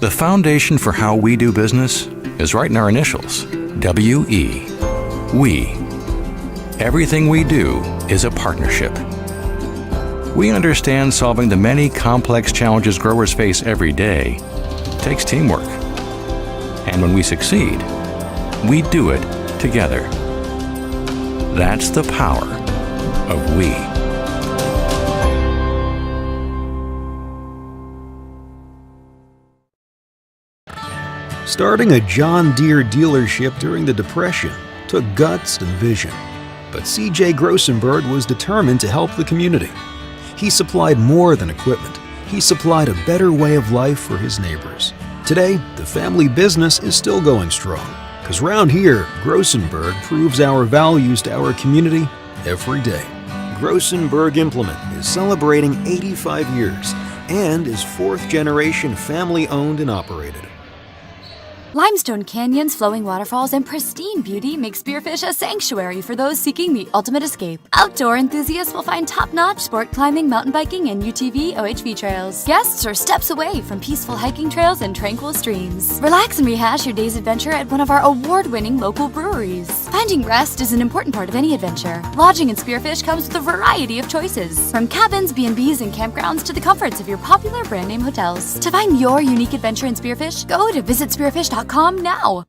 The foundation for how we do business is right in our initials, W-E. We. Everything we do is a partnership. We understand solving the many complex challenges growers face every day takes teamwork. And when we succeed, we do it together. That's the power of we. Starting a John Deere dealership during the Depression took guts and vision. But C.J. Grossenberg was determined to help the community. He supplied more than equipment. He supplied a better way of life for his neighbors. Today, the family business is still going strong. Because round here, Grossenberg proves our values to our community every day. Grossenberg Implement is celebrating 85 years and is fourth-generation family-owned and operated. Limestone canyons, flowing waterfalls, and pristine beauty make Spearfish a sanctuary for those seeking the ultimate escape. Outdoor enthusiasts will find top-notch sport climbing, mountain biking, and UTV OHV trails. Guests are steps away from peaceful hiking trails and tranquil streams. Relax and rehash your day's adventure at one of our award-winning local breweries. Finding rest is an important part of any adventure. Lodging in Spearfish comes with a variety of choices, from cabins, B&Bs, and campgrounds to the comforts of your popular brand-name hotels. To find your unique adventure in Spearfish, go to visitspearfish.com now.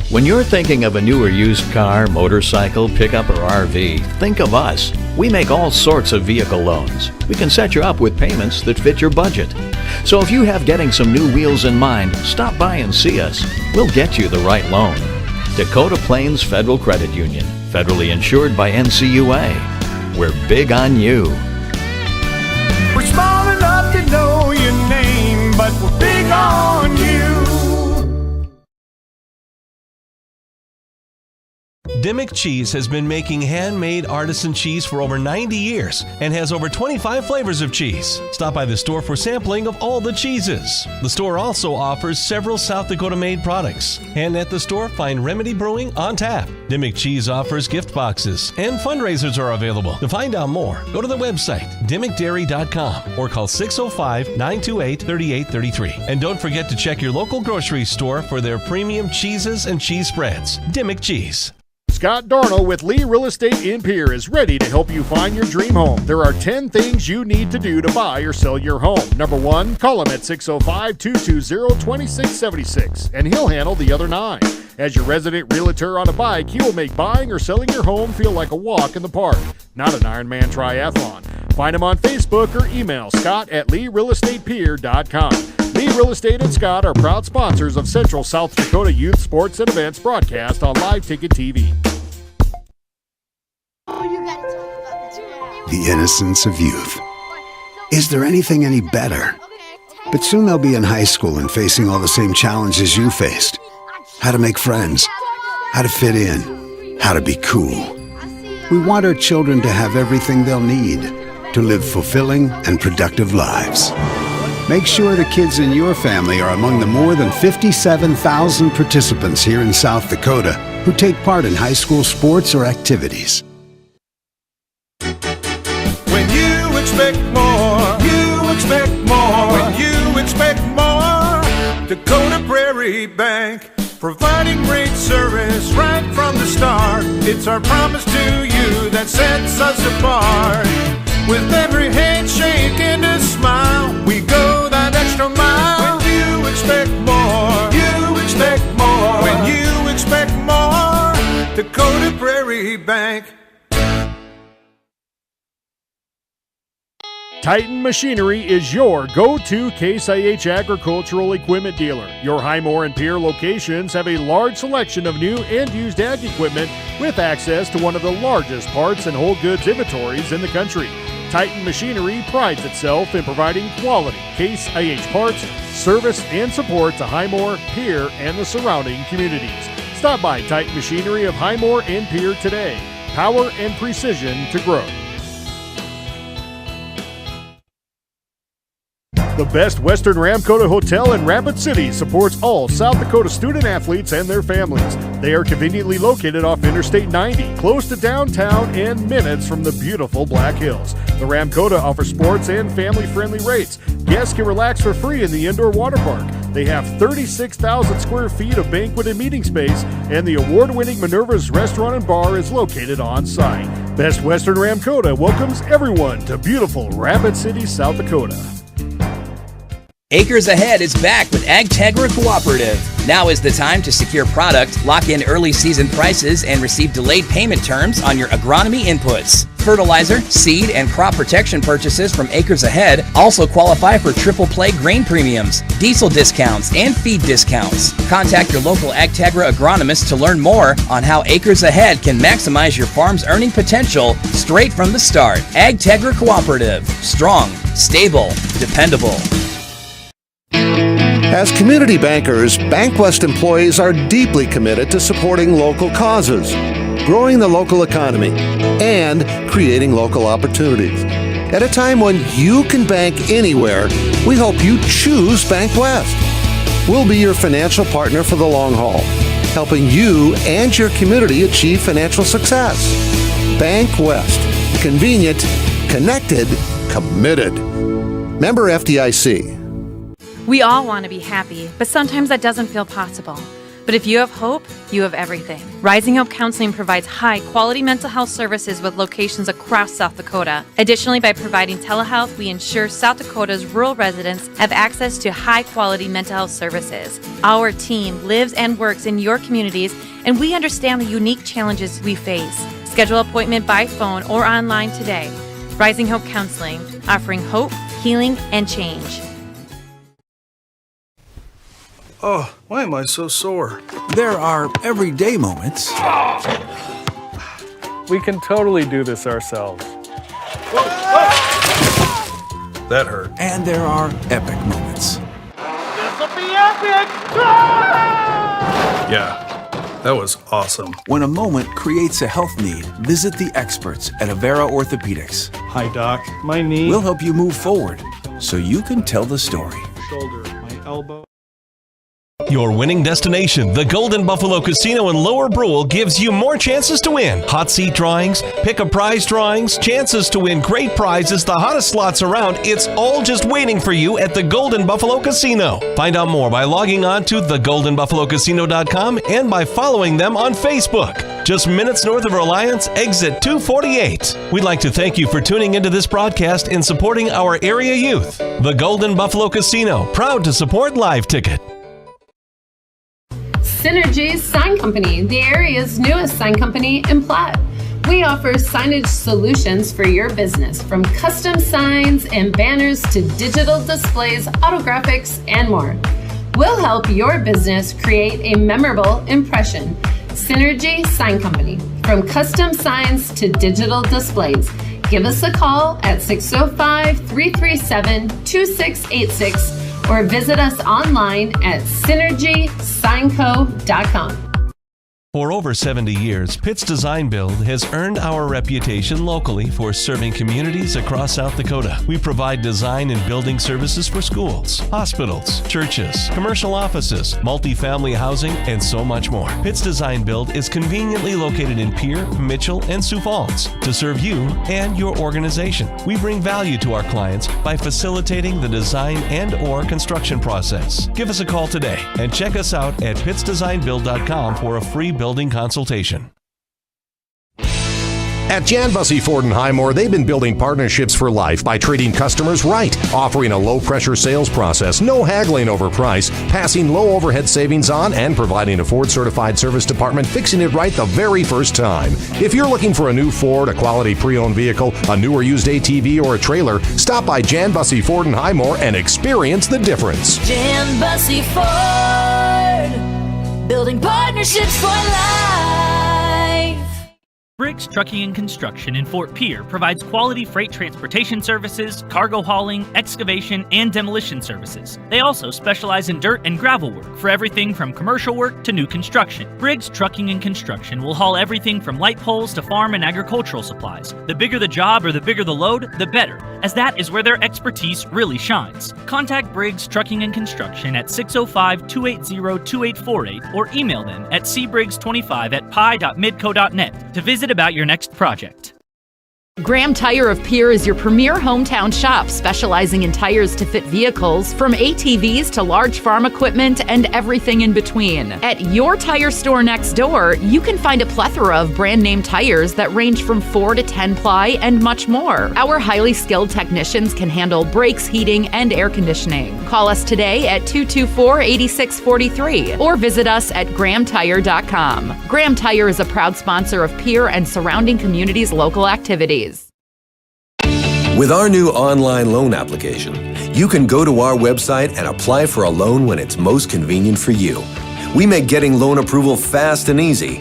When you're thinking of a new or used car, motorcycle, pickup, or RV, think of us. We make all sorts of vehicle loans. We can set you up with payments that fit your budget. So if you have getting some new wheels in mind, stop by and see us. We'll get you the right loan. Dakota Plains Federal Credit Union, federally insured by NCUA. We're big on you. We're small enough to know your name, but we're big on you. Dimmick Cheese has been making handmade artisan cheese for over 90 years and has over 25 flavors of cheese. Stop by the store for sampling of all the cheeses. The store also offers several South Dakota made products. And at the store, find Remedy Brewing on tap. Dimmick Cheese offers gift boxes and fundraisers are available. To find out more, go to the website dimmickdairy.com or call 605-928-3833. And don't forget to check your local grocery store for their premium cheeses and cheese spreads. Dimmick Cheese. Scott Darnell with Lee Real Estate in Pierre is ready to help you find your dream home. There are 10 things you need to do to buy or sell your home. Number 1, call him at 605-220-2676, and he'll handle the other 9. As your resident realtor on a bike, he will make buying or selling your home feel like a walk in the park, not an Ironman triathlon. Find him on Facebook or email scott@LeeRealEstatePierre.com. Lee Real Estate and Scott are proud sponsors of Central South Dakota Youth Sports and Events broadcast on Live Ticket TV. The innocence of youth. Is there anything any better? But soon they'll be in high school and facing all the same challenges you faced. How to make friends, how to fit in, how to be cool. We want our children to have everything they'll need to live fulfilling and productive lives. Make sure the kids in your family are among the more than 57,000 participants here in South Dakota who take part in high school sports or activities. When you expect more, you expect more. When you expect more, Dakota Prairie Bank, providing great service right from the start. It's our promise to you that sets us apart. With every handshake and a smile, we go that extra mile. When you expect more, you expect more. When you expect more, Dakota Prairie Bank. Titan Machinery is your go-to Case IH agricultural equipment dealer. Your Highmore and Pierre locations have a large selection of new and used ag equipment with access to one of the largest parts and whole goods inventories in the country. Titan Machinery prides itself in providing quality Case IH parts, service, and support to Highmore, Pierre, and the surrounding communities. Stop by Titan Machinery of Highmore and Pierre today. Power and precision to grow. The Best Western Ramkota Hotel in Rapid City supports all South Dakota student athletes and their families. They are conveniently located off Interstate 90, close to downtown and minutes from the beautiful Black Hills. The Ramkota offers sports and family-friendly rates. Guests can relax for free in the indoor water park. They have 36,000 square feet of banquet and meeting space, and the award-winning Minerva's Restaurant and Bar is located on site. Best Western Ramkota welcomes everyone to beautiful Rapid City, South Dakota. Acres Ahead is back with AgTegra Cooperative. Now is the time to secure product, lock in early season prices, and receive delayed payment terms on your agronomy inputs. Fertilizer, seed, and crop protection purchases from Acres Ahead also qualify for triple play grain premiums, diesel discounts, and feed discounts. Contact your local AgTegra agronomist to learn more on how Acres Ahead can maximize your farm's earning potential straight from the start. AgTegra Cooperative. Strong, stable, dependable. As community bankers, BankWest employees are deeply committed to supporting local causes, growing the local economy, and creating local opportunities. At a time when you can bank anywhere, we hope you choose BankWest. We'll be your financial partner for the long haul, helping you and your community achieve financial success. BankWest. Convenient, connected, committed. Member FDIC. We all want to be happy, but sometimes that doesn't feel possible. But if you have hope, you have everything. Rising Hope Counseling provides high-quality mental health services with locations across South Dakota. Additionally, by providing telehealth, we ensure South Dakota's rural residents have access to high-quality mental health services. Our team lives and works in your communities, and we understand the unique challenges we face. Schedule an appointment by phone or online today. Rising Hope Counseling, offering hope, healing, and change. Oh, why am I so sore? There are everyday moments. We can totally do this ourselves. That hurt. And there are epic moments. This'll be epic! Yeah, that was awesome. When a moment creates a health need, visit the experts at Avera Orthopedics. Hi, Doc. My knee. We'll help you move forward so you can tell the story. Shoulder, my elbow. Your winning destination, the Golden Buffalo Casino in Lower Brule, gives you more chances to win. Hot seat drawings, pick a prize drawings, chances to win great prizes, the hottest slots around. It's all just waiting for you at the Golden Buffalo Casino. Find out more by logging on to thegoldenbuffalocasino.com and by following them on Facebook. Just minutes north of Reliance, exit 248. We'd like to thank you for tuning into this broadcast and supporting our area youth. The Golden Buffalo Casino, proud to support Live Ticket. Synergy's Sign Company, the area's newest sign company in Platte. We offer signage solutions for your business, from custom signs and banners to digital displays, autographics, and more. We'll help your business create a memorable impression. Synergy Sign Company, from custom signs to digital displays. Give us a call at 605-337-2686 or visit us online at synergysignco.com. For over 70 years, Pitt's Design Build has earned our reputation locally for serving communities across South Dakota. We provide design and building services for schools, hospitals, churches, commercial offices, multifamily housing, and so much more. Pitt's Design Build is conveniently located in Pierre, Mitchell, and Sioux Falls to serve you and your organization. We bring value to our clients by facilitating the design and/or construction process. Give us a call today and check us out at pittsdesignbuild.com for a free building consultation. At Jan Bussey Ford & Highmore, they've been building partnerships for life by treating customers right, offering a low-pressure sales process, no haggling over price, passing low overhead savings on, and providing a Ford-certified service department fixing it right the very first time. If you're looking for a new Ford, a quality pre-owned vehicle, a new or used ATV, or a trailer, stop by Jan Bussey Ford & Highmore and experience the difference. Jan Bussey Ford, building partnerships for life. Briggs Trucking and Construction in Fort Pierre provides quality freight transportation services, cargo hauling, excavation, and demolition services. They also specialize in dirt and gravel work for everything from commercial work to new construction. Briggs Trucking and Construction will haul everything from light poles to farm and agricultural supplies. The bigger the job or the bigger the load, the better, as that is where their expertise really shines. Contact Briggs Trucking and Construction at 605-280-2848 or email them at cbriggs25@pi.midco.net to visit about your next project. Graham Tire of Pierre is your premier hometown shop, specializing in tires to fit vehicles, from ATVs to large farm equipment and everything in between. At your tire store next door, you can find a plethora of brand name tires that range from 4 to 10 ply and much more. Our highly skilled technicians can handle brakes, heating, and air conditioning. Call us today at 224-8643 or visit us at grahamtire.com. Graham Tire is a proud sponsor of Pierre and surrounding communities' local activities. With our new online loan application, you can go to our website and apply for a loan when it's most convenient for you. We make getting loan approval fast and easy.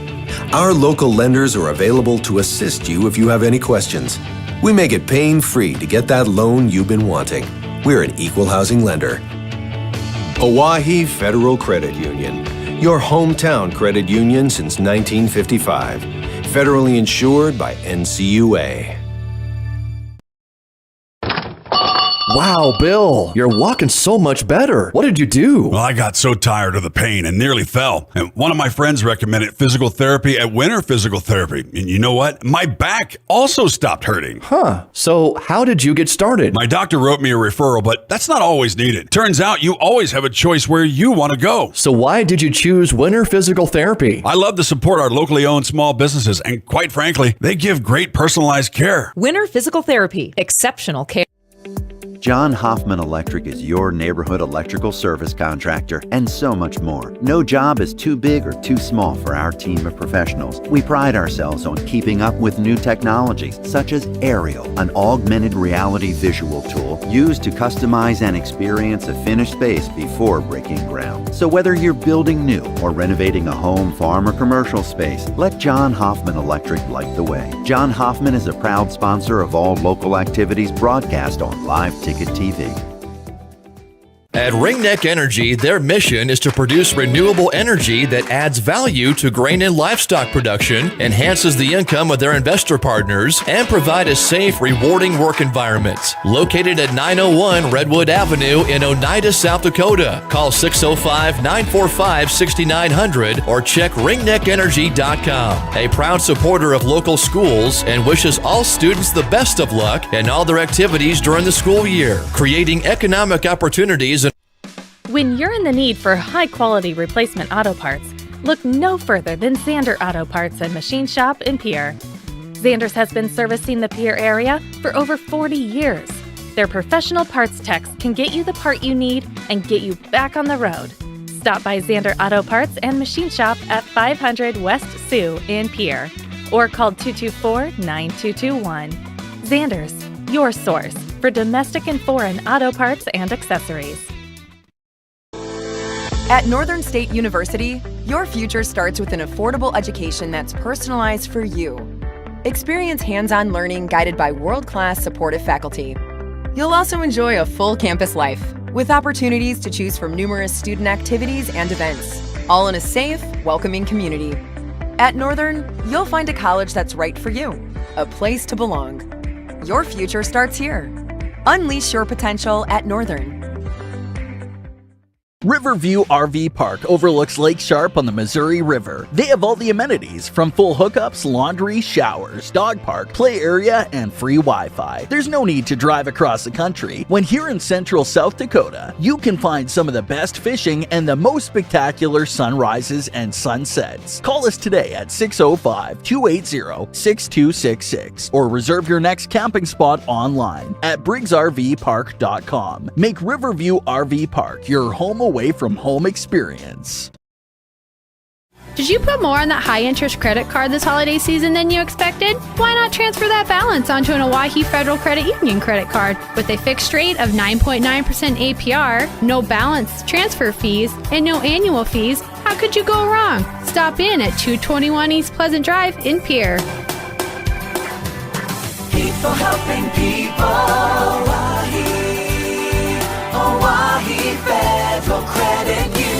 Our local lenders are available to assist you if you have any questions. We make it pain-free to get that loan you've been wanting. We're an equal housing lender. Oahe Federal Credit Union, your hometown credit union since 1955. Federally insured by NCUA. Wow, Bill, you're walking so much better. What did you do? Well, I got so tired of the pain and nearly fell. And one of my friends recommended physical therapy at Winter Physical Therapy. And you know what? My back also stopped hurting. Huh. So how did you get started? My doctor wrote me a referral, but that's not always needed. Turns out you always have a choice where you want to go. So why did you choose Winter Physical Therapy? I love to support our locally owned small businesses, and quite frankly, they give great personalized care. Winter Physical Therapy. Exceptional care. John Hoffman Electric is your neighborhood electrical service contractor, and so much more. No job is too big or too small for our team of professionals. We pride ourselves on keeping up with new technologies, such as Aerial, an augmented reality visual tool used to customize and experience a finished space before breaking ground. So whether you're building new or renovating a home, farm, or commercial space, let John Hoffman Electric light the way. John Hoffman is a proud sponsor of all local activities broadcast on Live Ticket TV. At Ringneck Energy, their mission is to produce renewable energy that adds value to grain and livestock production, enhances the income of their investor partners, and provide a safe, rewarding work environment. Located at 901 Redwood Avenue in Oneida, South Dakota. Call 605-945-6900 or check ringneckenergy.com. A proud supporter of local schools and wishes all students the best of luck in all their activities during the school year, creating economic opportunities. When you're in the need for high-quality replacement auto parts, look no further than Zander Auto Parts and Machine Shop in Pierre. Zander's has been servicing the Pierre area for over 40 years. Their professional parts techs can get you the part you need and get you back on the road. Stop by Zander Auto Parts and Machine Shop at 500 West Sioux in Pierre or call 224-9221. Zander's, your source for domestic and foreign auto parts and accessories. At Northern State University, your future starts with an affordable education that's personalized for you. Experience hands-on learning guided by world-class supportive faculty. You'll also enjoy a full campus life with opportunities to choose from numerous student activities and events, all in a safe, welcoming community. At Northern, you'll find a college that's right for you, a place to belong. Your future starts here. Unleash your potential at Northern. Riverview RV Park overlooks Lake Sharp on the Missouri River. They have all the amenities from full hookups, laundry, showers, dog park, play area, and free Wi-Fi. There's no need to drive across the country. When here in central South Dakota, you can find some of the best fishing and the most spectacular sunrises and sunsets. Call us today at 605-280-6266 or reserve your next camping spot online at briggsrvpark.com. Make Riverview RV Park your home away from home experience. Did you put more on that high-interest credit card this holiday season than you expected? Why not transfer that balance onto an Oahe Federal Credit Union credit card with a fixed rate of 9.9% APR, no balance transfer fees, and no annual fees? How could you go wrong? Stop in at 221 East Pleasant Drive in Pierre. for helping people. Oahe Federal Credit Union.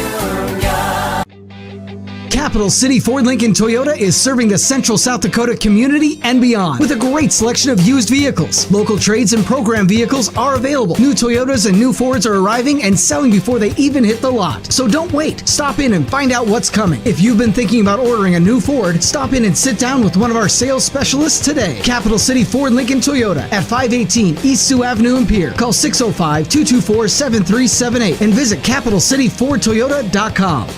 Capital City Ford Lincoln Toyota is serving the central South Dakota community and beyond with a great selection of used vehicles. Local trades and program vehicles are available. New Toyotas and new Fords are arriving and selling before they even hit the lot. So don't wait. Stop in and find out what's coming. If you've been thinking about ordering a new Ford, stop in and sit down with one of our sales specialists today. Capital City Ford Lincoln Toyota at 518 East Sioux Avenue in Pierre. Call 605-224-7378 and visit CapitalCityFordToyota.com.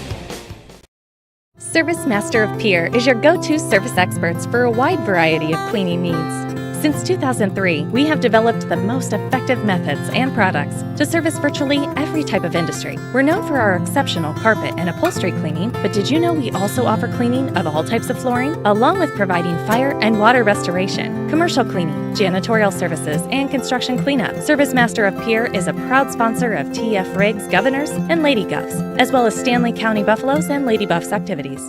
Service Master of Pierre is your go-to service experts for a wide variety of cleaning needs. Since 2003, we have developed the most effective methods and products to service virtually every type of industry. We're known for our exceptional carpet and upholstery cleaning, but did you know we also offer cleaning of all types of flooring, along with providing fire and water restoration, commercial cleaning, janitorial services, and construction cleanup? Service Master of Pierre is a proud sponsor of TF Riggs Governors and Lady Govs, as well as Stanley County Buffaloes and Lady Buffs activities.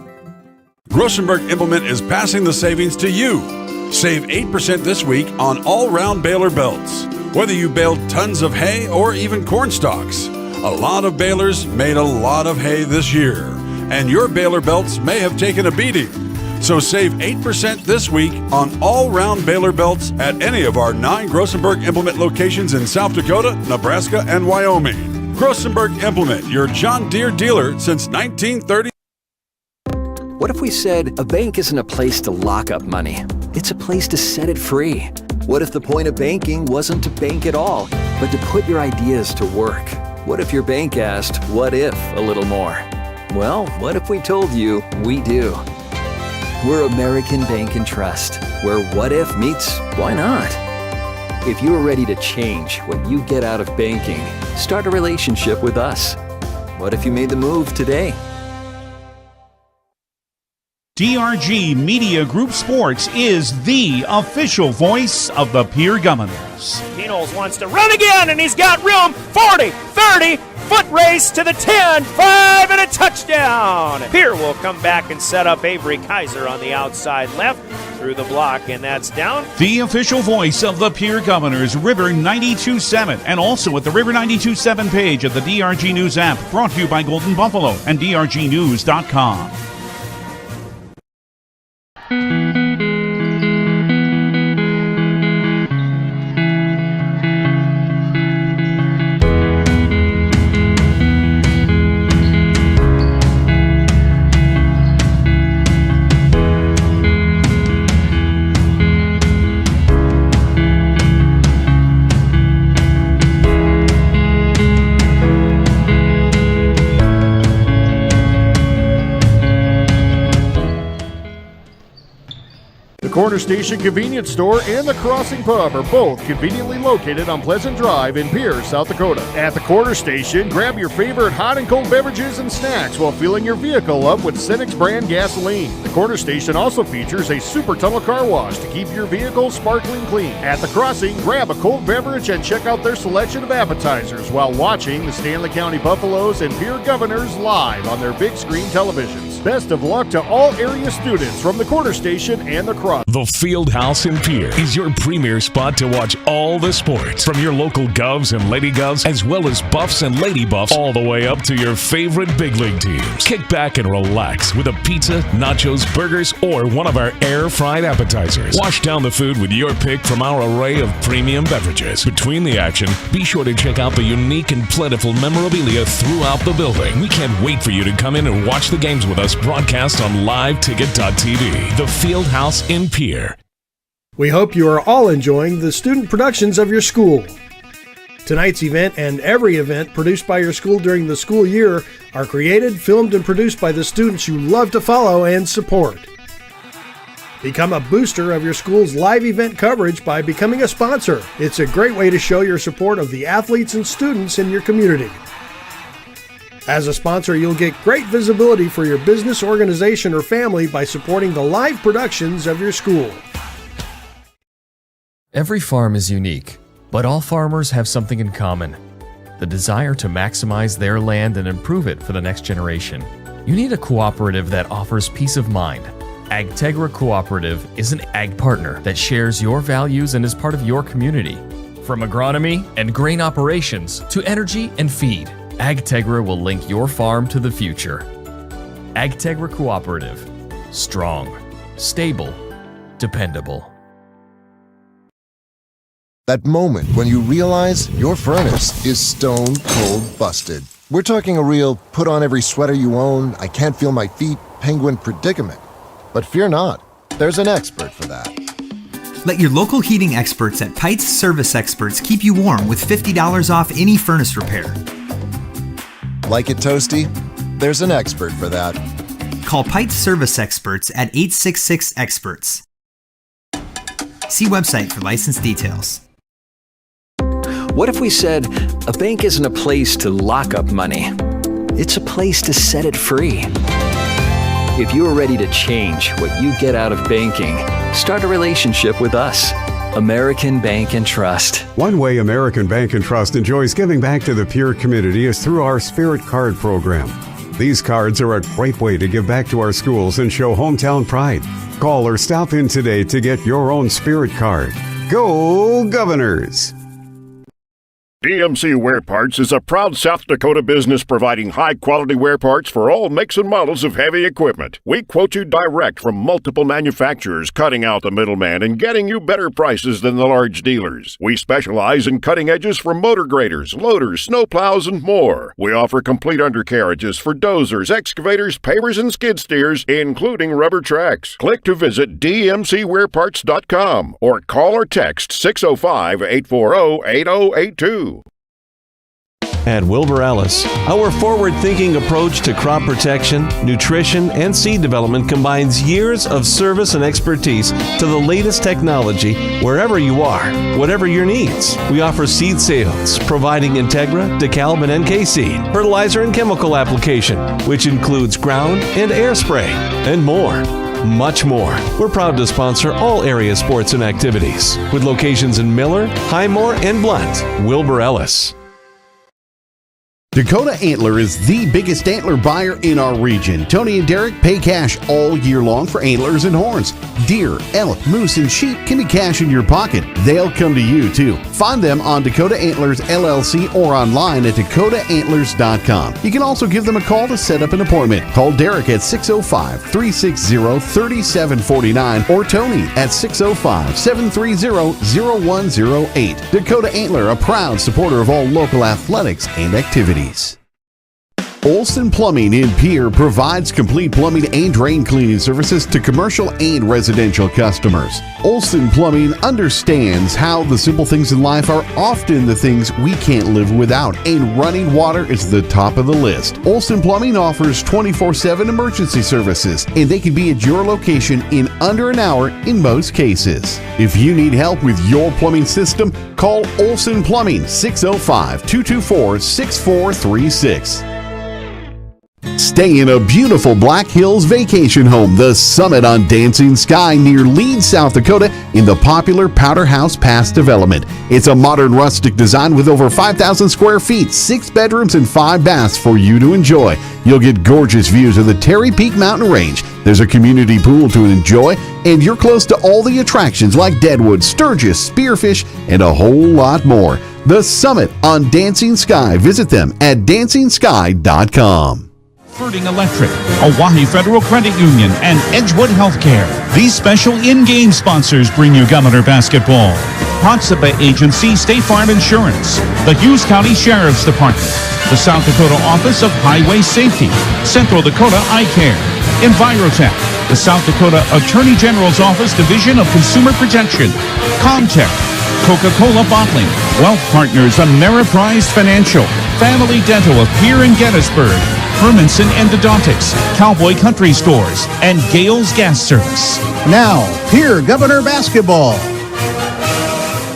Grossenberg Implement is passing the savings to you. Save 8% this week on all-round baler belts. Whether you baled tons of hay or even corn stalks, a lot of balers made a lot of hay this year, and your baler belts may have taken a beating. So save 8% this week on all-round baler belts at any of our 9 Grossenberg Implement locations in South Dakota, Nebraska, and Wyoming. Grossenberg Implement, your John Deere dealer since 1930. What if we said a bank isn't a place to lock up money? It's a place to set it free. What if the point of banking wasn't to bank at all, but to put your ideas to work? What if your bank asked, what if, a little more? Well, what if we told you we do? We're American Bank and Trust, where what if meets why not? If you're ready to change what you get out of banking, start a relationship with us. What if you made the move today? DRG Media Group Sports is the official voice of the Pierre Governors. Knowles wants to run again, and he's got room. 40, 30, foot race to the 10, 5, and a touchdown. Pierre will come back and set up Avery Kaiser on the outside left through the block, and that's down. The official voice of the Pierre Governors, River 92.7, and also at the River 92.7 page of the DRG News app, brought to you by Golden Buffalo and DRGnews.com. Corner Station Convenience Store and the Crossing Pub are both conveniently located on Pleasant Drive in Pierre, South Dakota. At the Corner Station, grab your favorite hot and cold beverages and snacks while filling your vehicle up with Cenex brand gasoline. The Corner Station also features a super tunnel car wash to keep your vehicle sparkling clean. At the Crossing, grab a cold beverage and check out their selection of appetizers while watching the Stanley County Buffaloes and Pierre Governors live on their big screen televisions. Best of luck to all area students from the Corner Station and the Crossing. The Fieldhouse in Pierre is your premier spot to watch all the sports, from your local Govs and Lady Govs, as well as Buffs and Lady Buffs, all the way up to your favorite big league teams. Kick back and relax with a pizza, nachos, burgers, or one of our air-fried appetizers. Wash down the food with your pick from our array of premium beverages. Between the action, be sure to check out the unique and plentiful memorabilia throughout the building. We can't wait for you to come in and watch the games with us, broadcast on liveticket.tv. The Fieldhouse in Pierre. We hope you are all enjoying the student productions of your school. Tonight's event and every event produced by your school during the school year are created, filmed, and produced by the students you love to follow and support. Become a booster of your school's live event coverage by becoming a sponsor. It's a great way to show your support of the athletes and students in your community. As a sponsor, you'll get great visibility for your business, organization, or family by supporting the live productions of your school. Every farm is unique, but all farmers have something in common: the desire to maximize their land and improve it for the next generation. You need a cooperative that offers peace of mind, AgTegra Cooperative is an ag partner that shares your values and is part of your community. From agronomy and grain operations to energy and feed, AgTegra will link your farm to the future. AgTegra Cooperative. Strong, stable, dependable. That moment when you realize your furnace is stone cold busted. We're talking a real put on every sweater you own, I can't feel my feet, penguin predicament. But fear not, there's an expert for that. Let your local heating experts at Pites Service Experts keep you warm with $50 off any furnace repair. Like it toasty? There's an expert for that. Call Pites Service Experts at 866-EXPERTS. See website for license details. What if we said a bank isn't a place to lock up money? It's a place to set it free. If you're ready to change what you get out of banking, start a relationship with us. American Bank and Trust. One way American Bank and Trust enjoys giving back to the Pierre community is through our Spirit Card program. These cards are a great way to give back to our schools and show hometown pride. Call or stop in today to get your own Spirit Card. Go Governors! DMC Wear Parts is a proud South Dakota business providing high-quality wear parts for all makes and models of heavy equipment. We quote you direct from multiple manufacturers, cutting out the middleman and getting you better prices than the large dealers. We specialize in cutting edges for motor graders, loaders, snowplows, and more. We offer complete undercarriages for dozers, excavators, pavers, and skid steers, including rubber tracks. Click to visit dmcwearparts.com or call or text 605-840-8082. At Wilbur Ellis, our forward-thinking approach to crop protection, nutrition, and seed development combines years of service and expertise to the latest technology wherever you are, whatever your needs. We offer seed sales, providing Integra, DeKalb, and NK seed, fertilizer and chemical application, which includes ground and air spray, and more. Much more. We're proud to sponsor all area sports and activities, with locations in Miller, Highmore, and Blunt. Wilbur Ellis. Dakota Antler is the biggest antler buyer in our region. Tony and Derek pay cash all year long for antlers and horns. Deer, elk, moose, and sheep can be cash in your pocket. They'll come to you, too. Find them on Dakota Antlers LLC or online at dakotaantlers.com. You can also give them a call to set up an appointment. Call Derek at 605-360-3749 or Tony at 605-730-0108. Dakota Antler, a proud supporter of all local athletics and activities. Olson Plumbing in Pierre provides complete plumbing and drain cleaning services to commercial and residential customers. Olson Plumbing understands how the simple things in life are often the things we can't live without, and running water is the top of the list. Olson Plumbing offers 24/7 emergency services, and they can be at your location in under an hour in most cases. If you need help with your plumbing system, call Olson Plumbing 605-224-6436. Stay in a beautiful Black Hills vacation home, the Summit on Dancing Sky near Leeds, South Dakota, in the popular Powder House Pass development. It's a modern rustic design with over 5,000 square feet, 6 bedrooms, and 5 baths for you to enjoy. You'll get gorgeous views of the Terry Peak Mountain Range. There's a community pool to enjoy, and you're close to all the attractions like Deadwood, Sturgis, Spearfish, and a whole lot more. The Summit on Dancing Sky. Visit them at DancingSky.com. Birding Electric, Oahe Federal Credit Union, and Edgewood Healthcare. These special in-game sponsors bring you Governor Basketball. Hotspur Agency, State Farm Insurance, the Hughes County Sheriff's Department, the South Dakota Office of Highway Safety, Central Dakota Eye Care, Envirotech, the South Dakota Attorney General's Office Division of Consumer Protection, Comtech, Coca-Cola Bottling, Wealth Partners, Ameriprise Financial, Family Dental of Pierre and Gettysburg, Hermanson Endodontics, Cowboy Country Stores, and Gale's Gas Service. Now, Pierre Governor Basketball.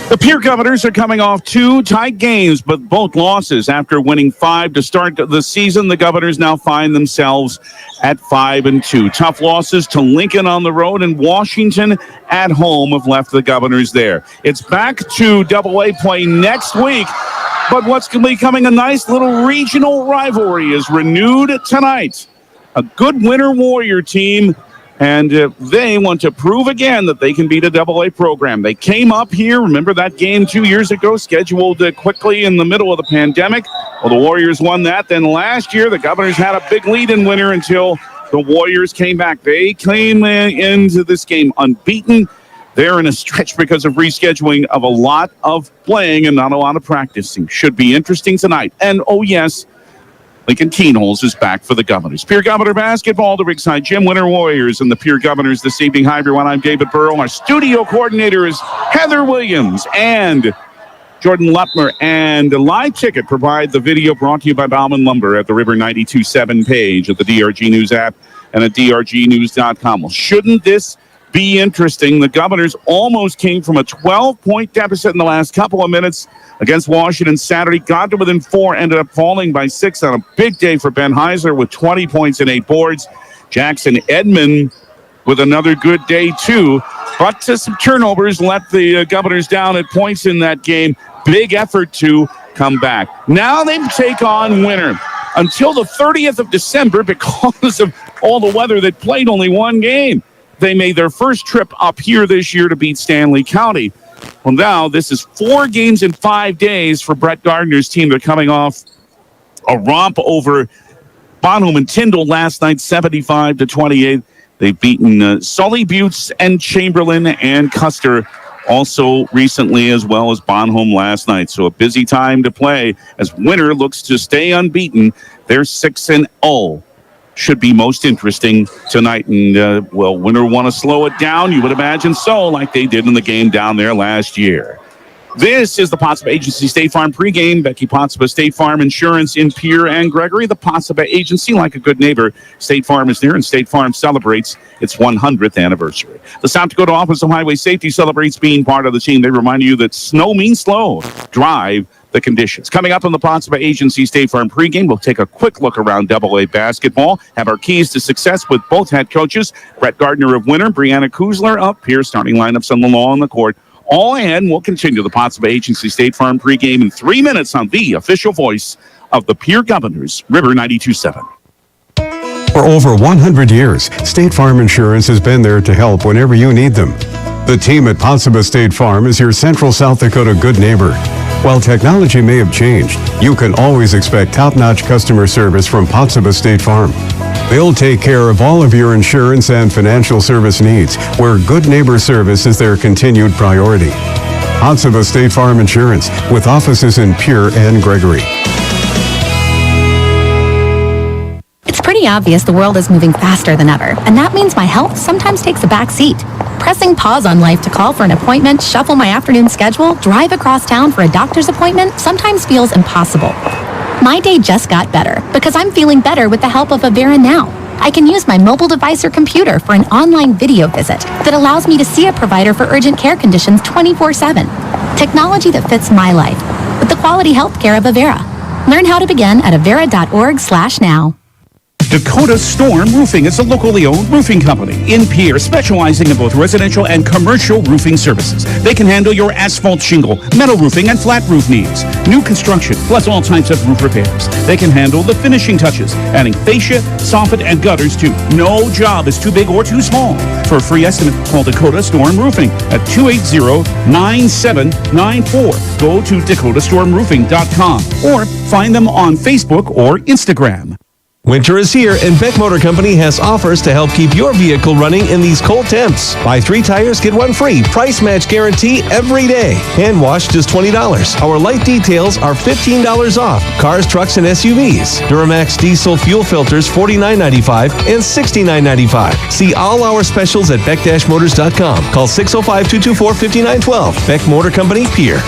The Pierre Governors are coming off 2 tight games, but both losses. After winning 5 to start the season, the Governors now find themselves at 5-2. Tough losses to Lincoln on the road and Washington at home have left the Governors there. It's back to AA play next week. But what's becoming a nice little regional rivalry is renewed tonight. A good Winter Warrior team And they want to prove again that they can beat a AA program. They came up here. Remember that game 2 years ago, scheduled quickly in the middle of the pandemic? Well, the Warriors won that. Then last year, the Governors had a big lead in winter until the Warriors came back. They came into this game unbeaten. They're in a stretch because of rescheduling of a lot of playing and not a lot of practicing. Should be interesting tonight. And, oh, yes, Lincoln Keenholz is back for the Governors. Pierre Governor basketball, the Ringside Gym Winter Warriors and the Pierre Governors this evening. Hi, everyone. I'm David Burrow. Our studio coordinator is Heather Williams and Jordan Lutmer. And a live ticket provide the video brought to you by Bauman Lumber at the River 92.7 page of the DRG News app and at drgnews.com. Well, shouldn't this be interesting? The Governors almost came from a 12-point deficit in the last couple of minutes against Washington Saturday, got to within 4, ended up falling by 6 on a big day for Ben Heisler with 20 points and 8 boards. Jackson Edmond with another good day, too. But some turnovers let the Governors down at points in that game. Big effort to come back. Now they take on Winter. Until the 30th of December, because of all the weather, that played only one game. They made their first trip up here this year to beat Stanley County. Well, now this is 4 games in 5 days for Brett Gardner's team. They're coming off a romp over Bonhomme and Tyndall last night, 75-28. They've beaten Sully, Buttes, and Chamberlain and Custer also recently, as well as Bonhomme last night. So a busy time to play as Winter looks to stay unbeaten. They're 6-0. Should be most interesting tonight. And, well, Winter want to slow it down. You would imagine so, like they did in the game down there last year. This is the Pottsville Agency State Farm pregame. Becky Pottsville State Farm Insurance in Pierre and Gregory. The Pottsville Agency, like a good neighbor, State Farm is there, and State Farm celebrates its 100th anniversary. The South Dakota Office of Highway Safety celebrates being part of the team. They remind you that snow means slow. Drive the conditions. Coming up on the Pottsville Agency State Farm pregame, we'll take a quick look around AA basketball, have our keys to success with both head coaches, Brett Gardner of Winter, Brianna Kuzler of Pierre, starting lineups on the law on the court. All ahead, and we'll continue the Pottsville Agency State Farm pregame in 3 minutes on the official voice of the Pierre Governors, River 92.7. For over 100 years, State Farm Insurance has been there to help whenever you need them. The team at Pottsville State Farm is your Central South Dakota good neighbor. While technology may have changed, you can always expect top-notch customer service from Pottsville State Farm. They'll take care of all of your insurance and financial service needs, where good neighbor service is their continued priority. Pottsville State Farm Insurance, with offices in Pierre and Gregory. It's pretty obvious the world is moving faster than ever, and that means my health sometimes takes a back seat. Pressing pause on life to call for an appointment, shuffle my afternoon schedule, drive across town for a doctor's appointment sometimes feels impossible. My day just got better because I'm feeling better with the help of Avera Now. I can use my mobile device or computer for an online video visit that allows me to see a provider for urgent care conditions 24/7. Technology that fits my life with the quality health care of Avera. Learn how to begin at avera.org/now. Dakota Storm Roofing is a locally owned roofing company in Pierre, specializing in both residential and commercial roofing services. They can handle your asphalt shingle, metal roofing, and flat roof needs. New construction, plus all types of roof repairs. They can handle the finishing touches, adding fascia, soffit, and gutters too. No job is too big or too small. For a free estimate, call Dakota Storm Roofing at 280-9794. Go to dakotastормroofing.com or find them on Facebook or Instagram. Winter is here, and Beck Motor Company has offers to help keep your vehicle running in these cold temps. Buy 3 tires, get 1 free. Price match guarantee every day. Hand wash just $20. Our light details are $15 off. Cars, trucks, and SUVs. Duramax diesel fuel filters $49.95 and $69.95. See all our specials at beck-motors.com. Call 605-224-5912. Beck Motor Company, Pierre.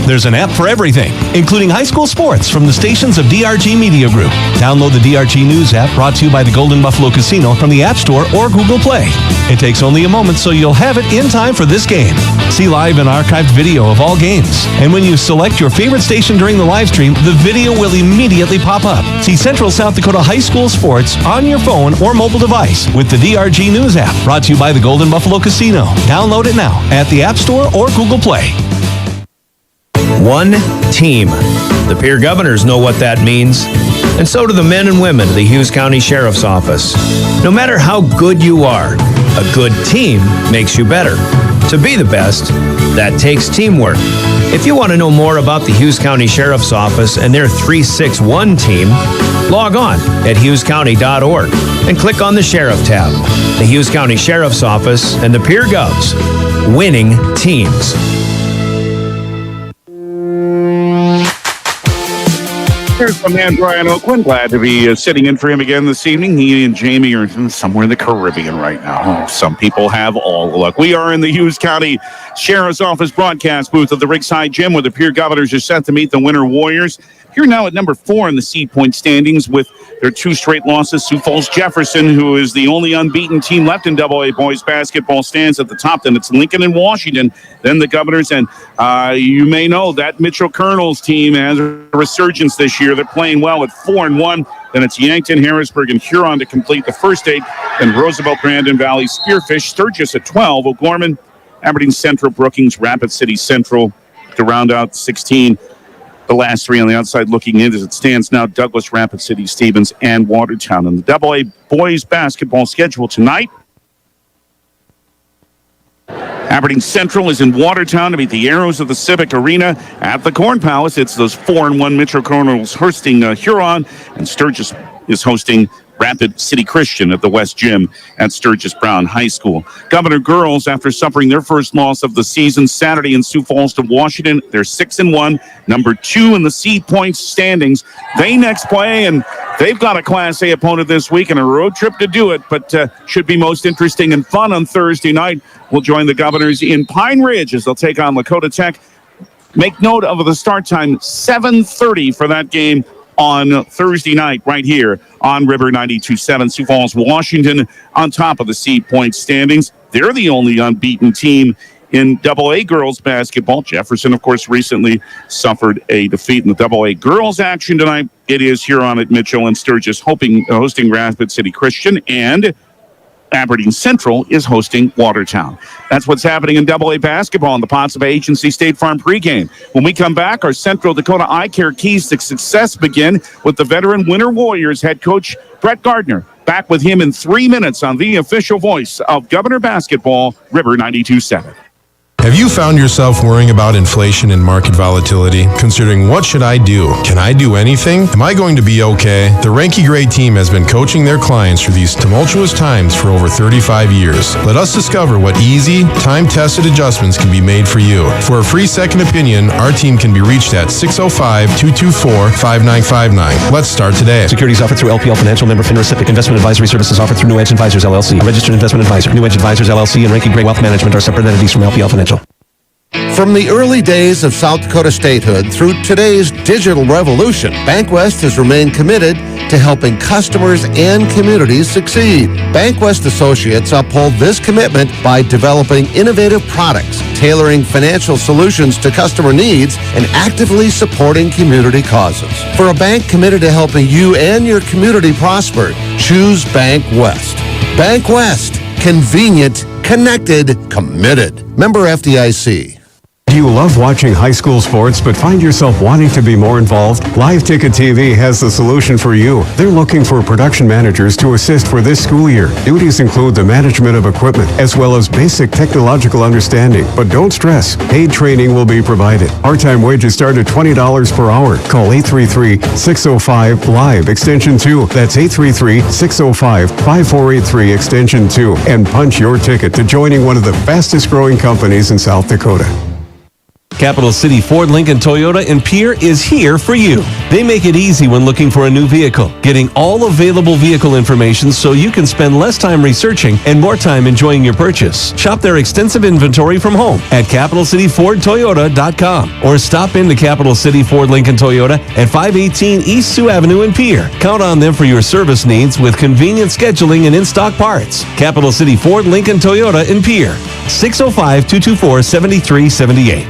There's an app for everything, including high school sports from the stations of DRG Media Group. Download the DRG News app, brought to you by the Golden Buffalo Casino, from the App Store or Google Play. It takes only a moment, so you'll have it in time for this game. See live and archived video of all games. And when you select your favorite station during the live stream, the video will immediately pop up. See Central South Dakota high school sports on your phone or mobile device with the DRG News app, brought to you by the Golden Buffalo Casino. Download it now at the App Store or Google Play. One team, The Pierre Governors know what that means, and so do the men and women of the Hughes County Sheriff's Office. No matter how good you are, a good team makes you better. To be the best, that takes teamwork. If you want to know more about the Hughes County Sheriff's Office and their 361 team, log on at hughescounty.org and click on the Sheriff tab. The Hughes County Sheriff's Office and the Pierre Govs, winning teams. Here's my man Brian Oakland. Glad to be sitting in for him again this evening. He and Jamie are somewhere in the Caribbean right now. Some people have all the luck. We are in the Hughes County Sheriff's Office broadcast booth of the Rigside Gym, where the Pierre Governors are set to meet the Winter Warriors. Here now at number 4 in the seed point standings with their 2 straight losses. Sioux Falls Jefferson, who is the only unbeaten team left in AA boys basketball, stands at the top. Then it's Lincoln and Washington, then the Governors. And you may know that Mitchell Colonel's team has a resurgence this year. They're playing well at 4-1. Then it's Yankton, Harrisburg, and Huron to complete the first 8. Then Roosevelt, Brandon Valley, Spearfish, Sturgis at 12. O'Gorman, Aberdeen Central, Brookings, Rapid City Central to round out 16. The last 3 on the outside looking in as it stands now: Douglas, Rapid City, Stevens, and Watertown. And the AA boys basketball schedule tonight: Aberdeen Central is in Watertown to meet the Arrows of the Civic Arena at the Corn Palace. It's those 4-1 Metro Colonels hosting Huron, and Sturgis is hosting Rapid City Christian at the West Gym at Sturgis Brown High School. Governor girls, after suffering their first loss of the season Saturday in Sioux Falls to Washington, they're 6-1, number 2 in the seed points standings. They next play, and they've got a Class A opponent this week and a road trip to do it, but should be most interesting and fun on Thursday night. We'll join the Governors in Pine Ridge as they'll take on Lakota Tech. Make note of the start time, 7:30 for that game on Thursday night right here on River 92.7. Sioux Falls, Washington on top of the seed point standings. They're the only unbeaten team in AA girls basketball. Jefferson, of course, recently suffered a defeat in the AA girls action tonight. It is Huron at Mitchell and Sturgis hosting Rapid City Christian, and Aberdeen Central is hosting Watertown. That's what's happening in AA basketball in the Ponce Agency State Farm pregame. When we come back, our Central Dakota Eye Care keys to success begin with the veteran Winter Warriors head coach Brett Gardner. Back with him in 3 minutes on the official voice of Governor Basketball, River 92.7. Have you found yourself worrying about inflation and market volatility? Considering, what should I do? Can I do anything? Am I going to be okay? The Ranky Gray team has been coaching their clients through these tumultuous times for over 35 years. Let us discover what easy, time-tested adjustments can be made for you. For a free second opinion, our team can be reached at 605-224-5959. Let's start today. Securities offered through LPL Financial, member FINRA SIPC. Investment advisory services offered through New Edge Advisors LLC, a registered investment advisor. New Edge Advisors LLC and Ranky Gray Wealth Management are separate entities from LPL Financial. From the early days of South Dakota statehood through today's digital revolution, BankWest has remained committed to helping customers and communities succeed. BankWest Associates uphold this commitment by developing innovative products, tailoring financial solutions to customer needs, and actively supporting community causes. For a bank committed to helping you and your community prosper, choose BankWest. BankWest. Convenient, connected, committed. Member FDIC. Do you love watching high school sports but find yourself wanting to be more involved? Live Ticket TV has the solution for you. They're looking for production managers to assist for this school year. Duties include the management of equipment as well as basic technological understanding. But don't stress, paid training will be provided. Part-time wages start at $20 per hour. Call 833-605-LIVE extension 2. That's 833-605-5483 extension 2. And punch your ticket to joining one of the fastest growing companies in South Dakota. Capital City Ford, Lincoln, Toyota, and Pierre is here for you. They make it easy when looking for a new vehicle, getting all available vehicle information so you can spend less time researching and more time enjoying your purchase. Shop their extensive inventory from home at CapitalCityFordToyota.com or stop into Capital City Ford, Lincoln, Toyota at 518 East Sioux Avenue in Pierre. Count on them for your service needs with convenient scheduling and in-stock parts. Capital City Ford, Lincoln, Toyota in Pierre. 605-224-7378.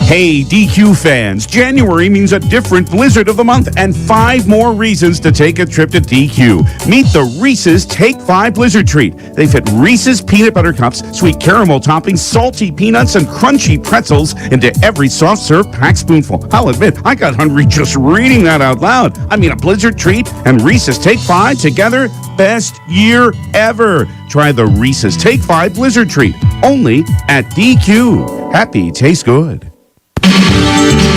Hey, DQ fans, January means a different Blizzard of the Month and 5 more reasons to take a trip to DQ. Meet the Reese's Take 5 Blizzard Treat. They fit Reese's peanut butter cups, sweet caramel toppings, salty peanuts, and crunchy pretzels into every soft serve packed spoonful. I'll admit, I got hungry just reading that out loud. I mean, a Blizzard Treat and Reese's Take 5 together, best year ever. Try the Reese's Take 5 Blizzard Treat, only at DQ. Happy tastes good.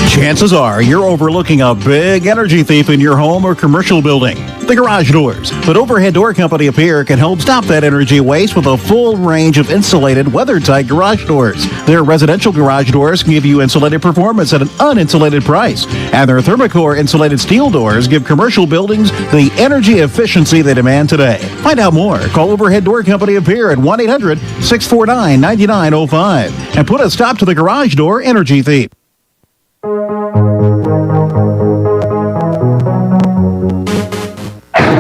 Chances are you're overlooking a big energy thief in your home or commercial building, the garage doors. But Overhead Door Company of Pierre can help stop that energy waste with a full range of insulated, weather-tight garage doors. Their residential garage doors can give you insulated performance at an uninsulated price. And their Thermocore insulated steel doors give commercial buildings the energy efficiency they demand today. Find out more. Call Overhead Door Company of Pierre at 1-800-649-9905 and put a stop to the garage door energy thief.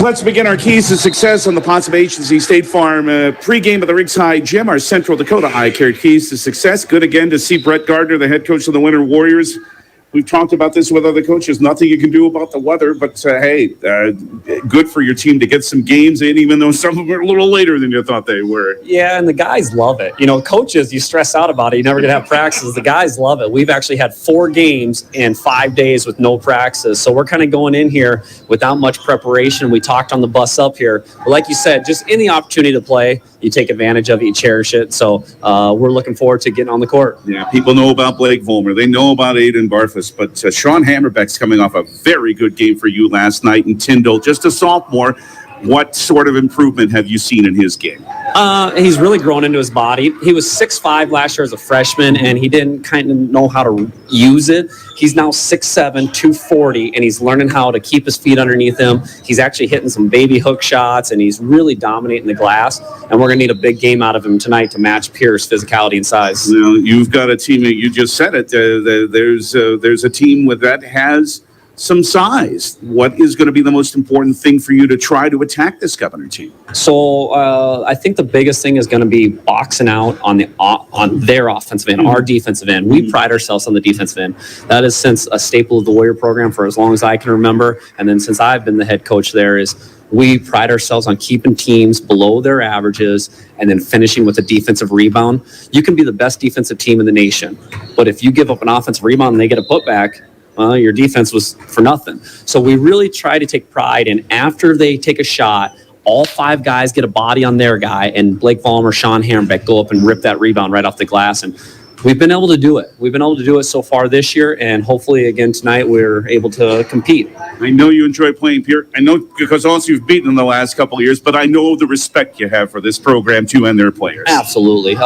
Let's begin our keys to success on the Potsdam Agency State Farm pregame of the Riggs High Gym. Our Central Dakota Eye Care keys to success. Good again to see Brett Gardner, the head coach of the Winter Warriors. We've talked about this with other coaches. Nothing you can do about the weather, but hey, good for your team to get some games in, even though some of them are a little later than you thought they were. Yeah, and the guys love it. You know, coaches, you stress out about it. You're never going to have practices. The guys love it. We've actually had 4 games in 5 days with no practices. So we're kind of going in here without much preparation. We talked on the bus up here. But like you said, just any opportunity to play, you take advantage of it, you cherish it. So we're looking forward to getting on the court. Yeah, people know about Blake Vollmer. They know about Aiden Barfus. But Sean Hammerbeck's coming off a very good game for you last night in Tyndall. Just a sophomore. What sort of improvement have you seen in his game? He's really grown into his body. He was 6'5" last year as a freshman, and he didn't kind of know how to use it. He's now 6'7", 240, and he's learning how to keep his feet underneath him. He's actually hitting some baby hook shots, and he's really dominating the glass. And we're going to need a big game out of him tonight to match Pierre's physicality and size. Now, you've got a team, you just said it, there's a team that has some size. What is going to be the most important thing for you to try to attack this Governor team? So I think the biggest thing is going to be boxing out on their offensive end, our defensive end. We pride ourselves on the defensive end. That is since a staple of the Warrior program for as long as I can remember. And then since I've been the head coach there is we pride ourselves on keeping teams below their averages and then finishing with a defensive rebound. You can be the best defensive team in the nation, but if you give up an offensive rebound and they get a putback, your defense was for nothing. So we really try to take pride in after they take a shot, all 5 guys get a body on their guy, and Blake Vollmer, Sean Hammerbeck go up and rip that rebound right off the glass. And we've been able to do it. We've been able to do it so far this year, and hopefully again tonight we're able to compete. I know you enjoy playing Pierre. I know because also you've beaten them the last couple of years, but I know the respect you have for this program too and their players. Absolutely.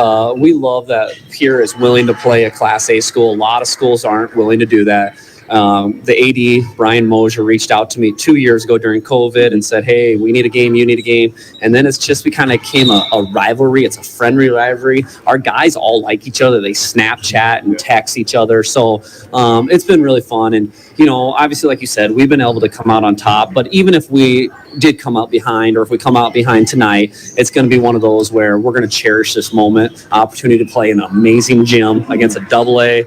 We love that Pierre is willing to play a Class A school. A lot of schools aren't willing to do that. The AD, Brian Mosier, reached out to me 2 years ago during COVID and said, hey, we need a game, you need a game. And then it's just, we kind of became a rivalry. It's a friendly rivalry. Our guys all like each other. They Snapchat and text each other. So it's been really fun. And, you know, obviously, like you said, we've been able to come out on top. But even if we did come out behind, or if we come out behind tonight, it's going to be one of those where we're going to cherish this moment, opportunity to play in an amazing gym against a AA.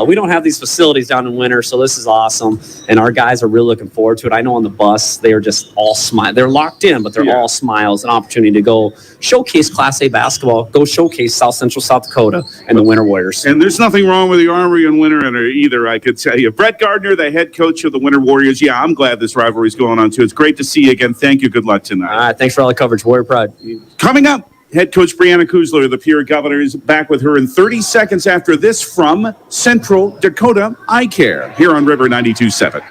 We don't have these facilities down in winter, so this is awesome. And our guys are really looking forward to it. I know on the bus, they are just all smiles. They're locked in, but they're all smiles, an opportunity to go showcase Class A basketball, go showcase South Central South Dakota and the Winter Warriors. And there's nothing wrong with the Armory and Winter either, I could tell you. Brett Gardner, the head coach of the Winter Warriors. Yeah, I'm glad this rivalry's going on, too. It's great to see you again. Thank you. Good luck tonight. All right. Thanks for all the coverage. Warrior Pride. Coming up, head coach Brianna Kuzler, the Pierre Governors, back with her in 30 seconds after this from Central Dakota Eye Care here on River 92.7.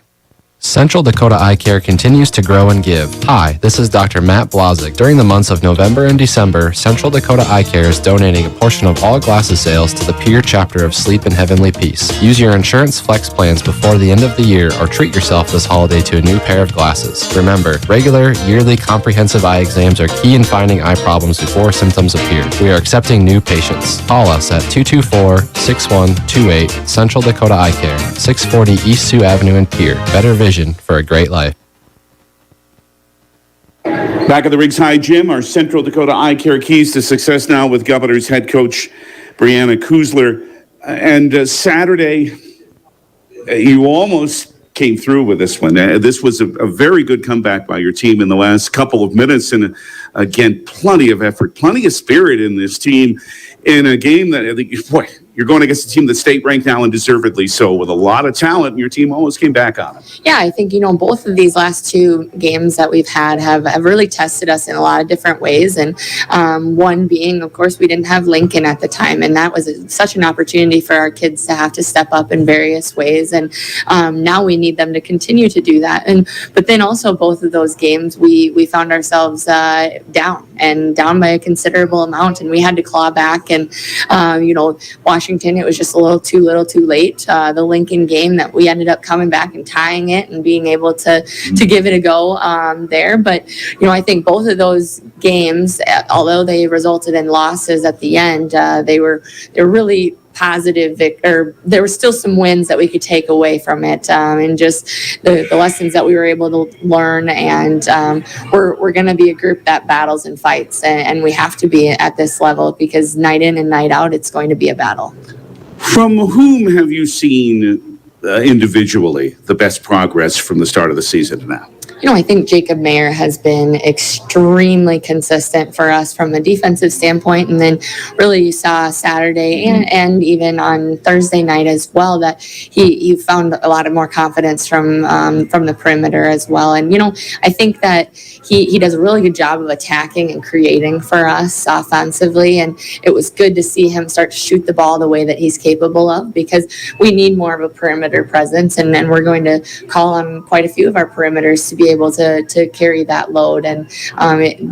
Central Dakota Eye Care continues to grow and give. Hi, this is Dr. Matt Blazik. During the months of November and December, Central Dakota Eye Care is donating a portion of all glasses sales to the Pierre chapter of Sleep in Heavenly Peace. Use your insurance flex plans before the end of the year or treat yourself this holiday to a new pair of glasses. Remember, regular, yearly comprehensive eye exams are key in finding eye problems before symptoms appear. We are accepting new patients. Call us at 224-6128 Central Dakota Eye Care, 640 East Sioux Avenue in Pierre. Better vision for a great life. Back at the Riggs High Gym, our Central Dakota Eye Care keys to success now with Governors head coach Brianna Kuzler. And Saturday, you almost came through with this one. This was a very good comeback by your team in the last couple of minutes. And again, plenty of effort, plenty of spirit in this team in a game that, boy, you're going against a team that's state ranked now and deservedly so, with a lot of talent, and your team almost came back on it. Yeah, I think, both of these last two games that we've had have really tested us in a lot of different ways. And one being, of course, we didn't have Lincoln at the time, and that was such an opportunity for our kids to have to step up in various ways. And now we need them to continue to do that. But then also both of those games, we found ourselves down by a considerable amount, and we had to claw back. And, Washington, it was just a little too late. The Lincoln game that we ended up coming back and tying it and being able to give it a go there. But, I think both of those games, although they resulted in losses at the end, they were really positive, or there were still some wins that we could take away from it, and just the lessons that we were able to learn. And we're going to be a group that battles and fights, and we have to be at this level, because night in and night out, it's going to be a battle. From whom have you seen individually the best progress from the start of the season to now? I think Jacob Mayer has been extremely consistent for us from a defensive standpoint. And then really you saw Saturday and even on Thursday night as well, that he found a lot of more confidence from the perimeter as well. And, I think that he does a really good job of attacking and creating for us offensively. And it was good to see him start to shoot the ball the way that he's capable of, because we need more of a perimeter presence. And then we're going to call on quite a few of our perimeters to be able to carry that load, and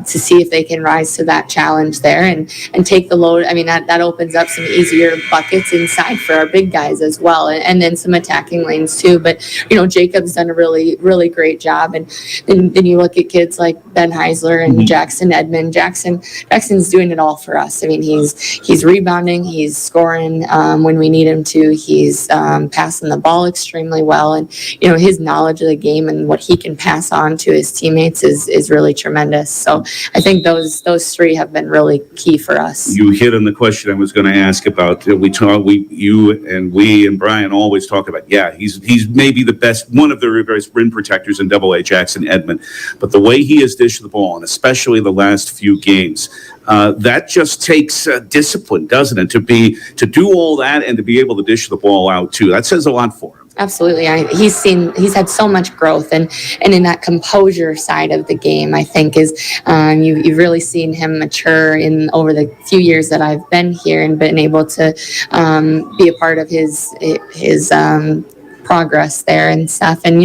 to see if they can rise to that challenge there and take the load. I mean, that opens up some easier buckets inside for our big guys as well, and then some attacking lanes too. But Jacob's done a really, really great job. And then you look at kids like Ben Heisler and Jackson Edmond. Jackson's doing it all for us. I mean, he's rebounding, he's scoring when we need him to. He's passing the ball extremely well, and his knowledge of the game and what he can pass on to his teammates is really tremendous. So I think those three have been really key for us. You hit on the question I was going to ask about. We and Brian always talk about, he's maybe the best, one of the best rim protectors in Double-A, Jackson Edmond. But the way he has dished the ball, and especially the last few games, that just takes discipline, doesn't it? To do all that and to be able to dish the ball out too. That says a lot for him. Absolutely. He's had so much growth, and in that composure side of the game, I think is you've really seen him mature over the few years that I've been here, and been able to be a part of his progress there and stuff. And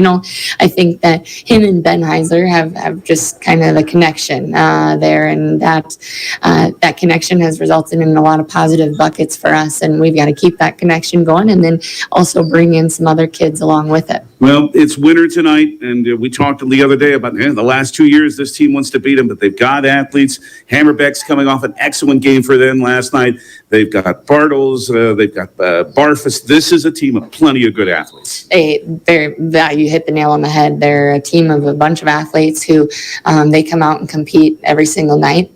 I think that him and Ben Heisler have just kind of a connection there, and that connection has resulted in a lot of positive buckets for us, and we've got to keep that connection going, and then also bring in some other kids along with it. Well, it's winter tonight, and we talked the other day about the last 2 years this team wants to beat them, but they've got athletes. Hammerbeck's coming off an excellent game for them last night. They've got Bartles, they've got Barfus. This is a team of plenty of good athletes. You hit the nail on the head. They're a team of a bunch of athletes who they come out and compete every single night.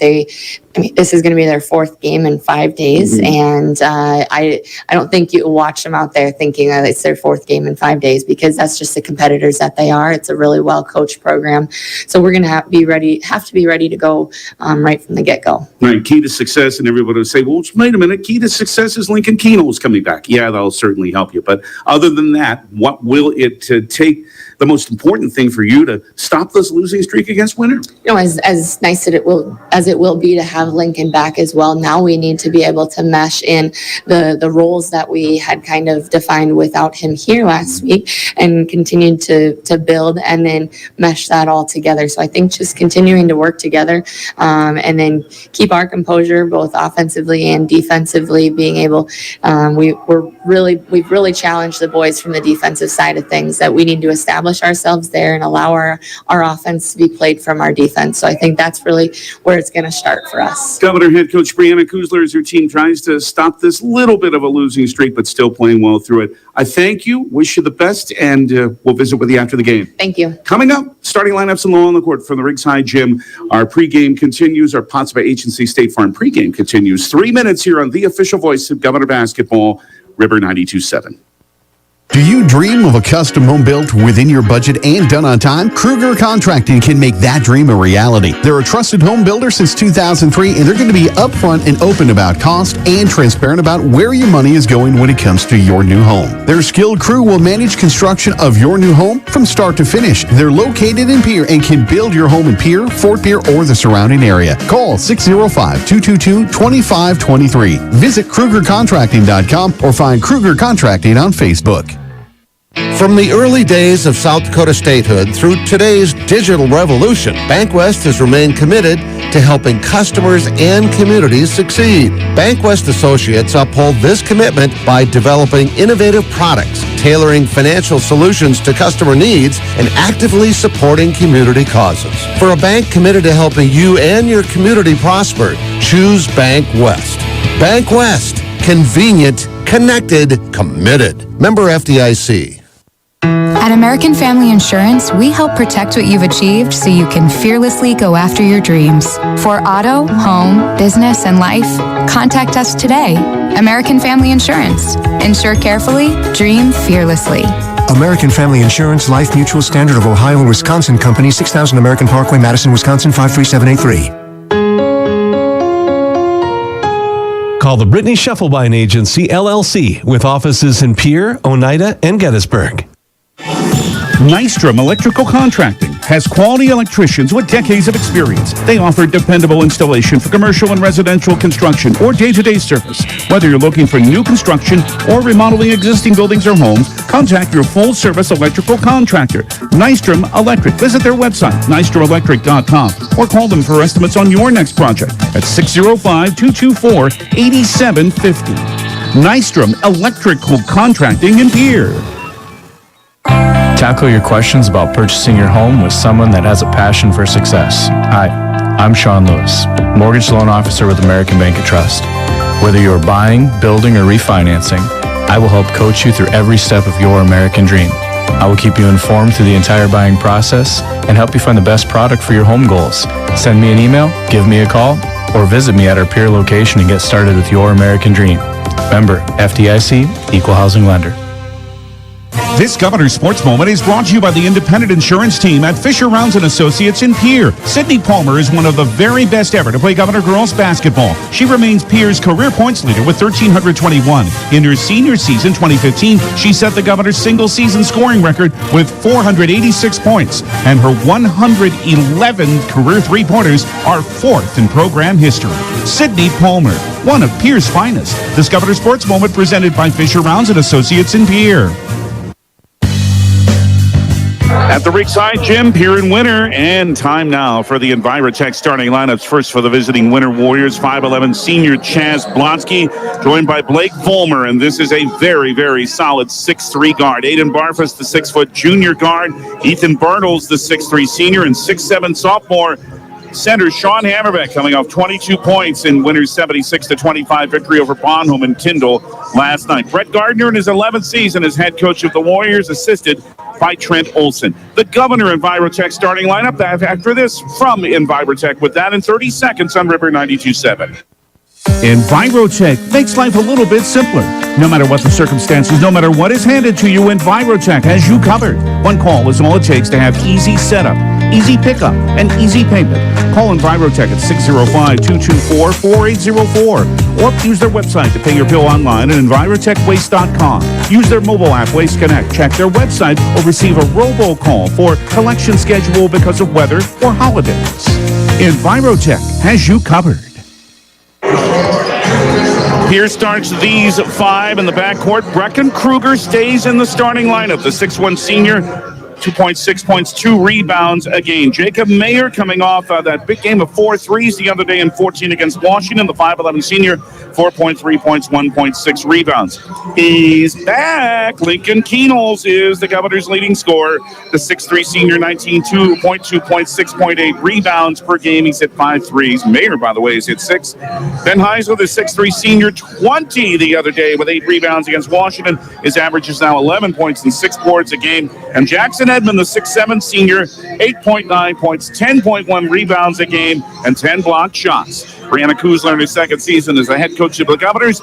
This is going to be their fourth game in 5 days, and I don't think you watch them out there thinking that it's their fourth game in 5 days, because that's just the competitors that they are. It's a really well coached program, so we're going to have to be ready to go right from the get go. Right, key to success, and everybody will say, "Well, wait a minute, key to success is Lincoln Keno's coming back." Yeah, that'll certainly help you, but other than that, what will it take? The most important thing for you to stop this losing streak against Winter? As nice as it will be to have Lincoln back as well, now we need to be able to mesh in the roles that we had kind of defined without him here last week, and continue to build and then mesh that all together. So I think just continuing to work together, and then keep our composure both offensively and defensively, being able, we've really challenged the boys from the defensive side of things, that we need to establish ourselves there and allow our offense to be played from our defense. So I think that's really where it's going to start for us. Governor head coach Brianna Kuzler, as your team tries to stop this little bit of a losing streak, but still playing well through it. I thank you, wish you the best, and we'll visit with you after the game. Thank you. Coming up, starting lineups along the court from the Ringside Gym. Our pregame continues. Our Potsdam Agency State Farm pregame continues. 3 minutes here on the official voice of Governor Basketball, River 92.7. Do you dream of a custom home built within your budget and done on time? Kruger Contracting can make that dream a reality. They're a trusted home builder since 2003, and they're going to be upfront and open about cost and transparent about where your money is going when it comes to your new home. Their skilled crew will manage construction of your new home from start to finish. They're located in Pierre and can build your home in Pierre, Fort Pierre, or the surrounding area. Call 605-222-2523. Visit KrugerContracting.com or find Kruger Contracting on Facebook. From the early days of South Dakota statehood through today's digital revolution, BankWest has remained committed to helping customers and communities succeed. BankWest Associates uphold this commitment by developing innovative products, tailoring financial solutions to customer needs, and actively supporting community causes. For a bank committed to helping you and your community prosper, choose BankWest. BankWest. Convenient, connected, committed. Member FDIC. At American Family Insurance, we help protect what you've achieved so you can fearlessly go after your dreams. For auto, home, business, and life, contact us today. American Family Insurance. Insure carefully, dream fearlessly. American Family Insurance, Life Mutual, Standard of Ohio and Wisconsin Company, 6000 American Parkway, Madison, Wisconsin, 53783. Call the Brittany Scheffelbein Agency, LLC, with offices in Pierre, Oneida, and Gettysburg. Nystrom Electrical Contracting has quality electricians with decades of experience. They offer dependable installation for commercial and residential construction or day-to-day service. Whether you're looking for new construction or remodeling existing buildings or homes, contact your full-service electrical contractor, Nystrom Electric. Visit their website, nystromelectric.com, or call them for estimates on your next project at 605-224-8750. Nystrom Electrical Contracting in Pierre. Tackle your questions about purchasing your home with someone that has a passion for success. Hi, I'm Sean Lewis, Mortgage Loan Officer with American Bank and Trust. Whether you're buying, building, or refinancing, I will help coach you through every step of your American dream. I will keep you informed through the entire buying process and help you find the best product for your home goals. Send me an email, give me a call, or visit me at our Pierre location and get started with your American dream. Member, FDIC, Equal Housing Lender. This Governor's Sports Moment is brought to you by the independent insurance team at Fisher Rounds & Associates in Pierre. Sydney Palmer is one of the very best ever to play Governor girls basketball. She remains Pierre's career points leader with 1,321. In her senior season, 2015, she set the Governor's single-season scoring record with 486 points, and her 111 career three-pointers are fourth in program history. Sydney Palmer, one of Pierre's finest. This Governor's Sports Moment presented by Fisher Rounds & Associates in Pierre. At the Ringside Gym, Pierre and Winter, and time now for the Envirotech starting lineups. First for the visiting Winter Warriors, 5'11" senior Chaz Blonsky, joined by Blake Vollmer, and this is a very, very solid 6'3" guard. Aiden Barfus, the 6' junior guard. Ethan Bartles, the 6'3" senior, and 6'7" sophomore center Sean Hammerbeck, coming off 22 points in Winter's 76-25 victory over Bonhomme and Tyndall last night. Brett Gardner in his 11th season as head coach of the Warriors, assisted by Trent Olson. The Governor Envirotech starting lineup after this from Envirotech, with that in 30 seconds on River 92.7. Envirotech makes life a little bit simpler. No matter what the circumstances, no matter what is handed to you, Envirotech has you covered. One call is all it takes to have easy setup, easy pickup, and easy payment. Call Envirotech at 605-224-4804 or use their website to pay your bill online at envirotechwaste.com. Use their mobile app, Waste Connect. Check their website or receive a robocall for collection schedule because of weather or holidays. Envirotech has you covered. Here starts these five in the backcourt. Brecken Kruger stays in the starting lineup. The 6'1" senior, 2.6 points, 2 rebounds a game. Jacob Mayer coming off that big game of 4 threes the other day in 14 against Washington. The 5'11" senior, 4.3 points, 1.6 rebounds. He's back. Lincoln Keenels is the Governor's leading scorer. The 6'3" senior, 19.2 points, 6.8 rebounds per game. He's hit 5 threes. Mayer, by the way, has hit 6. Ben Heisler, the 6'3" senior, 20 the other day with 8 rebounds against Washington. His average is now 11 points and 6 boards a game. And Jackson Ethan Edmond, the 6'7" senior, 8.9 points, 10.1 rebounds a game, and 10 blocked shots. Brianna Kuzler in her second season as the head coach of the Governors.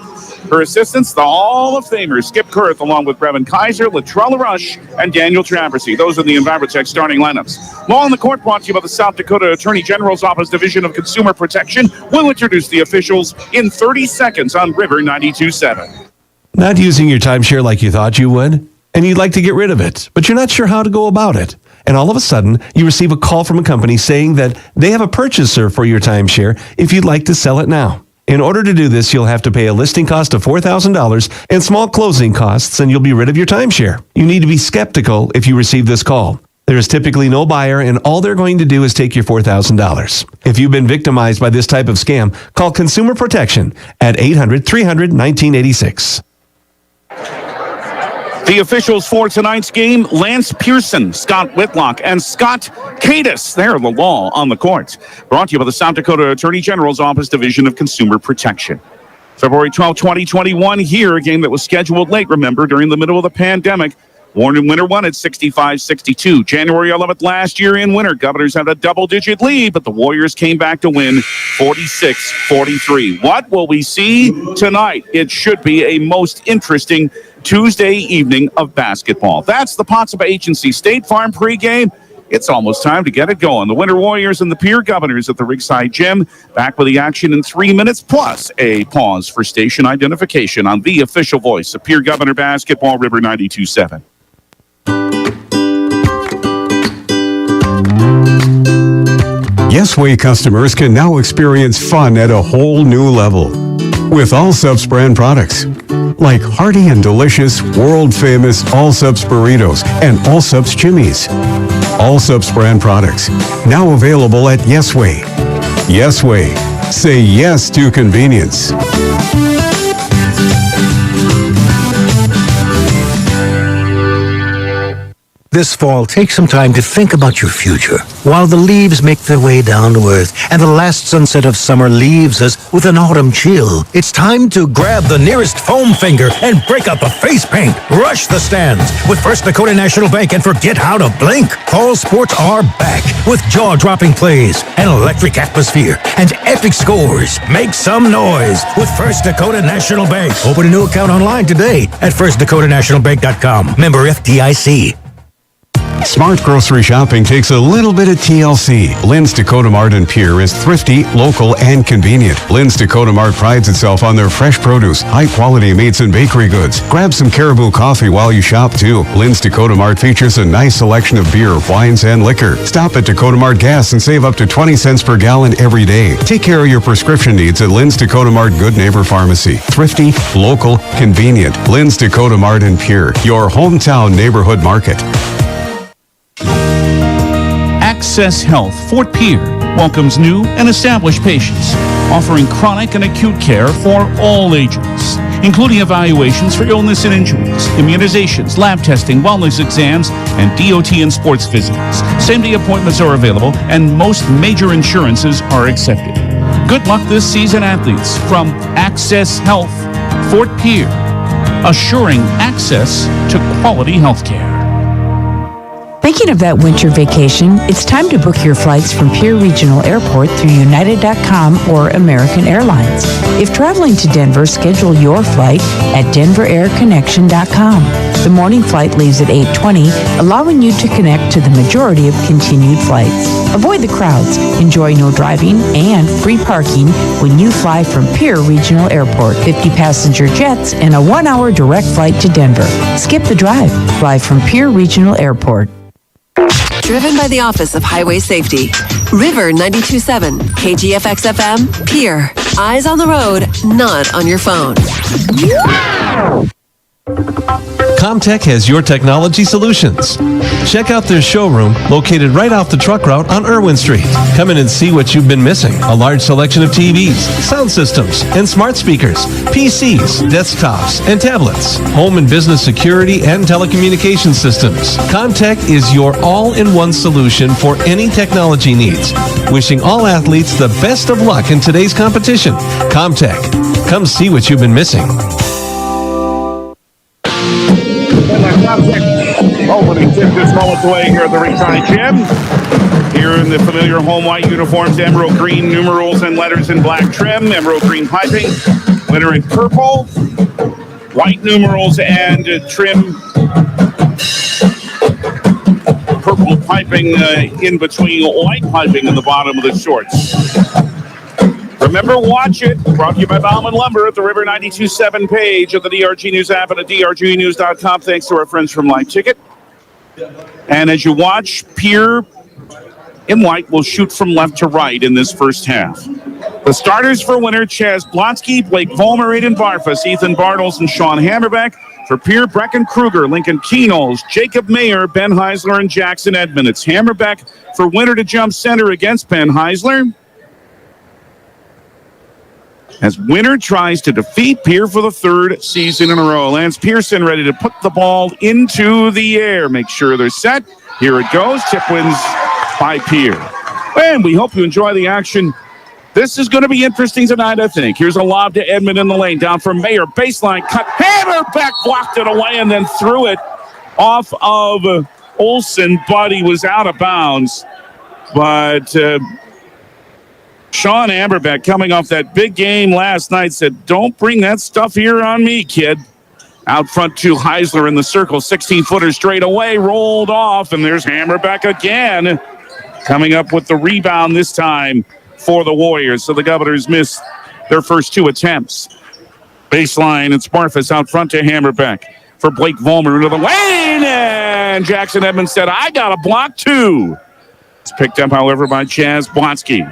Her assistants, the Hall of Famers, Skip Kurth, along with Brevin Kaiser, Latrell LaRush, and Daniel Traversy. Those are the EnviroCheck starting lineups. Law on the Court brought to you by the South Dakota Attorney General's Office Division of Consumer Protection. We'll introduce the officials in 30 seconds on River 92.7. Not using your timeshare like you thought you would, and you'd like to get rid of it, but you're not sure how to go about it. And all of a sudden, you receive a call from a company saying that they have a purchaser for your timeshare if you'd like to sell it now. In order to do this, you'll have to pay a listing cost of $4,000 and small closing costs, and you'll be rid of your timeshare. You need to be skeptical if you receive this call. There is typically no buyer, and all they're going to do is take your $4,000. If you've been victimized by this type of scam, call Consumer Protection at 800-300-1986. The officials for tonight's game, Lance Pearson, Scott Whitlock, and Scott Cadis. They're the law on the court. Brought to you by the South Dakota Attorney General's Office Division of Consumer Protection. February 12, 2021, here, a game that was scheduled late, remember, during the middle of the pandemic. Warren Winter won at 65-62. January 11th last year in Winter, Governors had a double-digit lead, but the Warriors came back to win 46-43. What will we see tonight? It should be a most interesting Tuesday evening of basketball. That's the Potsdam Agency State Farm pregame. It's almost time to get it going. The Winter Warriors and the Pierre Governors at the Rigside Gym. Back with the action in 3 minutes, plus a pause for station identification on the official voice of Pierre Governor Basketball, River 92.7. Yesway customers can now experience fun at a whole new level with Allsup's brand products like hearty and delicious world-famous Allsup's burritos and Allsup's chimneys. Allsup's brand products now available at Yesway. Yesway. Say yes to convenience. This fall, take some time to think about your future while the leaves make their way down to earth and the last sunset of summer leaves us with an autumn chill. It's time to grab the nearest foam finger and break out the face paint. Rush the stands with First Dakota National Bank and forget how to blink. Fall sports are back with jaw-dropping plays, an electric atmosphere, and epic scores. Make some noise with First Dakota National Bank. Open a new account online today at firstdakotanationalbank.com. Member FDIC. Smart grocery shopping takes a little bit of TLC. Lynn's Dakota Mart in Pierre is thrifty, local, and convenient. Lynn's Dakota Mart prides itself on their fresh produce, high-quality meats, and bakery goods. Grab some Caribou coffee while you shop, too. Lynn's Dakota Mart features a nice selection of beer, wines, and liquor. Stop at Dakota Mart Gas and save up to 20 cents per gallon every day. Take care of your prescription needs at Lynn's Dakota Mart Good Neighbor Pharmacy. Thrifty, local, convenient. Lynn's Dakota Mart in Pierre, your hometown neighborhood market. Access Health Fort Pierre welcomes new and established patients, offering chronic and acute care for all ages, including evaluations for illness and injuries, immunizations, lab testing, wellness exams, and DOT and sports visits. Same-day appointments are available, and most major insurances are accepted. Good luck this season, athletes, from Access Health Fort Pierre, assuring access to quality health care. Thinking of that winter vacation, it's time to book your flights from Pierre Regional Airport through United.com or American Airlines. If traveling to Denver, schedule your flight at DenverAirConnection.com. The morning flight leaves at 8:20, allowing you to connect to the majority of continued flights. Avoid the crowds, enjoy no driving and free parking when you fly from Pierre Regional Airport. 50 passenger jets and a 1-hour direct flight to Denver. Skip the drive. Fly from Pierre Regional Airport. Driven by the Office of Highway Safety. River 92.7, KGFX-FM, Pierre. Eyes on the road, not on your phone. Comtech has your technology solutions. Check out their showroom located right off the truck route on Irwin Street. Come in and see what you've been missing. A large selection of TVs, sound systems, and smart speakers, PCs, desktops, and tablets, home and business security and telecommunication systems. Comtech is your all-in-one solution for any technology needs. Wishing all athletes the best of luck in today's competition. Comtech. Come see what you've been missing. Opening tip this moments away here at the Ringside Gym. Here in the familiar home white uniforms, emerald green numerals and letters in black trim, emerald green piping, winner in purple, white numerals and trim, purple piping in between white piping in the bottom of the shorts. Remember, watch it. Brought to you by Bauman Lumber at the River 92.7 page of the DRG News app and at drgnews.com. Thanks to our friends from Live Ticket. And as you watch, Pierre in white will shoot from left to right in this first half. The starters for winner: Chaz Blotsky, Blake Vollmer, Aiden Barfus, Ethan Bartles, and Sean Hammerbeck. For Pierre, Brecken Kruger, Lincoln Keenals, Jacob Mayer, Ben Heisler, and Jackson Edmond. It's Hammerbeck for winner to jump center against Ben Heisler, as winner tries to defeat Pierre for the third season in a row. Lance Pearson ready to put the ball into the air. Make sure they're set. Here it goes. Tip wins by Pierre. And we hope you enjoy the action. This is going to be interesting tonight, I think. Here's a lob to Edmond in the lane. Down for Mayer. Baseline cut. Hammerbeck blocked it away and then threw it off of Olsen, but he was out of bounds. But Sean Hammerbeck, coming off that big game last night, said, "Don't bring that stuff here on me, kid." Out front to Heisler in the circle. 16-footer straight away. Rolled off, and there's Hammerbeck again. Coming up with the rebound this time for the Warriors. So the Governors missed their first two attempts. Baseline, it's Barfus out front to Hammerbeck. For Blake Vollmer into the lane, and Jackson Edmonds said, "I got a block too." It's picked up, however, by Chaz Blotsky.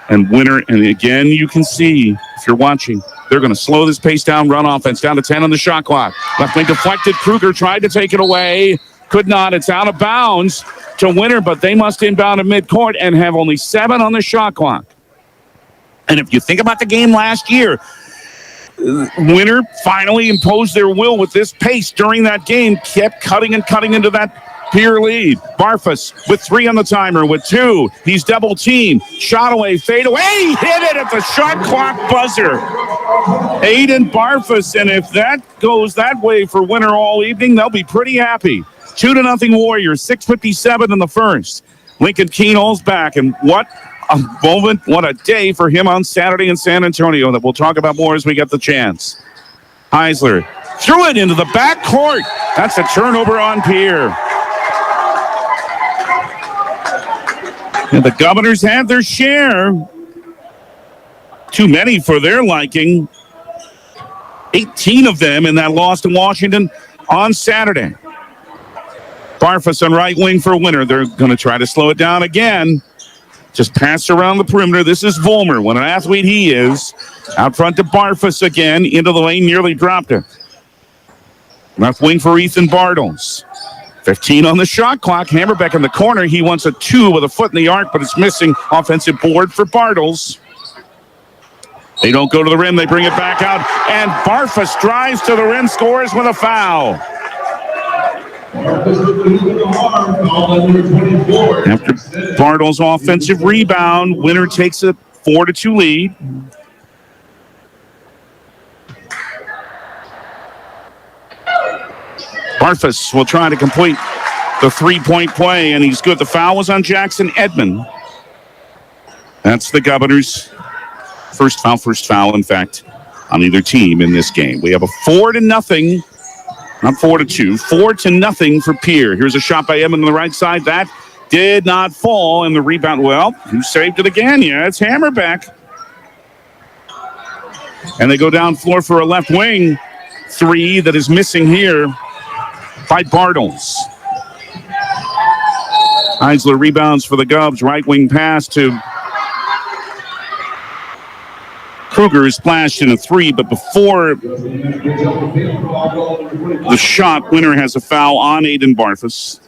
And winner, and again, you can see, if you're watching, they're going to slow this pace down, run offense, down to 10 on the shot clock. Left wing deflected. Kruger tried to take it away. Could not. It's out of bounds to winner, but they must inbound at midcourt and have only 7 on the shot clock. And if you think about the game last year, winner finally imposed their will with this pace during that game, kept cutting and cutting into that Pierre lead. Barfus with 3 on the timer. With 2, he's double teamed. Shot away, fade away. He hit it at the shot clock buzzer. Aiden Barfus, and if that goes that way for winner all evening, they'll be pretty happy. 2-0 Warriors. 6:57 in the first. Lincoln Keenall's back, and what a moment, what a day for him on Saturday in San Antonio that we'll talk about more as we get the chance. Heisler threw it into the backcourt. That's a turnover on Pierre. And the Governors had their share. Too many for their liking. 18 of them in that loss to Washington on Saturday. Barfus on right wing for winner. They're going to try to slow it down again. Just pass around the perimeter. This is Vollmer. What an athlete he is. Out front to Barfus again. Into the lane. Nearly dropped it. Left wing for Ethan Bartles. 15 on the shot clock. Hammerbeck in the corner. He wants a 2 with a foot in the arc, but it's missing. Offensive board for Bartles. They don't go to the rim. They bring it back out. And Barfus drives to the rim, scores with a foul. After Bartles' offensive rebound, winner takes a 4-2 lead. Barfus will try to complete the three-point play, and he's good. The foul was on Jackson Edmond. That's the Governors' first foul, in fact, on either team in this game. We have a 4-0, not 4-2, 4-0 for Pierre. Here's a shot by Edmond on the right side. That did not fall, and the rebound, well, who saved it again? Yeah, it's Hammerbeck. And they go down floor for a left wing 3 that is missing here by Bartles. Heisler rebounds for the Govs. Right wing pass to Kruger is splashed in a 3, but before the shot, winner has a foul on Aiden Barfus.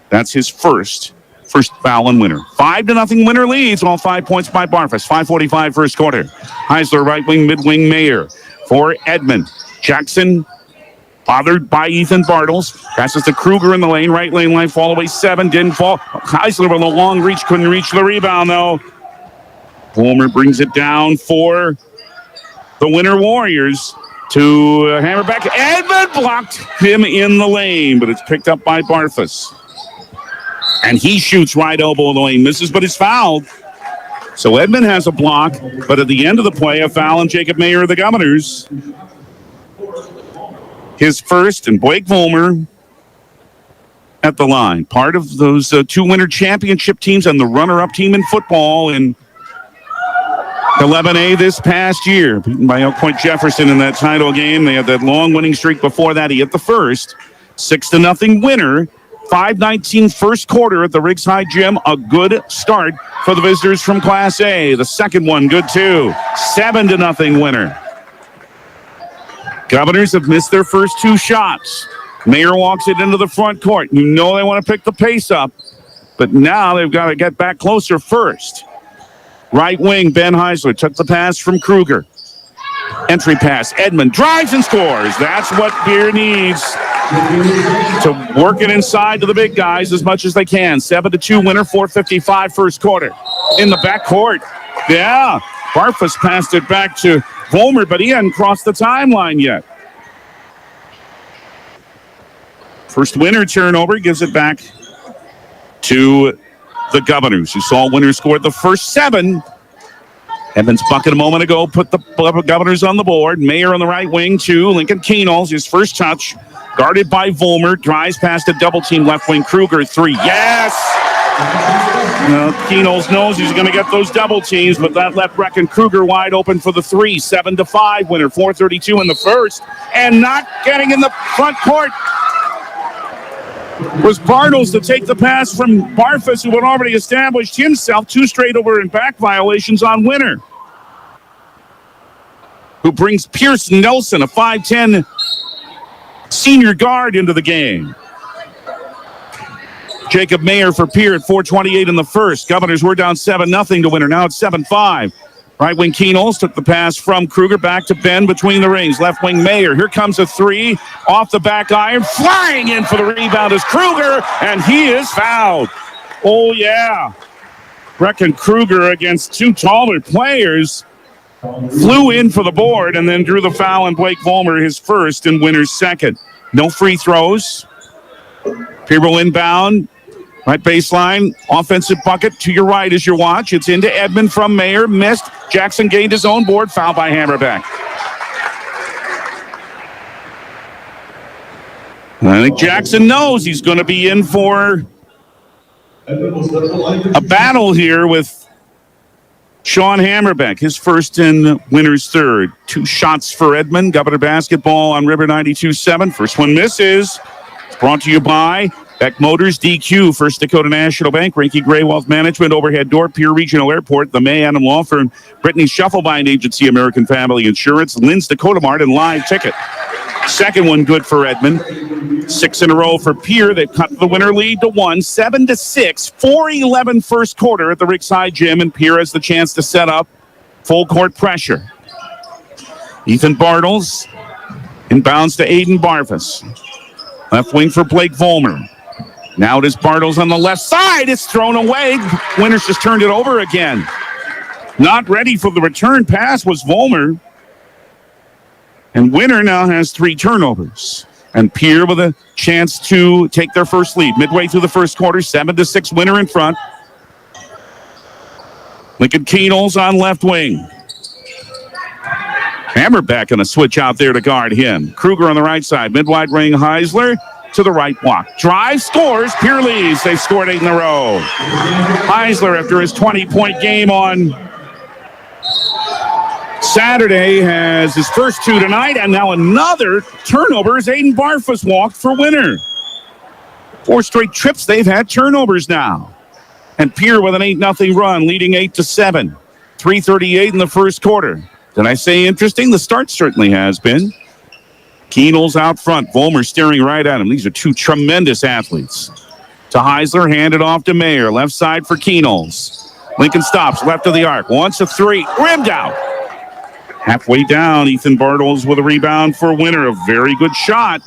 That's his first foul on winner. 5-0 winner leads, all 5 points by Barfus. 5:45 first quarter. Heisler right wing, mid wing Mayer for Edmond. Jackson bothered by Ethan Bartles. Passes to Kruger in the lane. Right lane line, fall away 7. Didn't fall. Heisler with a long reach. Couldn't reach the rebound, though. Vollmer brings it down for the winner Warriors. to Hammerbeck. Edmund blocked him in the lane, but it's picked up by Barfus. And he shoots right elbow in the lane, misses, but is fouled. So Edmund has a block, but at the end of the play, a foul on Jacob Mayer of the Governors. His first, and Blake Vollmer at the line. Part of those two winter championship teams and the runner-up team in football in 11A this past year. Beaten by Elk Point Jefferson in that title game. They had that long winning streak before that. He hit the first. 6-0 winner. 5:19 first quarter at the Riggs High Gym. A good start for the visitors from Class A. The second one, good too. 7-0 winner. Governors have missed their first two shots. Mayer walks it into the front court. You know they want to pick the pace up, but now they've got to get back closer first. Right wing, Ben Heisler took the pass from Kruger. Entry pass, Edmund drives and scores. That's what Pierre needs to work it inside to the big guys as much as they can. 7-2 winner, 4:55 first quarter. In the back court, yeah. Barfus passed it back to Vollmer, but he hadn't crossed the timeline yet. First winner turnover gives it back to the Governors, who saw winner scored the first 7. Evans' bucket a moment ago put the Governors on the board. Mayer on the right wing to Lincoln Keenals. His first touch, guarded by Vollmer. Drives past a double team left wing. Kruger, 3. Yes! Keenals knows he's going to get those double teams, but that left Brecken Kruger wide open for the 3. 7-5 winner. 4:32 in the first. And not getting in the front court was Bartles to take the pass from Barfus, who had already established himself 2 straight over and back violations on winner. Who brings Pierce Nelson, a 5'10 senior guard, into the game. Jacob Mayer for Pierre at 4:28 in the first. Governors were down 7-0 to winner. Now it's 7-5. Right wing Keenals took the pass from Kruger back to Ben between the rings. Left wing Mayer. Here comes a 3 off the back iron. Flying in for the rebound is Kruger, and he is fouled. Oh, yeah. Brecken Kruger against 2 taller players flew in for the board and then drew the foul on Blake Vollmer, his first and winner's second. No free throws. Pierre will inbound. Right baseline, offensive bucket to your right as your watch. It's into Edmund from Mayer. Missed. Jackson gained his own board. Foul by Hammerbeck. I think Jackson knows he's going to be in for a battle here with Sean Hammerbeck. His first and winner's third. 2 shots for Edmund. Governor basketball on River 92.7. First one misses. It's brought to you by Beck Motors, DQ, First Dakota National Bank, Rinky Gray Wealth Management, Overhead Door, Pierre Regional Airport, the May Adam Law Firm, Brittany Shufflebind Agency, American Family Insurance, Lynn's Dakota Mart, and Live Ticket. Second one good for Edmund. 6 in a row for Pierre. They've cut the winner lead to 1, 7-6, 4:11 first quarter at the Riggs High Gym, and Pierre has the chance to set up full court pressure. Ethan Bartles inbounds to Aiden Barfus. Left wing for Blake Vollmer. Now it is Bartles on the left side. It's thrown away. Winters just turned it over again. Not ready for the return pass was Vollmer. And Winter now has 3 turnovers. And Pierre with a chance to take their first lead. Midway through the first quarter, 7-6 Winter in front. Lincoln Keenals on left wing. Hammerbeck on a switch out there to guard him. Kruger on the right side. Mid-wide ring Heisler to the right block. Drive, scores. Pierre leads. They've scored 8 in a row. Heisler, after his 20-point game on Saturday, has his first 2 tonight, and now another turnover as Aiden Barfus walked for Winter. 4 straight trips they've had turnovers now. And Pierre with an 8-0 run, leading 8-7. 3:38 in the first quarter. Did I say interesting? The start certainly has been. Keenals out front. Vollmer staring right at him. These are 2 tremendous athletes. To Heisler, handed off to Mayer. Left side for Keenals. Lincoln stops, left of the arc. Wants a 3. Rimmed out. Halfway down, Ethan Bartles with a rebound for Winter. A very good shot.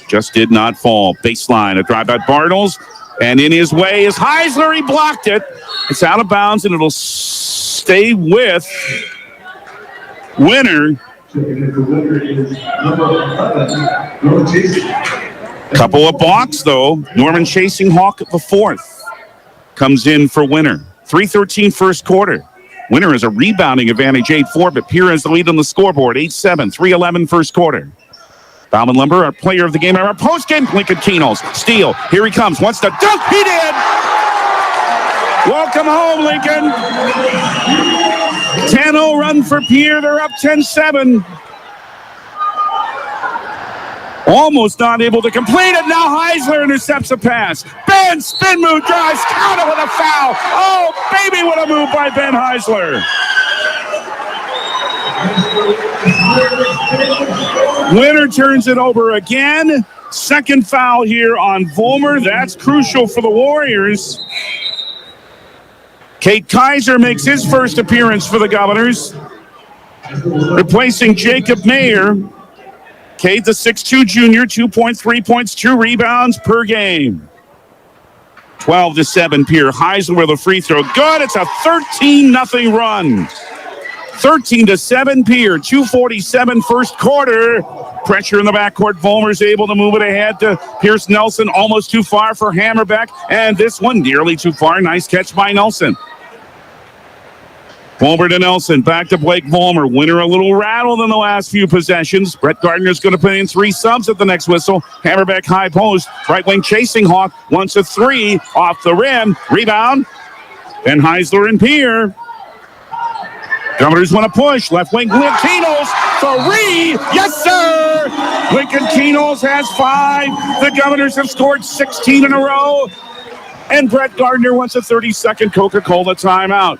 Just did not fall. Baseline, a drive by Bartles. And in his way is Heisler. He blocked it. It's out of bounds, and it'll stay with Winter. Couple of balks, though. Norman Chasing Hawk at the fourth. Comes in for Winner. 3:13 first quarter. Winner has a rebounding advantage, 8-4, but Pierre has the lead on the scoreboard, 8-7, 3:11 first quarter. Bauman Lumber, our player of the game, our post-game, Lincoln Keenals. Steele, here he comes, wants to dunk, he did! Welcome home, Lincoln. 10-0 run for Pierre, they're up 10-7. Almost not able to complete it. Now Heisler intercepts a pass. Ben spin move drives, counter with a foul. Oh, baby, what a move by Ben Heisler. Winner turns it over again. Second foul here on Vollmer. That's crucial for the Warriors. Kate Kaiser makes his first appearance for the Governors, replacing Jacob Mayer. Cade, the 6'2 junior, 2.3 points, 2 rebounds per game. 12-7 Pierre. Heisler with a free throw. Good. It's a 13-0 run. 13-7 Pierre. 2:47 first quarter. Pressure in the backcourt. Vollmer's able to move it ahead to Pierce Nelson. Almost too far for Hammerbeck. And this one nearly too far. Nice catch by Nelson. Vollmer to Nelson, back to Blake Vollmer. Winner a little rattled in the last few possessions. Brett Gardner's going to put in 3 subs at the next whistle. Hammerbeck high post. Right wing Chasing Hawk wants a 3 off the rim. Rebound. And Heisler and Pierre. Governors want to push. Left wing Lincoln Keenals. 3. Yes, sir. Lincoln Keenals has 5. The Governors have scored 16 in a row. And Brett Gardner wants a 30-second Coca-Cola timeout.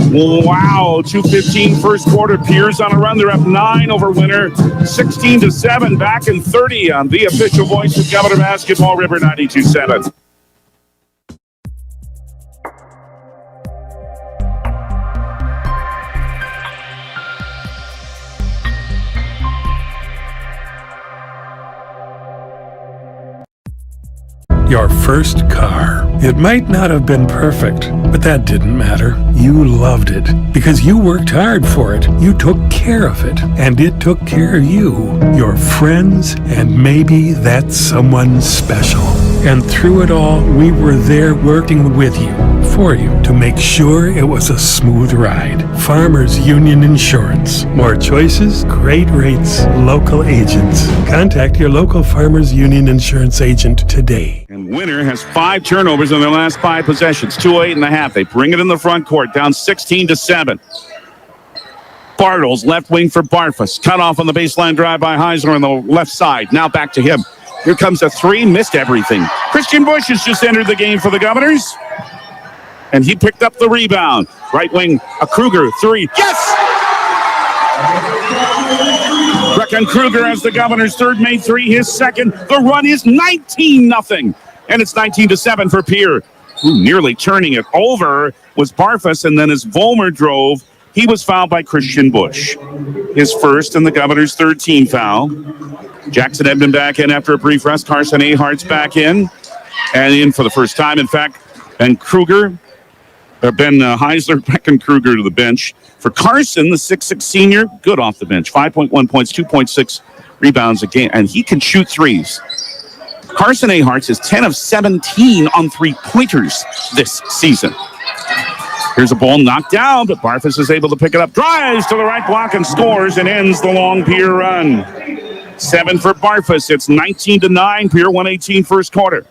Wow, 2:15 first quarter. Pierre's on a run. They're up 9 over Winner. 16-7, back in 30 on the official voice of Governor Basketball, River 92.7. Your first car. It might not have been perfect, but that didn't matter. You loved it because you worked hard for it. You took care of it, and it took care of you, your friends, and maybe that someone special. And through it all, we were there working with you, for you, to make sure it was a smooth ride. Farmers Union Insurance. More choices, great rates, local agents. Contact your local Farmers Union Insurance agent today. And Winner has 5 turnovers in their last 5 possessions, 2:08.5. They bring it in the front court, down 16-7. Bartles, left wing for Barfus. Cut off on the baseline drive by Heisler on the left side. Now back to him. Here comes a 3, missed everything. Christian Bush has just entered the game for the Governors. And he picked up the rebound. Right wing, a Kruger 3. Yes! Brecken Kruger has the Governors' third, made 3, his second. The run is 19-0. And it's 19-7 for Pierre. Nearly turning it over was Barfus, and then as Vollmer drove, he was fouled by Christian Bush. His first and the Governors' third team foul. Jackson Edmond back in after a brief rest. Carson Ahart's back in. And in for the first time, in fact. And Kruger, Ben Heisler, Brecken Kruger to the bench. For Carson, the 6'6 senior, good off the bench. 5.1 points, 2.6 rebounds a game. And he can shoot threes. Carson Ahart's is 10 of 17 on 3-pointers this season. Here's a ball knocked down, but Barfus is able to pick it up. Drives to the right block and scores and ends the long Pierre run. 7 for Barfus. It's 19-9. Pierre 118 first quarter.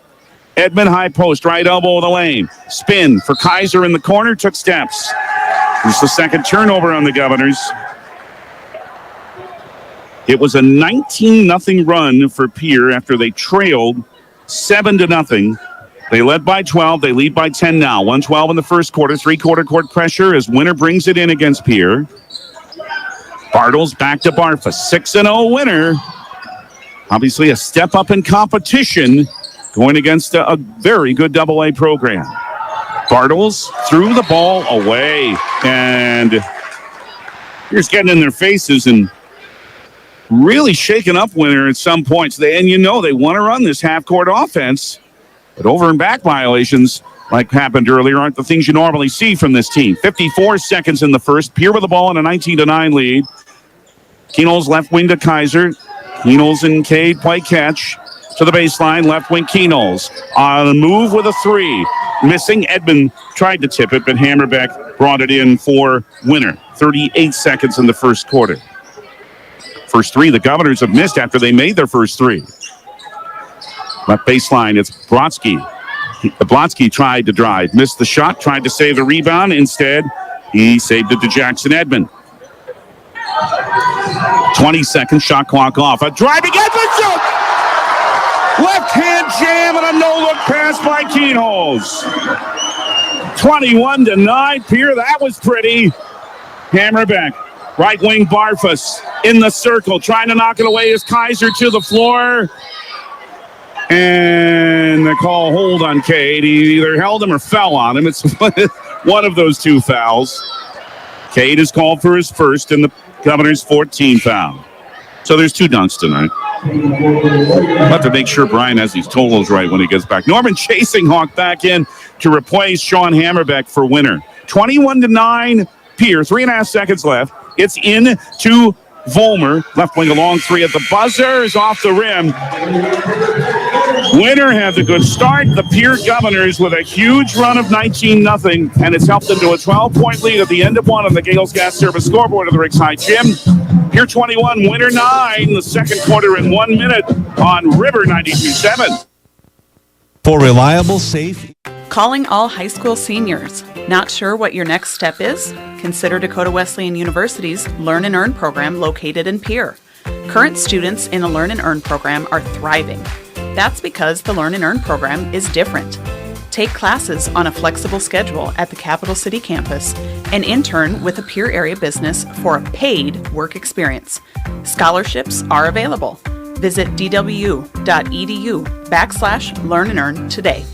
Edmond high post, right elbow of the lane. Spin for Kaiser in the corner, took steps. Here's the second turnover on the Governors. It was a 19-0 run for Pierre after they trailed 7-0. They led by 12. They lead by 10 now. 1:12 in the first quarter. 3-quarter court pressure as Winner brings it in against Pierre. Bartles back to Barfus. 6-0 Winner. Obviously a step up in competition going against a very good AA program. Bartles threw the ball away. And here's getting in their faces and really shaking up Winner at some points. They want to run this half-court offense. But over and back violations, like happened earlier, aren't the things you normally see from this team. 54 seconds in the first. Pierre with the ball in a 19-9 lead. Keenol's left wing to Kaiser. Keenol's and Cade play catch to the baseline. Left wing Keenol's on the move with a three. Missing. Edmond tried to tip it, but Hammerbeck brought it in for Winner. 38 seconds in the first quarter. First three the Governors have missed after they made their first three. Left baseline, it's Brodsky. Brodsky tried to drive, missed the shot, tried to save the rebound. Instead, he saved it to Jackson Edmond. 20 seconds, shot clock off. A driving Edmond shot! Left hand jam and a no-look pass by Keenholz. 21-9, Pierre, that was pretty. Hammerbeck, right wing Barfus in the circle, trying to knock it away as Kaiser to the floor. And they call hold on Cade. He either held him or fell on him. It's one of those two fouls. Cade is called for his first and the Governors' 14th foul. So there's two dunks tonight. I'll have to make sure Brian has these totals right when he gets back. Norman Chasing Hawk back in to replace Sean Hammerbeck for Winner. 21-9, Pierre, 3.5 seconds left. It's in to Vollmer. Left wing, a long three at the buzzer is off the rim. Winner has a good start. The Pierre Governors with a huge run of 19-0, and it's helped them to a 12-point lead at the end of one on the Gales Gas Service scoreboard of the Ricks High Gym. Pierre 21, Winner 9, the second quarter in 1 minute on River 92.7. For reliable, safe. Calling all high school seniors. Not sure what your next step is? Consider Dakota Wesleyan University's Learn and Earn program located in Pierre. Current students in the Learn and Earn program are thriving. That's because the Learn and Earn program is different. Take classes on a flexible schedule at the Capital City campus and intern with a Pierre area business for a paid work experience. Scholarships are available. Visit dwu.edu/Learn and Earn today.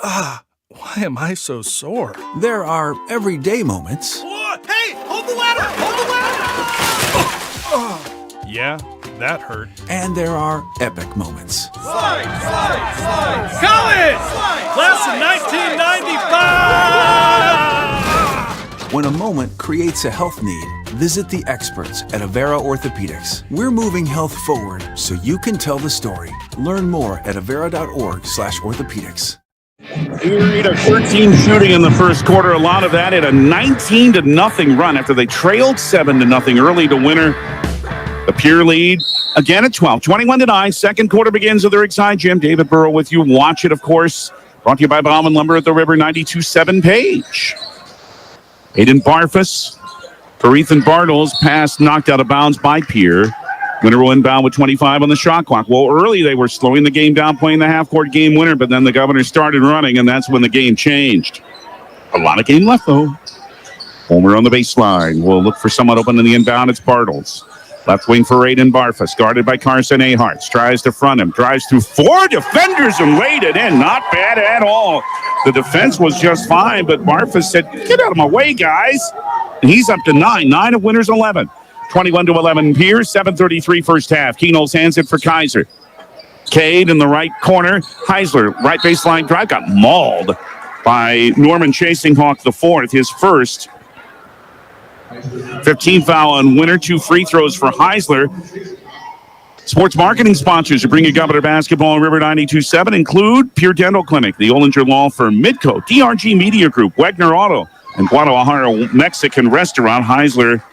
Why am I so sore? There are everyday moments. Hey, hold the ladder! Hold the ladder! Yeah, that hurt. And there are epic moments. Slide, slide, slide! College! Class of 1995! When a moment creates a health need, visit the experts at Avera Orthopedics. We're moving health forward so you can tell the story. Learn more at avera.org/orthopedics. Erie to 13 shooting in the first quarter. A lot of that at a 19-0 run after they trailed 7-0 early to Winner. The Pierre lead again at 12. 21-9. Second quarter begins at the Ricks High Gym. David Burrow with you. Watch it, of course. Brought to you by Bauman Lumber at the River 92.7 page. Aiden Barfus for Ethan Bartles. Pass knocked out of bounds by Pierre. Winner will inbound with 25 on the shot clock. Well, early they were slowing the game down, playing the half-court game winner, but then the Governors started running, and that's when the game changed. A lot of game left, though. Homer on the baseline. We'll look for someone open in the inbound. It's Bartles. Left wing for Aiden Barfus, guarded by Carson Aharts. Tries to front him, drives through four defenders and laid it in. Not bad at all. The defense was just fine, but Barfus said, get out of my way, guys. And he's up to 9. 9 of Winner's 11. 21-11 Pierre, 7:33 first half. Keenholz hands it for Kaiser. Cade in the right corner. Heisler, right baseline drive, got mauled by Norman Chasing Hawk the fourth, his first. 15 foul on Winner, 2 free throws for Heisler. Sports marketing sponsors who bring you Governor basketball on River 92.7 include Pierre Dental Clinic, the Ollinger Law Firm, Midco, DRG Media Group, Wagner Auto, and Guadalajara Mexican Restaurant. Heisler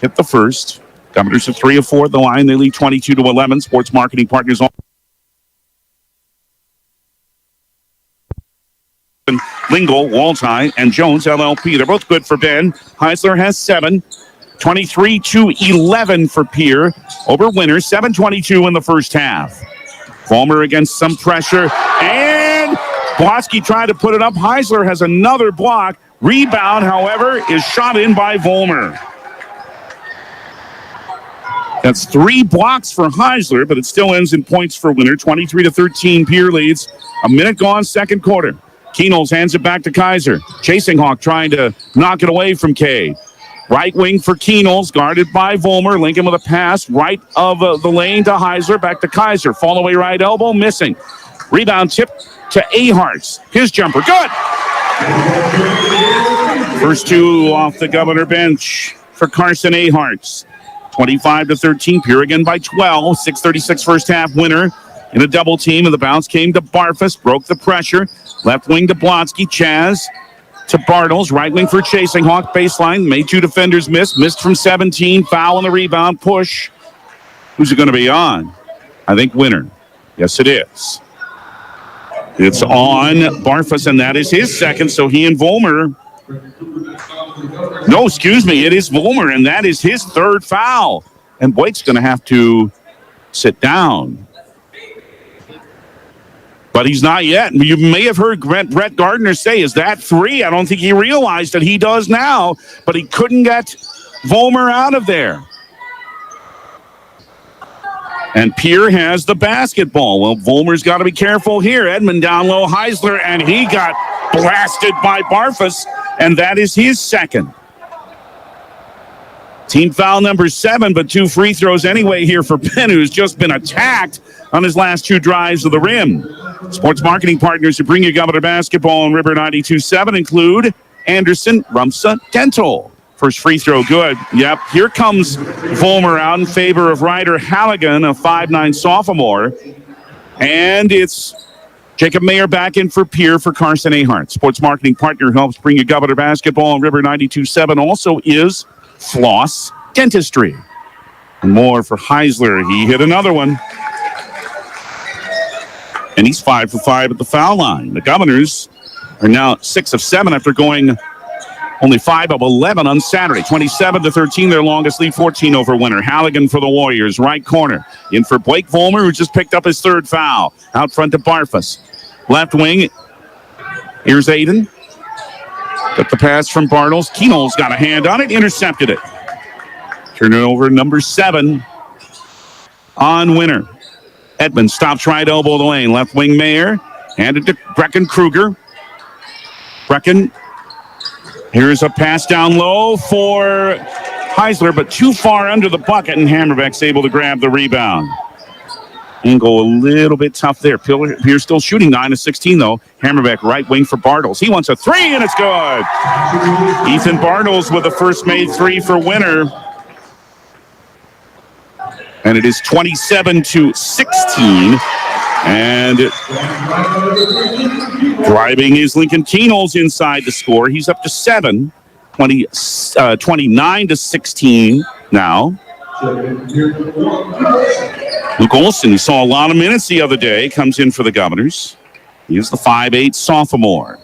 hit the first. Governors are 3 of 4 at the line. They lead 22-11. Sports marketing partners Lingle, Walti, and Jones LLP. They're both good for Ben. Heisler has 7. 23-11 for Pierre over Winner. 7:22 in the first half. Vollmer against some pressure, and Blotsky tried to put it up. Heisler has another block. Rebound, however, is shot in by Vollmer. That's 3 blocks for Heisler, but it still ends in points for Winner. 23-13, Pierre leads. A minute gone, second quarter. Keenholz hands it back to Kaiser. Chasing Hawk trying to knock it away from Cade. Right wing for Keenholz, guarded by Vollmer. Lincoln with a pass right of the lane to Heisler. Back to Kaiser. Fall away right elbow, missing. Rebound tip to Aharts. His jumper, good. First 2 off the Governor bench for Carson Aharts. 25-13. Pierre again by 12. 6:36 first half. Winner in a double team, and the bounce came to Barfus. Broke the pressure. Left wing to Blonsky. Chaz to Bartles. Right wing for Chasing Hawk. Baseline. Made two defenders miss. Missed from 17. Foul on the rebound. Push. Who's it going to be on? I think Winner. Yes, it is. It's on Barfus, and that is his second. So he and Vollmer. No, excuse me. It is Vollmer, and that is his third foul. And Blake's going to have to sit down. But he's not yet. You may have heard Brett Gardner say, is that three? I don't think he realized that he does now, but he couldn't get Vollmer out of there. And Pierre has the basketball. Well, Vollmer's got to be careful here. Edmond down low, Heisler, and he got blasted by Barfus, and that is his second. Team foul number 7, but 2 free throws anyway here for Ben, who's just been attacked on his last 2 drives to the rim. Sports marketing partners who bring you Governor basketball on River 92.7 include Anderson Rumsa Dental. First free throw, good. Yep, here comes Vollmer out in favor of Ryder Halligan, a 5'9 sophomore. And it's Jacob Mayer back in for Pierre for Carson Ahart. Sports marketing partner who helps bring you Governor basketball on River 92.7 also is Floss Dentistry. And more for Heisler. He hit another one. And he's 5 for 5 at the foul line. The Governors are now 6 of 7 after going only 5 of 11 on Saturday. 27-13, their longest lead, 14 over Winter. Halligan for the Warriors, right corner. In for Blake Vollmer, who just picked up his third foul. Out front to Barfus. Left wing, here's Aiden. Got the pass from Bartles. Keenol's got a hand on it, intercepted it. Turn it over, number 7 on Winter. Edmonds stops right elbow of the lane. Left wing Mayer. Handed to Brecken Kruger. Brecken. Here's a pass down low for Heisler, but too far under the bucket, and Hammerbeck's able to grab the rebound. Angle a little bit tough there. Pierce still shooting 9 of 16, though. Hammerbeck right wing for Bartles. He wants a 3, and it's good. Ethan Bartles with the first made 3 for Winter. And it is 27-16. And driving is Lincoln Keenol's inside the score. He's up to 7, 29-16 now. Luke Olson, who saw a lot of minutes the other day, comes in for the Governors. He is the 5'8 sophomore.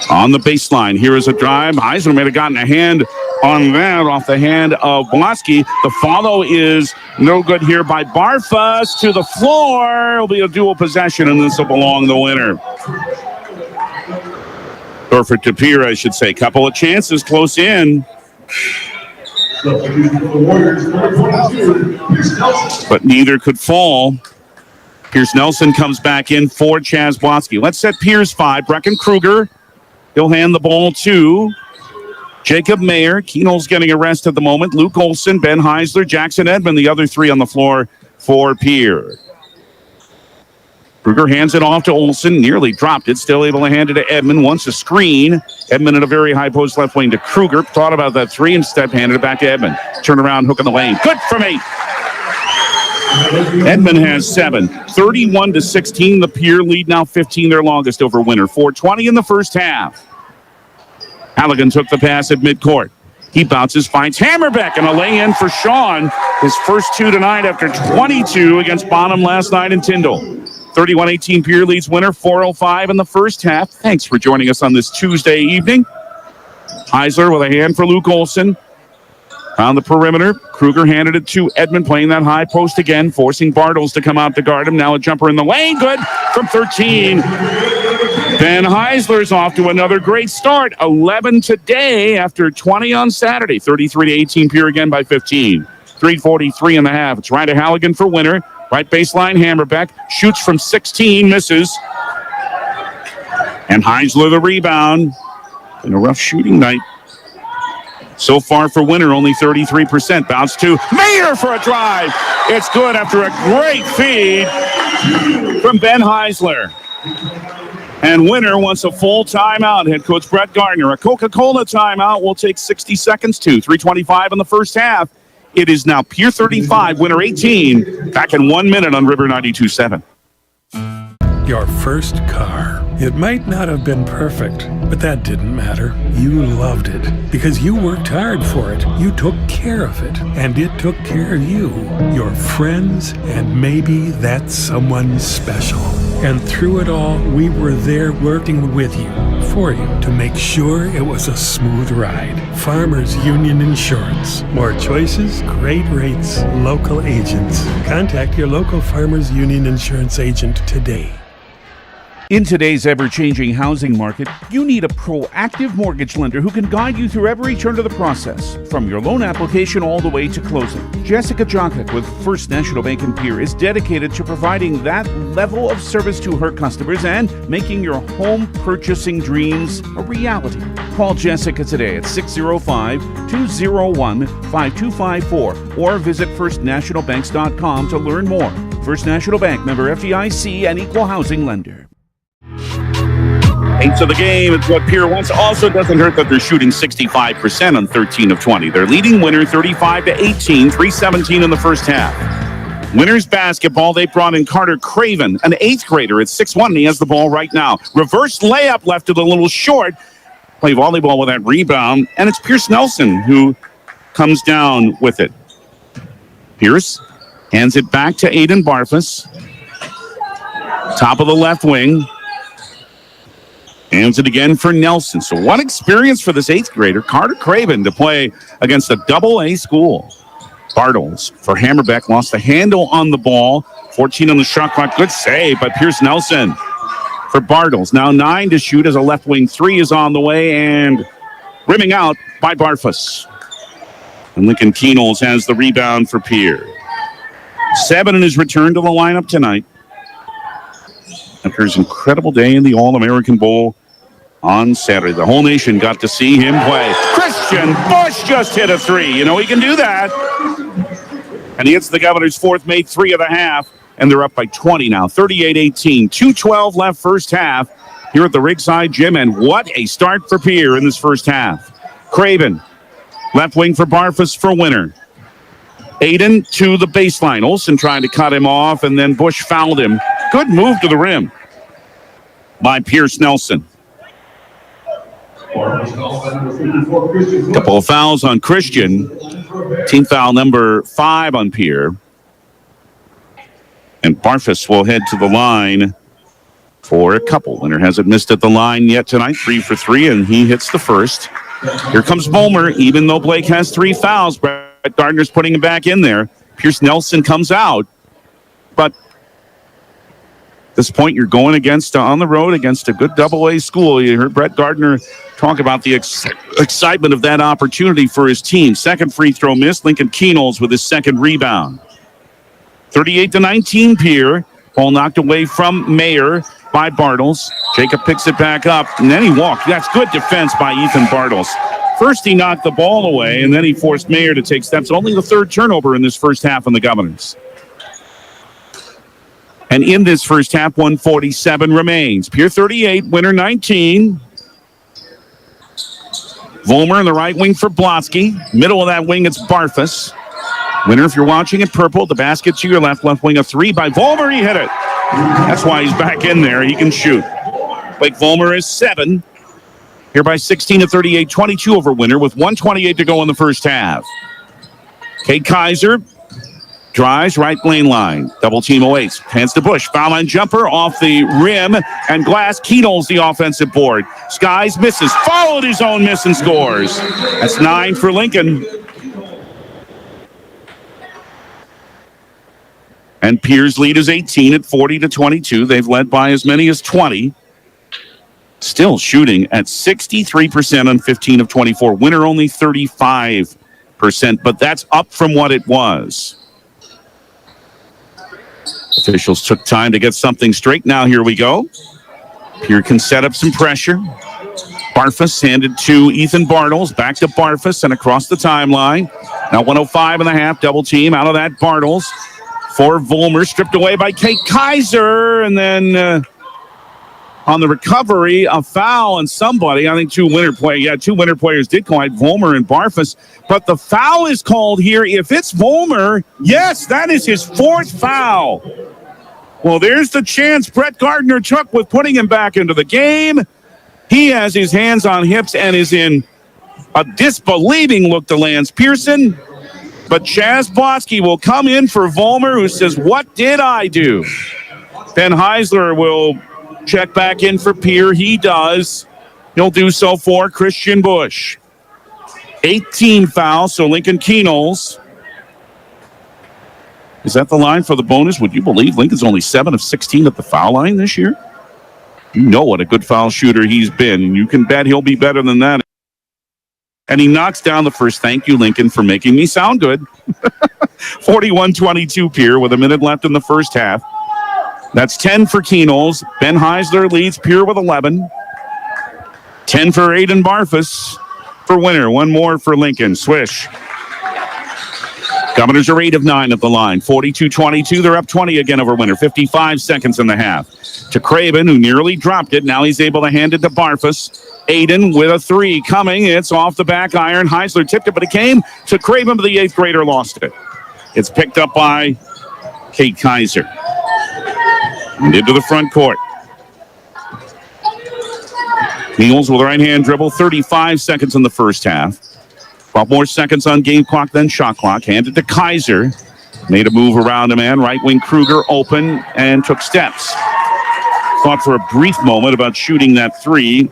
On the baseline, here is a drive. Heisler may have gotten a hand on that off the hand of Blonsky. The follow is no good here by Barfus to the floor. It'll be a dual possession, and this will belong to the winner. Or for Tapir, I should say. Couple of chances close in. But neither could fall. Pierce Nelson comes back in for Chaz Blonsky. Let's set Pierce 5. Brecken Kruger. He'll hand the ball to Jacob Mayer. Keenol's getting a rest at the moment. Luke Olson, Ben Heisler, Jackson Edmond, the other 3 on the floor for Pierre. Kruger hands it off to Olson, nearly dropped it, still able to hand it to Edmond. Wants a screen. Edmond at a very high post left wing to Kruger. Thought about that 3 instead, handed it back to Edmond. Turn around, hook in the lane. Good from 8. Edmond has 7. 31-16. The Pierre lead now 15, their longest over Winter. 4:20 in the first half. Halligan took the pass at midcourt. He bounces, finds Hammerbeck, and a lay-in for Sean. His first 2 tonight after 22 against Bonham last night in Tyndall. 31-18 Pierre leads Winter. 4:05 in the first half. Thanks for joining us on this Tuesday evening. Heisler with a hand for Luke Olson. On the perimeter, Kruger handed it to Edmond, playing that high post again, forcing Bartles to come out to guard him. Now a jumper in the lane, good from 13. Ben Heisler's off to another great start. 11 today after 20 on Saturday. 33-18, Pierre again by 15. 3:43 in the half. It's Ryder Halligan for Winter. Right baseline, Hammerbeck shoots from 16, misses. And Heisler the rebound. In a rough shooting night. So far for Winter, only 33%. Bounce to Mayer for a drive. It's good after a great feed from Ben Heisler. And winner wants a full timeout. Head coach Brett Gardner. A Coca-Cola timeout will take 60 seconds to 3:25 in the first half. It is now Pier 35, winner 18. Back in 1 minute on River 92.7. Your first car. It might not have been perfect, but that didn't matter. You loved it because you worked hard for it. You took care of it, and it took care of you, your friends, and maybe that someone special. And through it all, we were there working with you, for you, to make sure it was a smooth ride. Farmers Union Insurance. More choices, great rates, local agents. Contact your local Farmers Union Insurance agent today. In today's ever-changing housing market, you need a proactive mortgage lender who can guide you through every turn of the process, from your loan application all the way to closing. Jessica Jokic with First National Bank in Pierre is dedicated to providing that level of service to her customers and making your home purchasing dreams a reality. Call Jessica today at 605-201-5254 or visit firstnationalbanks.com to learn more. First National Bank, member FDIC, and equal housing lender. Eighth of the game, it's what Pierre wants. Also doesn't hurt that they're shooting 65% on 13 of 20. Their leading winner, 35-18, 3:17 in the first half. Winners basketball, they brought in Carter Craven, an 8th grader at 6'1", and he has the ball right now. Reverse layup left it a little short. Play volleyball with that rebound, and it's Pierce Nelson who comes down with it. Pierce hands it back to Aiden Barfus. Top of the left wing. Hands it again for Nelson. So what experience for this 8th grader, Carter Craven, to play against a AA school. Bartles for Hammerbeck lost the handle on the ball. 14 on the shot clock. Good save by Pierce Nelson for Bartles. Now 9 to shoot as a left wing 3 is on the way and rimming out by Barfus. And Lincoln Keenels has the rebound for Pierre. 7 in his return to the lineup tonight. After his incredible day in the All-American Bowl on Saturday. The whole nation got to see him play. Christian Bush just hit a 3. You know he can do that. And he hits the Governors' 4th made 3 of the half, and they're up by 20 now, 38-18. 2:12 left first half here at the Rigside Gym, and what a start for Pierre in this first half. Craven, left wing for Barfus for winner. Aiden to the baseline. Olsen trying to cut him off, and then Bush fouled him. Good move to the rim by Pierce Nelson. Couple of fouls on Christian. Team foul number 5 on Pierre. And Barfus will head to the line for a couple. Winner hasn't missed at the line yet tonight. 3 for 3, and he hits the first. Here comes Bulmer, even though Blake has 3 fouls. Brett Gardner's putting him back in there. Pierce Nelson comes out. But at this point, you're going against on the road against a good AA school. You heard Brett Gardner talk about the excitement of that opportunity for his team. Second free throw missed. Lincoln Keenels with his second rebound. 38-19 Pierre. Ball knocked away from Mayer by Bartles. Jacob picks it back up, and then he walked. That's good defense by Ethan Bartles. First, he knocked the ball away, and then he forced Mayer to take steps. Only the 3rd turnover in this first half on the Governors. And in this first half, 147 remains. Pierre 38, winner 19. Volmer in the right wing for Blotsky. Middle of that wing, it's Barfus. Winner, if you're watching in purple, the basket to your left wing, a 3 by Volmer. He hit it. That's why he's back in there. He can shoot. Blake Volmer is 7. Here by 16-38, 22 over Winner with 1:28 to go in the first half. Kate Kaiser drives right lane line. Double team awaits. Hands to Bush. Foul line jumper off the rim and glass. Keenels the offensive board. Skies misses. Followed his own miss and scores. That's 9 for Lincoln. And Pierre's lead is 18 at 40-22. They've led by as many as 20. Still shooting at 63% on 15 of 24. Winner only 35%, but that's up from what it was. Officials took time to get something straight. Now here we go. Pierre can set up some pressure. Barfus handed to Ethan Bartles. Back to Barfus and across the timeline. Now 105.5, double team out of that Bartles. For Volmer, stripped away by Kate Kaiser, and then on the recovery, a foul on somebody. I think two winner players did collide, Vollmer and Barfus. But the foul is called here. If it's Vollmer, yes, that is his fourth foul. Well, there's the chance Brett Gardner took with putting him back into the game. He has his hands on hips and is in a disbelieving look to Lance Pearson. But Chaz Bosky will come in for Vollmer, who says, "What did I do?" Ben Heisler will check back in for Pierre. He does. He'll do so for Christian Busch. 18 fouls, so Lincoln Kenols. Is that the line for the bonus? Would you believe Lincoln's only 7 of 16 at the foul line this year? You know what a good foul shooter he's been. You can bet he'll be better than that. And he knocks down the first. Thank you, Lincoln, for making me sound good. 41-22 Pierre with a minute left in the first half. That's 10 for Kenols. Ben Heisler leads Pierre with 11. 10 for Aiden Barfus for Winner. One more for Lincoln. Swish. Governors are 8 of 9 at the line. 42-22. They're up 20 again over Winner. 55 seconds in the half. To Craven, who nearly dropped it. Now he's able to hand it to Barfus. Aiden with a 3 coming. It's off the back iron. Heisler tipped it, but it came to Craven, but the 8th grader lost it. It's picked up by Kate Kaiser. And into the front court. Niels with a right-hand dribble. 35 seconds in the first half. 12 more seconds on game clock, then shot clock. Handed to Kaiser. Made a move around a man. Right wing Kruger open and took steps. Thought for a brief moment about shooting that 3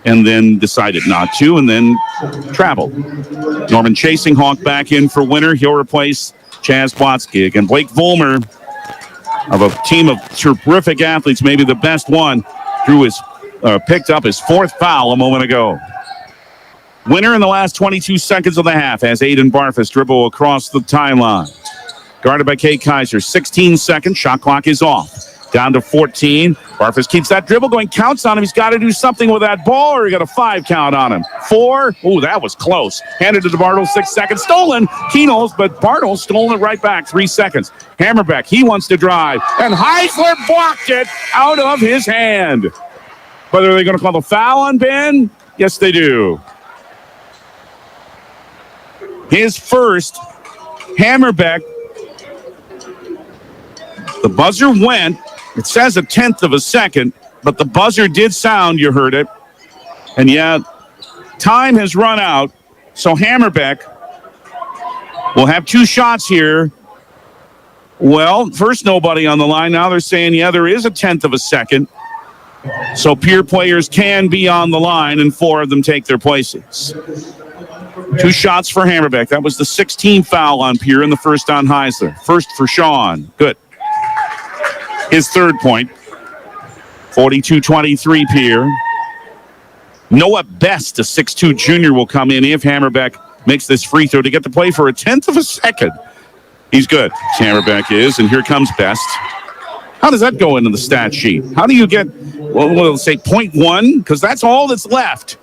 and then decided not to and then traveled. Norman Chasing Hawk back in for Winner. He'll replace Chaz Bosky. And Blake Vollmer of a team of terrific athletes, maybe the best one, picked up his 4th foul a moment ago. Winner in the last 22 seconds of the half as Aiden Barfus dribble across the timeline. Guarded by Kate Kaiser. 16 seconds. Shot clock is off. Down to 14. Barfus keeps that dribble going. Counts on him. He's got to do something with that ball or he got a 5 count on him. 4. Ooh, that was close. Handed to Bartle. 6 seconds. Stolen. Kenols, but Bartle stolen it right back. 3 seconds. Hammerbeck. He wants to drive. And Heisler blocked it out of his hand. But are they going to call the foul on Ben? Yes, they do. His first, Hammerbeck. The buzzer went. It says 1/10 of a second, but the buzzer did sound. You heard it. And yeah, time has run out. So Hammerbeck will have 2 shots here. Well, first nobody on the line. Now they're saying, yeah, there is 1/10 of a second. So Pierre players can be on the line and 4 of them take their places. 2 shots for Hammerbeck. That was the 16th foul on Pierre and the first on Heisler. First for Sean. Good. His 3rd point. 42-23 Pierre. Noah Best, a 6'2 junior, will come in if Hammerbeck makes this free throw to get the play for 1/10 of a second. He's good. Hammerbeck is, and here comes Best. How does that go into the stat sheet? How do you get, we'll say 0.1? Because that's all that's left.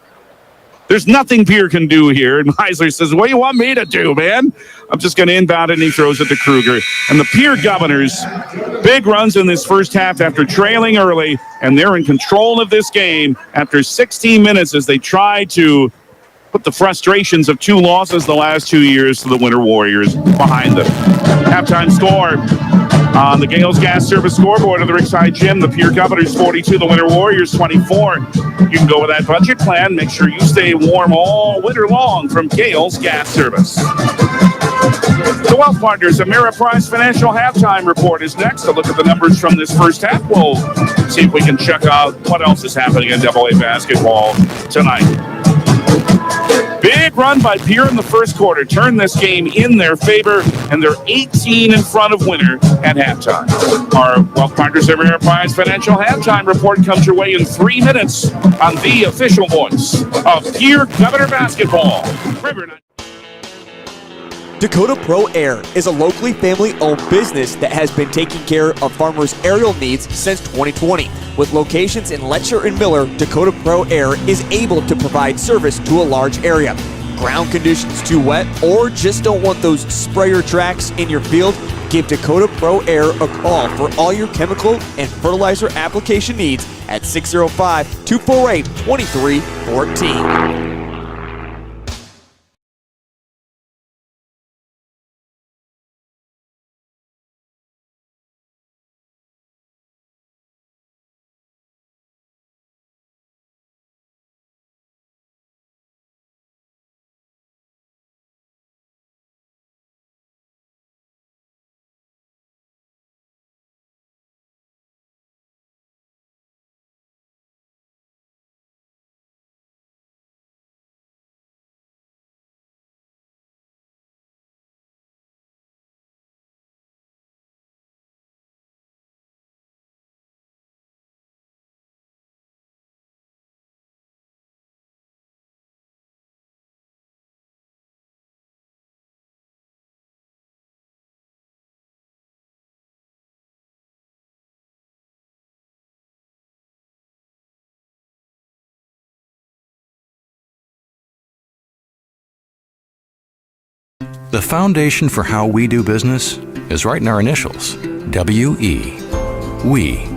There's nothing Pierre can do here. And Heisler says, what do you want me to do, man? I'm just going to inbound it, and he throws it to Kruger. And the Pierre Governors, big runs in this first half after trailing early, and they're in control of this game after 16 minutes as they try to put the frustrations of 2 losses the last 2 years to the Winter Warriors behind them. Halftime score on the Gales Gas Service scoreboard of the Rickside Gym. The Pierre Governors 42, the Winter Warriors 24. You can go with that budget plan. Make sure you stay warm all winter long from Gales Gas Service. The Wealth Partners Ameriprise Financial Halftime Report is next. A look at the numbers from this first half. We'll see if we can check out what else is happening in AA basketball tonight. Big run by Pierre in the first quarter. Turned this game in their favor, and they're 18 in front of Winner at halftime. Our Wealth Partners Ameriprise Financial Halftime Report comes your way in 3 minutes on the official voice of Pierre Governor Basketball. Dakota Pro Air is a locally family-owned business that has been taking care of farmers' aerial needs since 2020. With locations in Letcher and Miller, Dakota Pro Air is able to provide service to a large area. Ground conditions too wet or just don't want those sprayer tracks in your field? Give Dakota Pro Air a call for all your chemical and fertilizer application needs at 605-248-2314. The foundation for how we do business is right in our initials, W-E. We.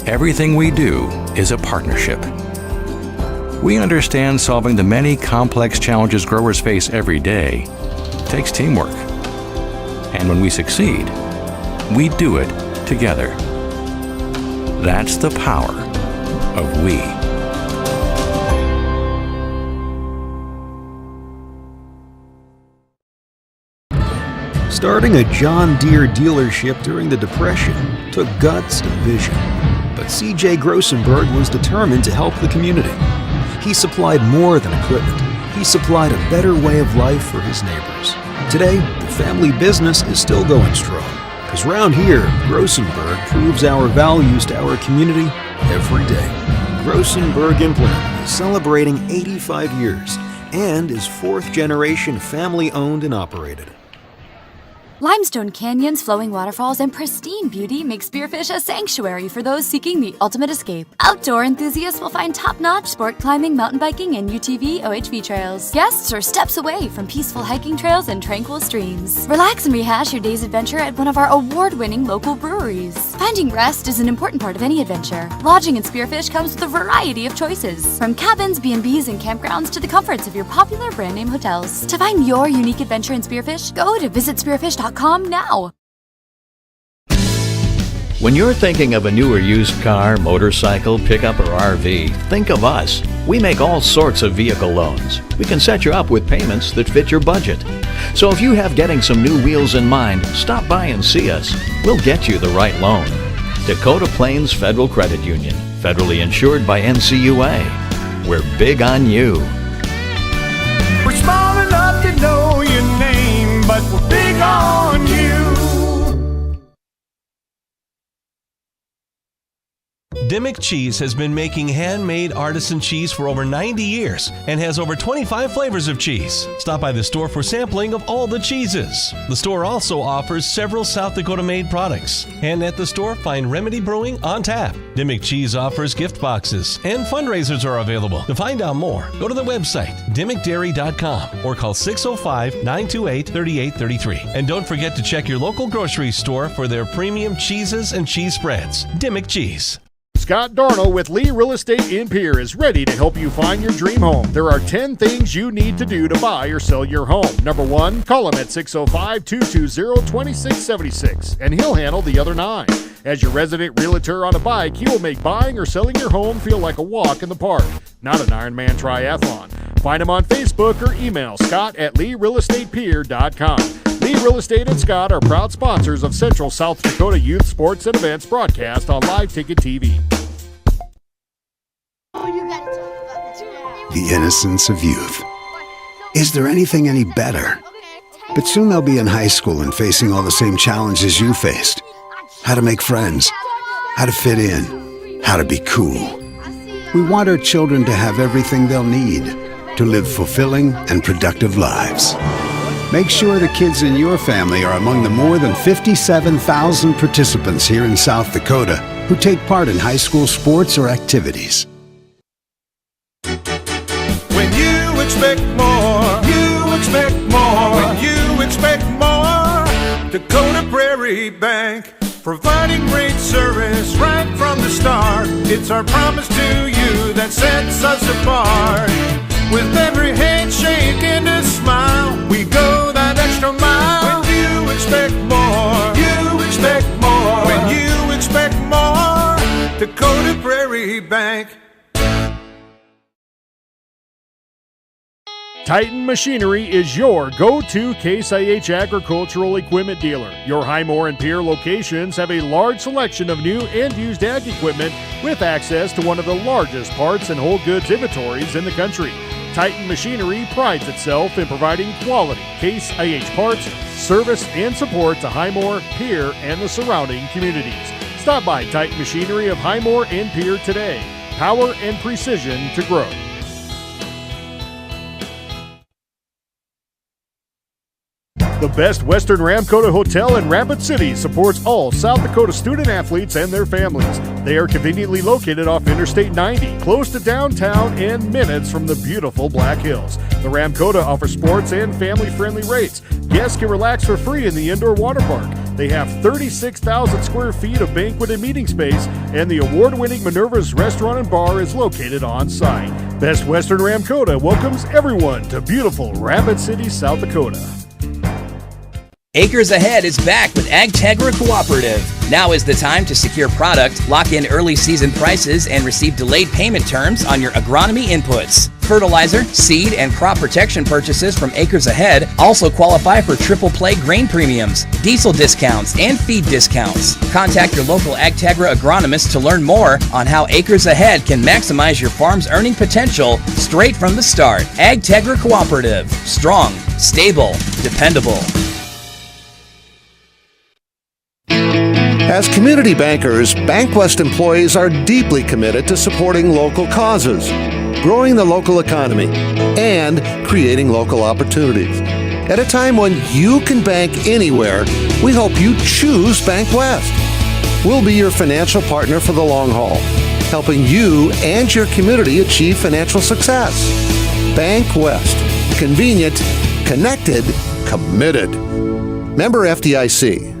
Everything we do is a partnership. We understand solving the many complex challenges growers face every day takes teamwork. And when we succeed, we do it together. That's the power of we. Starting a John Deere dealership during the Depression took guts and vision, but C.J. Grossenberg was determined to help the community. He supplied more than equipment. He supplied a better way of life for his neighbors. Today, the family business is still going strong, because round here, Grossenberg proves our values to our community every day. Grossenberg Implement is celebrating 85 years and is fourth-generation family-owned and operated. Limestone canyons, flowing waterfalls, and pristine beauty make Spearfish a sanctuary for those seeking the ultimate escape. Outdoor enthusiasts will find top-notch sport climbing, mountain biking, and UTV OHV trails. Guests are steps away from peaceful hiking trails and tranquil streams. Relax and rehash your day's adventure at one of our award-winning local breweries. Finding rest is an important part of any adventure. Lodging in Spearfish comes with a variety of choices, from cabins, B&Bs, and campgrounds to the comforts of your popular brand-name hotels. To find your unique adventure in Spearfish, go to visitspearfish.com now. When you're thinking of a new or used car, motorcycle, pickup, or RV, think of us. We make all sorts of vehicle loans. We can set you up with payments that fit your budget. So if you have getting some new wheels in mind, stop by and see us. We'll get you the right loan. Dakota Plains Federal Credit Union, federally insured by NCUA. We're big on you. We're small enough to know your name, but we're big on you. Dimmick Cheese has been making handmade artisan cheese for over 90 years and has over 25 flavors of cheese. Stop by the store for sampling of all the cheeses. The store also offers several South Dakota made products. And at the store, find Remedy Brewing on tap. Dimmick Cheese offers gift boxes and fundraisers are available. To find out more, go to the website dimmickdairy.com or call 605-928-3833. And don't forget to check your local grocery store for their premium cheeses and cheese spreads. Dimmick Cheese. Scott Darno with Lee Real Estate in Pierre is ready to help you find your dream home. There are 10 things you need to do to buy or sell your home. Number 1, call him at 605-220-2676, and he'll handle the other 9. As your resident realtor on a bike, he will make buying or selling your home feel like a walk in the park, not an Ironman triathlon. Find him on Facebook or email scott@LeeRealEstatePierre.com. Lee Real Estate and Scott are proud sponsors of Central South Dakota Youth Sports and Events broadcast on Live Ticket TV. The innocence of youth. Is there anything any better? But soon they'll be in high school and facing all the same challenges you faced. How to make friends, how to fit in, how to be cool. We want our children to have everything they'll need to live fulfilling and productive lives. Make sure the kids in your family are among the more than 57,000 participants here in South Dakota who take part in high school sports or activities. When you expect more, you expect more. When you expect more, Dakota Bread Prairie Bank, providing great service right from the start. It's our promise to you that sets us apart. With every handshake and a smile, we go that extra mile. When you expect more, you expect more. When you expect more, Dakota Prairie Bank. Titan Machinery is your go-to Case IH agricultural equipment dealer. Your Highmore and Pierre locations have a large selection of new and used ag equipment with access to one of the largest parts and whole goods inventories in the country. Titan Machinery prides itself in providing quality Case IH parts, service, and support to Highmore, Pierre, and the surrounding communities. Stop by Titan Machinery of Highmore and Pierre today. Power and precision to grow. The Best Western Ramkota Hotel in Rapid City supports all South Dakota student athletes and their families. They are conveniently located off Interstate 90, close to downtown and minutes from the beautiful Black Hills. The Ramkota offers sports and family-friendly rates. Guests can relax for free in the indoor water park. They have 36,000 square feet of banquet and meeting space, and the award-winning Minerva's Restaurant and Bar is located on site. Best Western Ramkota welcomes everyone to beautiful Rapid City, South Dakota. Acres Ahead is back with AgTegra Cooperative. Now is the time to secure product, lock in early season prices, and receive delayed payment terms on your agronomy inputs. Fertilizer, seed, and crop protection purchases from Acres Ahead also qualify for triple play grain premiums, diesel discounts, and feed discounts. Contact your local AgTegra agronomist to learn more on how Acres Ahead can maximize your farm's earning potential straight from the start. AgTegra Cooperative. Strong, stable, dependable. As community bankers, BankWest employees are deeply committed to supporting local causes, growing the local economy, and creating local opportunities. At a time when you can bank anywhere, we hope you choose BankWest. We'll be your financial partner for the long haul, helping you and your community achieve financial success. BankWest. Convenient, connected, committed. Member FDIC.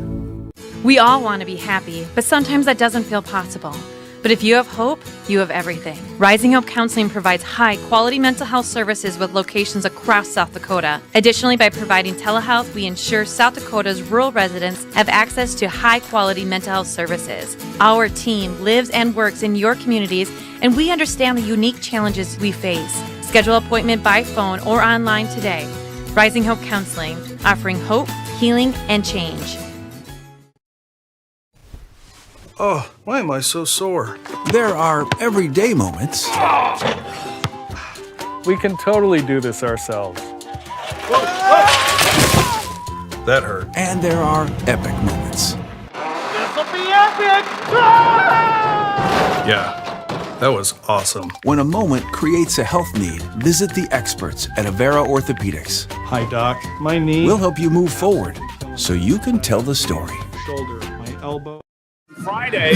We all want to be happy, but sometimes that doesn't feel possible. But if you have hope, you have everything. Rising Hope Counseling provides high-quality mental health services with locations across South Dakota. Additionally, by providing telehealth, we ensure South Dakota's rural residents have access to high-quality mental health services. Our team lives and works in your communities, and we understand the unique challenges we face. Schedule an appointment by phone or online today. Rising Hope Counseling, offering hope, healing, and change. Oh, why am I so sore? There are everyday moments. We can totally do this ourselves. That hurt. And there are epic moments. This'll be epic! Yeah, that was awesome. When a moment creates a health need, visit the experts at Avera Orthopedics. Hi, Doc. My knee. We'll help you move forward so you can tell the story. Shoulder, my elbow. Friday,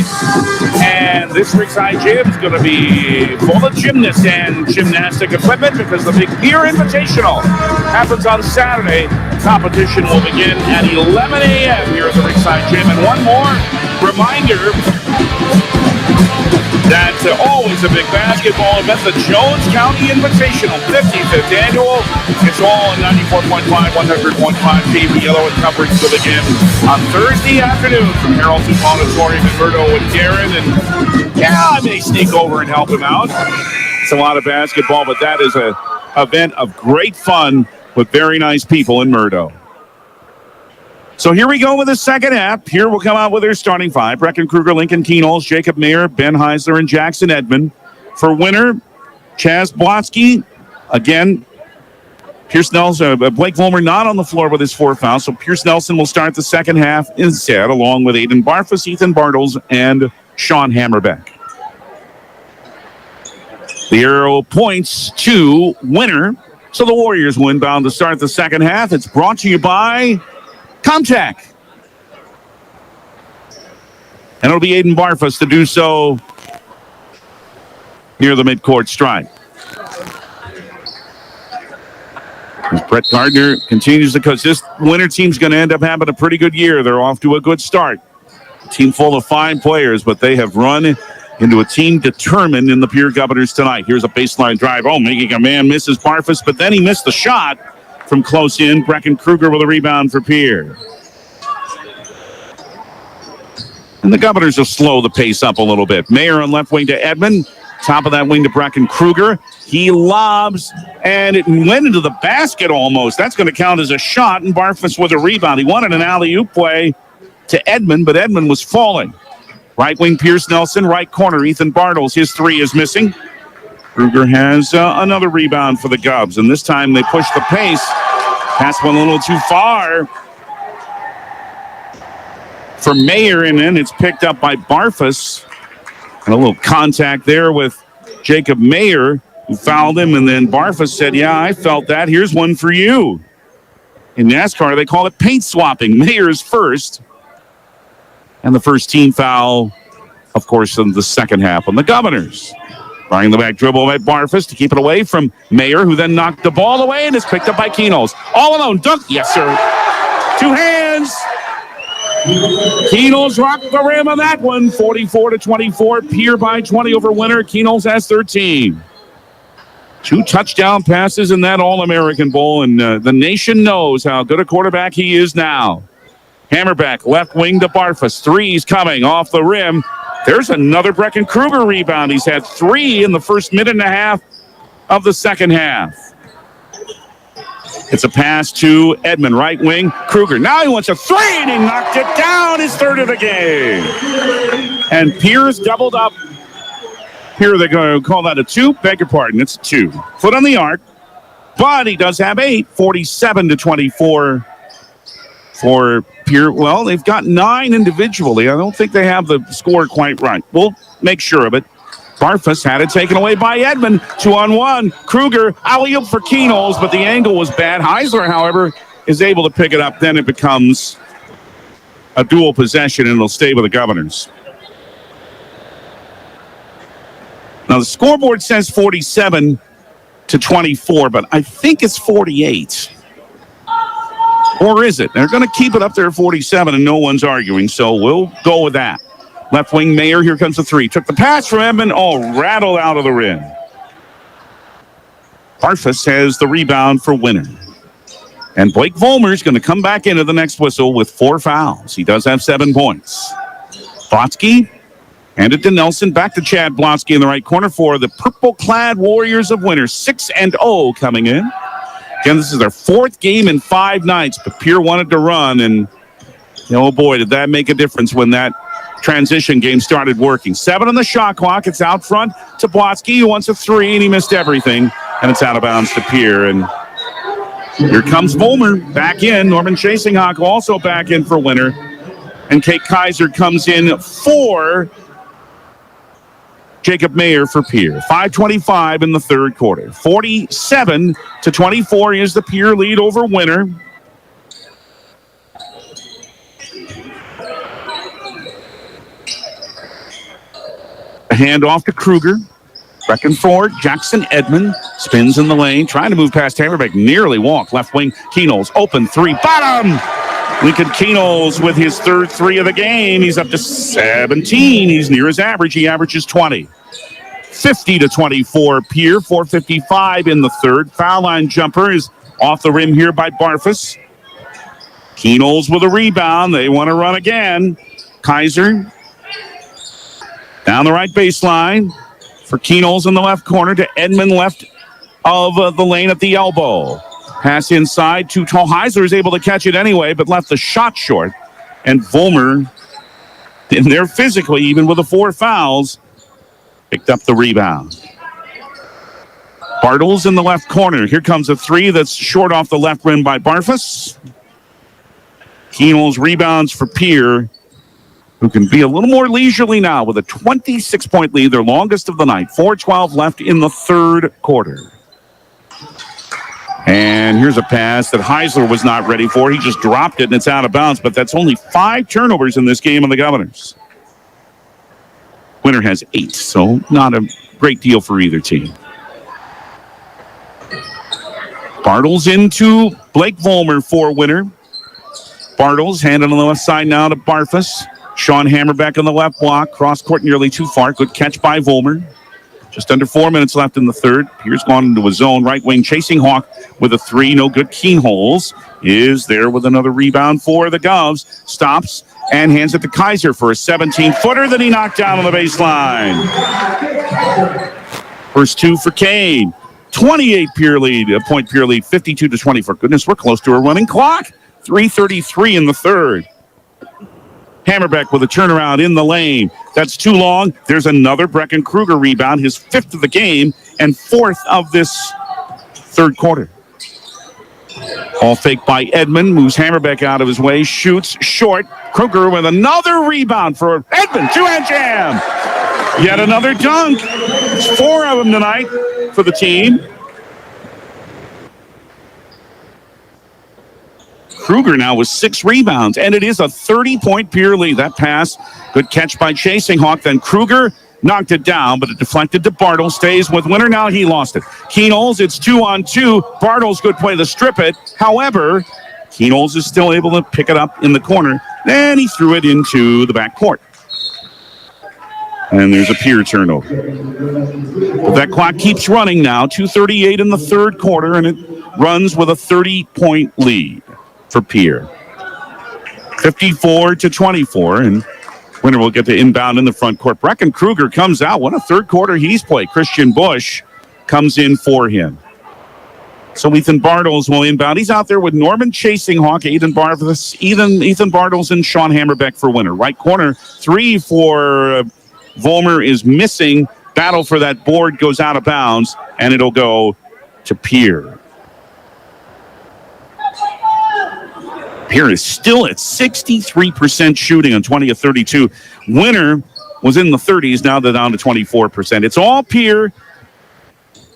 and this Ringside Gym is going to be full of gymnasts and gymnastic equipment because the Big Beer Invitational happens on Saturday. Competition will begin at 11 a.m. here at the Ringside Gym. And one more reminder that always a big basketball event, the Jones County Invitational, 55th annual. It's all on 94.5, 100.5 KBLO and coverage will begin on Thursday afternoon from Harrelson Auditorium in Murdo with Darren. And yeah, I may sneak over and help him out. It's a lot of basketball, but that is an event of great fun with very nice people in Murdo. So here we go with the second half. Here we'll come out with their starting five. Brecken Kruger, Lincoln Keenholz, Jacob Mayer, Ben Heisler, and Jackson Edmond. For winner, Chaz Blotsky. Again, Pierce Nelson, Blake Vollmer not on the floor with his 4 fouls. So Pierce Nelson will start the second half instead, along with Aiden Barfus, Ethan Bartles, and Sean Hammerbeck. The arrow points to winner. So the Warriors will inbound to start the second half. It's brought to you by Comtech. And it'll be Aiden Barfus to do so near the midcourt stripe. As Brett Gardner continues to coach. This Winter team's going to end up having a pretty good year. They're off to a good start. A team full of fine players, but they have run into a team determined in the Pierre Governors tonight. Here's a baseline drive. Oh, making a man misses Barfus, but then he missed the shot from close in. Brecken Kruger with a rebound for Pierre. And the Governors will slow the pace up a little bit. Mayer on left wing to Edmond. Top of that wing to Brecken Kruger. He lobs, and it went into the basket almost. That's going to count as a shot, and Barfus with a rebound. He wanted an alley-oop play to Edmond, but Edmond was falling. Right wing Pierce Nelson, right corner Ethan Bartles. His three is missing. Kruger has another rebound for the Govs, and this time they push the pace. Pass went a little too far for Mayer, and then it's picked up by Barfus. And a little contact there with Jacob Mayer, who fouled him, and then Barfus said, yeah, I felt that. Here's one for you. In NASCAR, they call it paint swapping. Mayer's first. And the first team foul, of course, in the second half on the Governors. Trying the back dribble by Barfus to keep it away from Mayer, who then knocked the ball away, and it's picked up by Kenols. All alone, dunk, yes, sir. Two hands. Kenols rocked the rim on that one, 44-24. Pierre by 20 over Winter. Kenols has 13. Two touchdown passes in that All-American Bowl, and the nation knows how good a quarterback he is now. Hammerback, left wing to Barfus. Three's coming off the rim. There's another Brecken Kruger rebound. He's had three in the first minute and a half of the second half. It's a pass to Edmond, right wing. Kruger, now he wants a three, and he knocked it down. His third of the game. And Pierre's doubled up. Here they're going to call that a two. Beg your pardon, it's a two. Foot on the arc, but he does have 8, 47-24 for Pierre. Well, they've got 9 individually. I don't think they have the score quite right. We'll make sure of it. Barfus had it taken away by Edmond. 2-on-1. Kruger, alley-oop for Kenols, but the angle was bad. Heisler, however, is able to pick it up. Then it becomes a dual possession, and it'll stay with the Governors. Now, the scoreboard says 47-24, but I think it's 48. Or is it? They're going to keep it up there at 47, and no one's arguing, so we'll go with that. Left wing Mayer, here comes the three. Took the pass from Edmond, rattled out of the rim. Barfus has the rebound for Winter. And Blake Vollmer's going to come back into the next whistle with 4 fouls. He does have 7 points. Blotsky, handed to Nelson, back to Chad Blotsky in the right corner for the purple-clad Warriors of Winter. 6-0 coming in. Again, this is their 4th game in 5 nights, but Pierre wanted to run, and oh boy, did that make a difference when that transition game started working. 7 on the shot clock. It's out front to Blotsky, who wants a 3, and he missed everything, and it's out of bounds to Pierre. And here comes Vollmer back in. Norman Chasinghawk also back in for Winter, and Kate Kaiser comes in for Jacob Mayer for Pierre. 5:25 in the third quarter. 47-24 is the Pierre lead over Winter. A handoff to Kruger. Brecken forward. Jackson Edmond spins in the lane, trying to move past Hammerbeck. Nearly walked. Left wing. Kenols open 3. Bottom! Lincoln Kenols with his third 3 of the game. He's up to 17. He's near his average. He averages 20. 50-24 Pierre. 4:55 in the third. Foul line jumper is off the rim here by Barfus. Kenols with a rebound. They want to run again. Kaiser down the right baseline for Kenols in the left corner to Edmond left of the lane at the elbow. Pass inside. Too tall. Heisler is able to catch it anyway, but left the shot short. And Vollmer, in there physically, even with the 4 fouls, picked up the rebound. Bartles in the left corner. Here comes a 3 that's short off the left rim by Barfus. Kenols rebounds for Pierre, who can be a little more leisurely now with a 26-point lead, their longest of the night. 4:12 left in the third quarter. And here's a pass that Heisler was not ready for. He just dropped it, and it's out of bounds, but that's only 5 turnovers in this game on the Governors. Winter has 8, so not a great deal for either team. Bartles into Blake Vollmer for Winter. Bartles handed on the left side now to Barfus. Sean Hammerbeck on the left block. Cross court nearly too far. Good catch by Vollmer. Just under 4 minutes left in the third. Pierce gone into a zone. Right wing chasing Hawk with a three. No good. Keenholz is there with another rebound for the Govs. Stops and hands it to Kaiser for a 17-footer that he knocked down on the baseline. First two for Kane. 28 Pierre lead, a point Pierre lead, 52-24. Goodness, we're close to a running clock. 3:33 in the third. Hammerbeck with a turnaround in the lane. That's too long. There's another Brecken Kruger rebound, his fifth of the game and fourth of this third quarter. Ball fake by Edmond, moves Hammerbeck out of his way, shoots short. Kruger with another rebound for Edmond. Two-hand jam. Yet another dunk. It's four of them tonight for the team. Kruger now with 6 rebounds, and it is a 30-point Pierre lead. That pass, good catch by Chasing Hawk. Then Kruger knocked it down, but it deflected to Bartles. Stays with Winter. Now he lost it. Keenholz, it's 2-on-2. Bartles, good play to strip it. However, Keenholz is still able to pick it up in the corner. Then he threw it into the backcourt. And there's a Pierre turnover. But that clock keeps running now. 2:38 in the third quarter, and it runs with a 30-point lead for Pierre. 54-24, and Winter will get the inbound in the front court. Brecken Kruger comes out. What a third quarter he's played. Christian Busch comes in for him. So Ethan Bartles will inbound. He's out there with Norman Chasing Hawk, Ethan Bartles, and Sean Hammerbeck for Winter. Right corner, three for Vollmer is missing. Battle for that board goes out of bounds, and it'll go to Pierre. Pierre is still at 63% shooting on 20 of 32. Winter was in the 30s. Now they're down to 24%. It's all Pierre.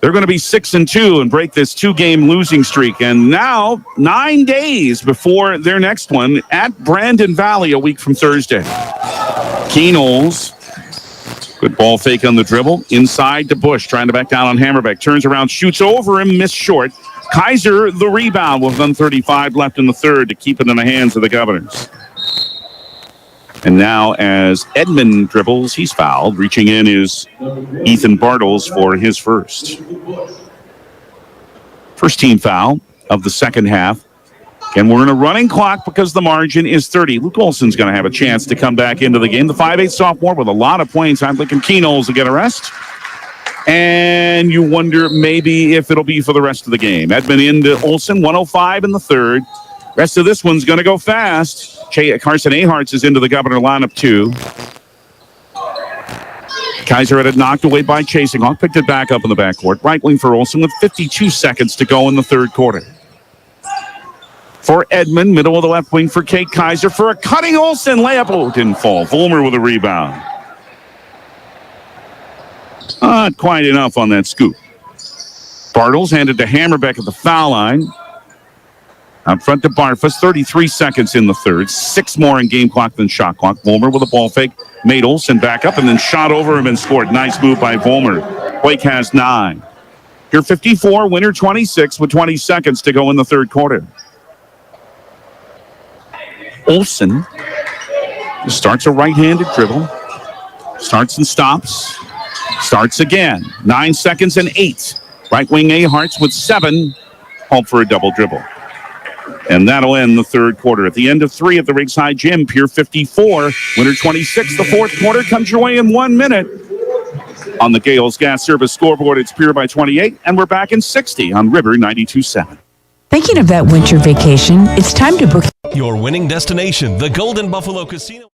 They're going to be 6-2 and break this 2-game losing streak. And now 9 days before their next one at Brandon Valley a week from Thursday. Keenholz. Good ball fake on the dribble. Inside to Busch, trying to back down on Hammerbeck. Turns around, shoots over him, missed short. Kaiser, the rebound, with 1:35 left in the third to keep it in the hands of the Governors. And now as Edmond dribbles, he's fouled. Reaching in is Ethan Bartles for his first. First team foul of the second half. And we're in a running clock because the margin is 30. Luke Olson's going to have a chance to come back into the game. The 5'8" sophomore with a lot of playing time. Thinking Keenholz will get a rest. And you wonder maybe if it'll be for the rest of the game. Edmond into Olson, 1:05 in the third. Rest of this one's going to go fast. Carson Aharts is into the Governor lineup too. Kaiser had it knocked away by Chasing Hawk. Picked it back up in the backcourt. Right wing for Olson with 52 seconds to go in the third quarter. For Edmond, middle of the left wing for Kate Kaiser for a cutting Olson layup. Oh, didn't fall. Vollmer with a rebound. Not quite enough on that scoop. Bartles handed to Hammerbeck at the foul line. Out front to Barfus, 33 seconds in the third. 6 more in game clock than shot clock. Vollmer with a ball fake. Made Olson back up and then shot over him and scored. Nice move by Vollmer. Blake has 9. Here 54, Winter 26 with 20 seconds to go in the third quarter. Olson starts a right-handed dribble. Starts and stops. Starts again. 9 seconds and 8. Right wing Aharts with 7. Home for a double dribble. And that'll end the third quarter. At the end of 3 at the Ringside Gym, Pierre 54, Winter 26. The fourth quarter comes your way in 1 minute. On the Gales Gas Service scoreboard, it's Pierre by 28, and we're back in 60 on River 92.7. Thinking of that winter vacation? It's time to book your winning destination, the Golden Buffalo Casino.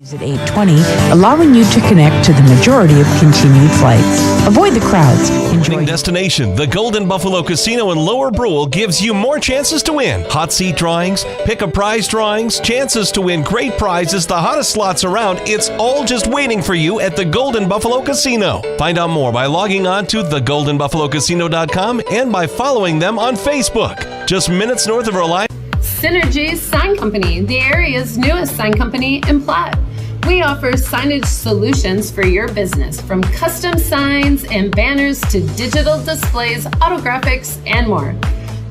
at 8:20, allowing you to connect to the majority of continued flights. Avoid the crowds. Enjoy destination. The Golden Buffalo Casino in Lower Brule gives you more chances to win. Hot seat drawings, pick a prize drawings, chances to win great prizes, the hottest slots around. It's all just waiting for you at the Golden Buffalo Casino. Find out more by logging on to thegoldenbuffalocasino.com and by following them on Facebook. Just minutes north of Reliance. Synergy's Sign Company, the area's newest sign company in Platte. We offer signage solutions for your business, from custom signs and banners to digital displays, autographics, and more.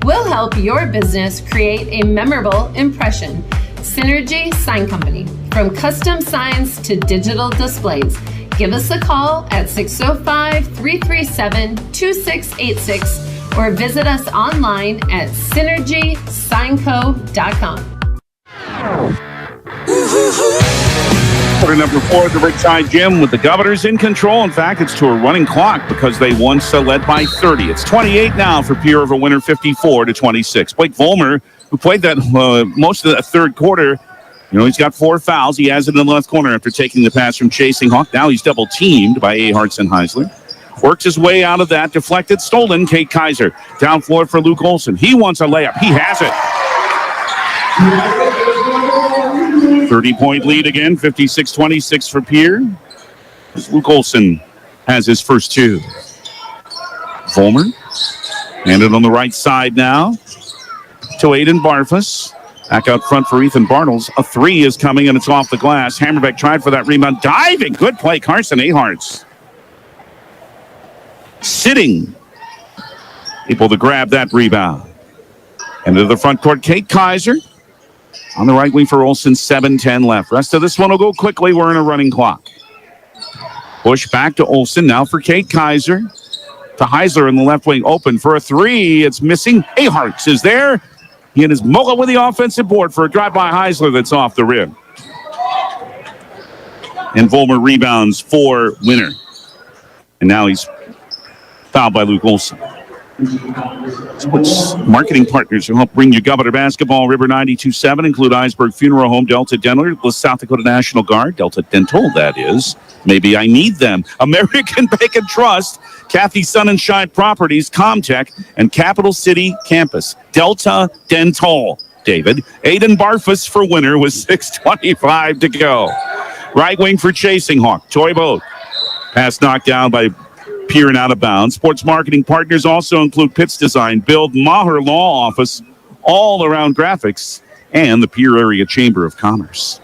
We'll help your business create a memorable impression. Synergy Sign Company. From custom signs to digital displays. Give us a call at 605-337-2686 or visit us online at synergysignco.com. Quarter number 4 at the Ringside Gym with the Governors in control. In fact, it's to a running clock because they once led by 30. It's 28 now for Pierre over Winter, 54-26. Blake Vollmer, who played that most of the third quarter, he's got 4 fouls. He has it in the left corner after taking the pass from Chasing Hawk. Now he's double teamed by Aharts and Heisler. Works his way out of that. Deflected, stolen. Kate Kaiser. Down floor for Luke Olson. He wants a layup. He has it. 30-point lead again. 56-26 for Pierre. Luke Olson has his first 2. Vollmer. Handed on the right side now to Aiden Barfus. Back out front for Ethan Bartles. A 3 is coming, and it's off the glass. Hammerbeck tried for that rebound. Diving. Good play. Carson Aharts. Sitting. Able to grab that rebound. Into the front court, Kate Kaiser. On the right wing for Olsen, 7:10 left. Rest of this one will go quickly. We're in a running clock. Bush back to Olsen. Now for Kate Kaiser. To Heisler in the left wing. Open for a 3. It's missing. Aharts is there. He and his Mola with the offensive board for a drive by Heisler that's off the rim. And Vollmer rebounds for Winner. And now he's fouled by Luke Olson. Sports marketing partners who help bring you Governor basketball, River 92.7 include Iceberg Funeral Home, Delta Dental, the South Dakota National Guard, Delta Dental, that is. Maybe I need them. American Bacon Trust, Kathy Sun and Shine Properties, Comtech, and Capital City Campus. Delta Dental. David. Aiden Barfus for Winner with 6:25 to go. Right wing for Chasing Hawk. Toy Boat. Pass knocked down by Pierre and out of bounds. Sports marketing partners also include Pitts Design, Build, Maher Law Office, All Around Graphics, and the Pierre Area Chamber of Commerce.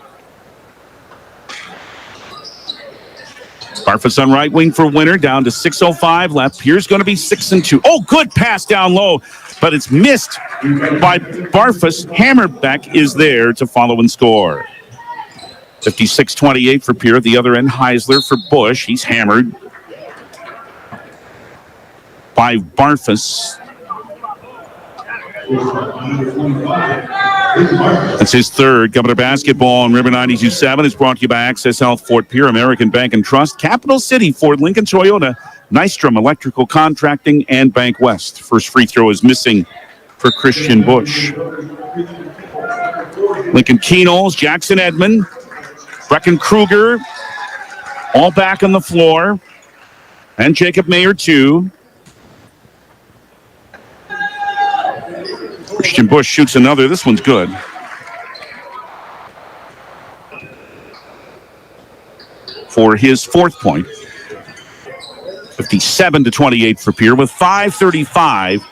Barfus on right wing for Winner, down to 6:05 left. Pierre's going to be 6-2. Oh, good pass down low, but it's missed by Barfus. Hammerbeck is there to follow and score. 56-28 for Pierre. At the other end, Heisler for Bush. He's hammered by Barfus. That's his third. Governor basketball on River 92.7 is brought to you by Access Health, Fort Pierre, American Bank and Trust, Capital City, Ford, Lincoln, Toyota, Nystrom Electrical Contracting, and Bank West. First free throw is missing for Christian Bush. Lincoln Keenals, Jackson Edmond, Brecken Kruger, all back on the floor, and Jacob Mayer too. Christian Bush shoots another. This one's good. For his 4th point. 57-28 for Pierre with 5:35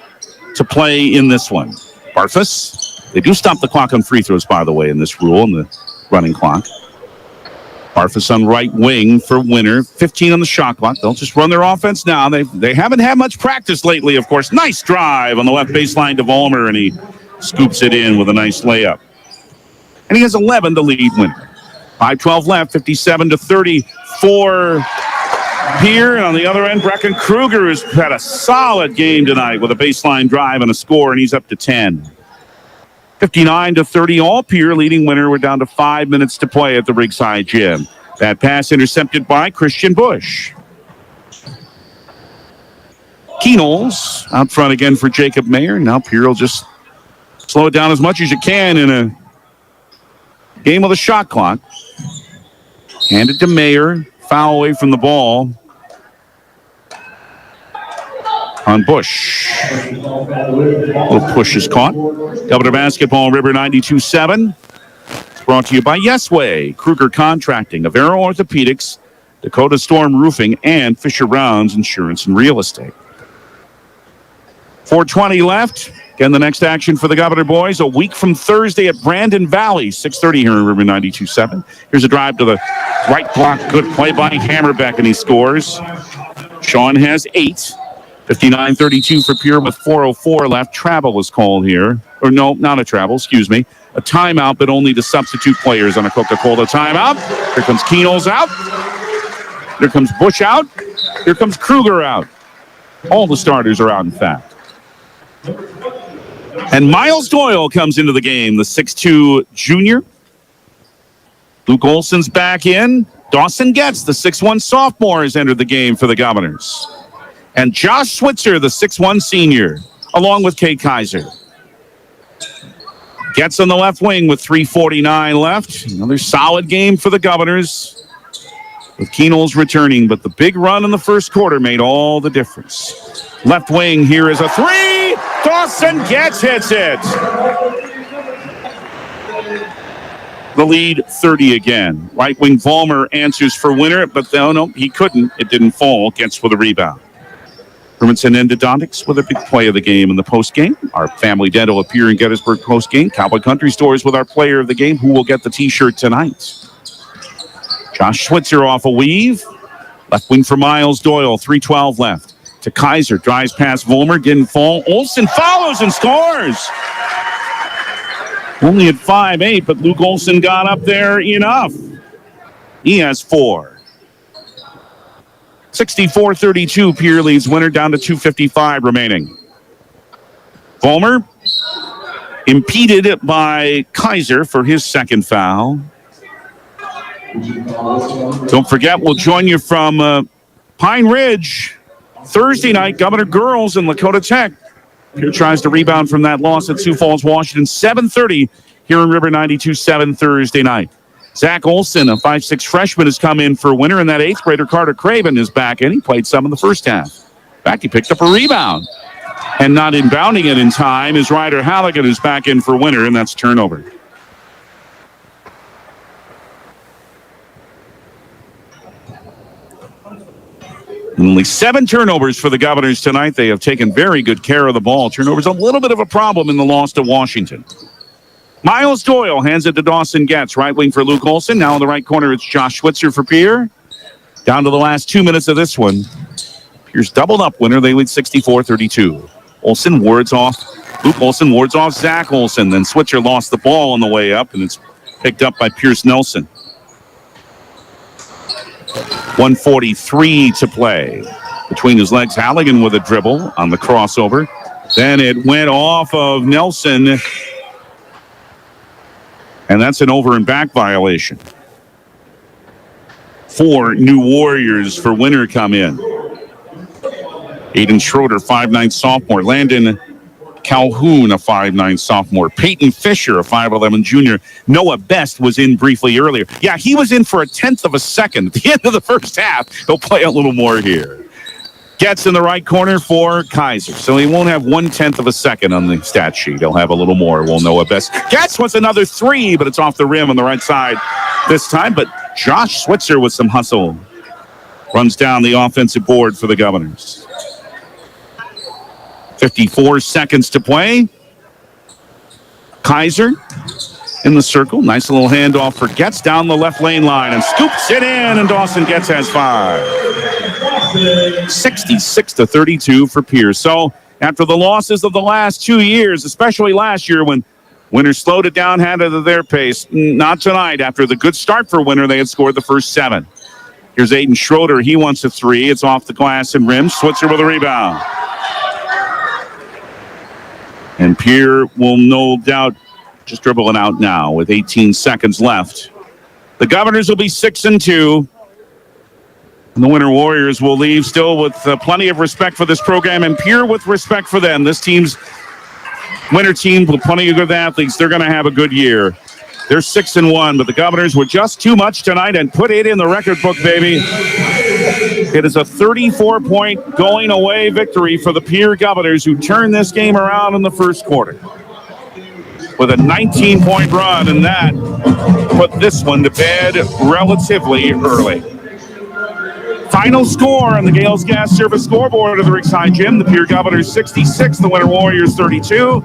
to play in this one. Barfus. They do stop the clock on free throws, by the way, in this rule, in the running clock. Barfus on right wing for Winner. 15 on the shot clock. They'll just run their offense now. They haven't had much practice lately, of course. Nice drive on the left baseline to Vollmer, and he scoops it in with a nice layup. And he has 11 to lead Winner. 5:12 left, 57-30 for Pierre. And on the other end, Brecken Kruger has had a solid game tonight with a baseline drive and a score, and he's up to 10. 59-30, all Pierre leading Winner. We're down to 5 minutes to play at the Ringside Gym. That pass intercepted by Christian Bush. Keenals out front again for Jacob Mayer. Now Pierre will just slow it down as much as you can in a game with a shot clock. Handed to Mayer. Foul away from the ball on Bush. Little push is caught. Governor basketball, River 92.7. Brought to you by Yesway, Kruger Contracting, Avero Orthopedics, Dakota Storm Roofing, and Fisher Rounds Insurance and Real Estate. 4:20 left. Again, the next action for the Governor boys a week from Thursday at Brandon Valley, 6:30 here in River 92.7. Here's a drive to the right block. Good play by Hammerbeck, and he scores. Sean has 8. 59-32 for Pierre with 4:04 left. Travel was called here. Or no, not a travel, excuse me. A timeout, but only the substitute players on a Coca-Cola timeout. Here comes Keenels out. Here comes Bush out. Here comes Kruger out. All the starters are out, in fact. And Miles Doyle comes into the game, the 6'2 junior. Luke Olson's back in. Dawson Getz, the 6'1 sophomore, has entered the game for the Governors. And Josh Switzer, the 6'1 senior, along with Kate Kaiser. Getz on the left wing with 3:49 left. Another solid game for the Governors, with Keenels returning, but the big run in the first quarter made all the difference. Left wing, here is a 3. Dawson Getz hits it. The lead 30 again. Right wing Vollmer answers for Winter, but no, he couldn't. It didn't fall. Getz with a rebound. Hermanson Endodontics with a big play of the game in the postgame. Our family dental appear in Gettysburg postgame. Cowboy Country Stores with our player of the game, who will get the t-shirt tonight. Josh Switzer off a weave. Left wing for Miles Doyle. 3:12 left. To Kaiser. Drives past Vollmer. Didn't fall. Olson follows and scores. Only at 5'8", but Luke Olson got up there enough. He has 4. 64-32, Pierre leads Winter down to 2:55 remaining. Vollmer impeded by Kaiser for his second foul. Don't forget, we'll join you from Pine Ridge Thursday night, Governor Girls and Lakota Tech. Pierre tries to rebound from that loss at Sioux Falls, Washington. 7:30 here in River 92.7 Thursday night. Zach Olson, a 5'6 freshman, has come in for Winter, and that 8th grader Carter Craven is back in. He played some in the first half. In fact, he picked up a rebound. And not inbounding it in time is Ryder Halligan, who's back in for Winter, and that's turnover. Only 7 turnovers for the Governors tonight. They have taken very good care of the ball. Turnovers a little bit of a problem in the loss to Washington. Miles Doyle hands it to Dawson Getz. Right wing for Luke Olson. Now in the right corner, it's Josh Switzer for Pierre. Down to the last 2 minutes of this one. Pierre's doubled up Winter. They lead 64-32. Olson wards off. Luke Olson wards off Zach Olson. Then Switzer lost the ball on the way up, and it's picked up by Pierce Nelson. 1:43 to play. Between his legs, Halligan with a dribble on the crossover. Then it went off of Nelson. And that's an over and back violation. 4 new Warriors for Winter come in. Aiden Schroeder, 5'9 sophomore. Landon Calhoun, a 5'9 sophomore. Peyton Fisher, a 5'11 junior. Noah Best was in briefly earlier. Yeah, he was in for a 1/10 of a second at the end of the first half. He'll play a little more here. Gets in the right corner for Kaiser. So he won't have 1/10 of a second on the stat sheet. He'll have a little more. We'll know at best. Gets wants another 3, but it's off the rim on the right side this time. But Josh Switzer with some hustle runs down the offensive board for the Governors. 54 seconds to play. Kaiser in the circle. Nice little handoff for Getz down the left lane line and scoops it in, and Dawson Getz has 5. 66-32 for Pierce. So after the losses of the last 2 years, especially last year when Winter slowed it down, had it at their pace, not tonight. After the good start for Winter, they had scored the first 7. Here's Aiden Schroeder. He wants a 3. It's off the glass and rim. Switzer with a rebound. And Pierre will no doubt just dribble it out now with 18 seconds left. The Governors will be 6-2. And the Winter Warriors will leave still with plenty of respect for this program and Pierre with respect for them. This team's Winter team with plenty of good athletes. They're going to have a good year. They're 6-1, but the Governors were just too much tonight and put it in the record book, baby. It is a 34-point going away victory for the Pierre Governors, who turned this game around in the first quarter with a 19-point run, and that put this one to bed relatively early. Final score on the Gales Gas Service scoreboard of the Riverside Gym. The Pierre Governors 66, the Winter Warriors 32.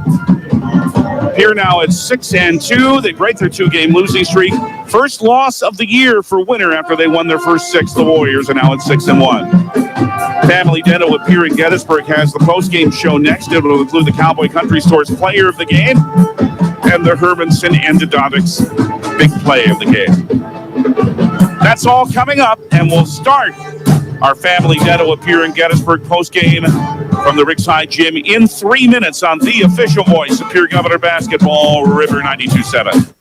Pierre now at 6-2. They break their 2-game losing streak. First loss of the year for Winter after they won their first 6. The Warriors are now at 6-1. Family Dental with Pierre in Gettysburg has the post-game show next. It will include the Cowboy Country Store's player of the game and the Hermanson Endodontics big play of the game. That's all coming up, and we'll start our Family Dental with Pierre in Gettysburg post-game from the Riverside Gym in 3 minutes on the official voice of Pierre Governor Basketball, River 92.7.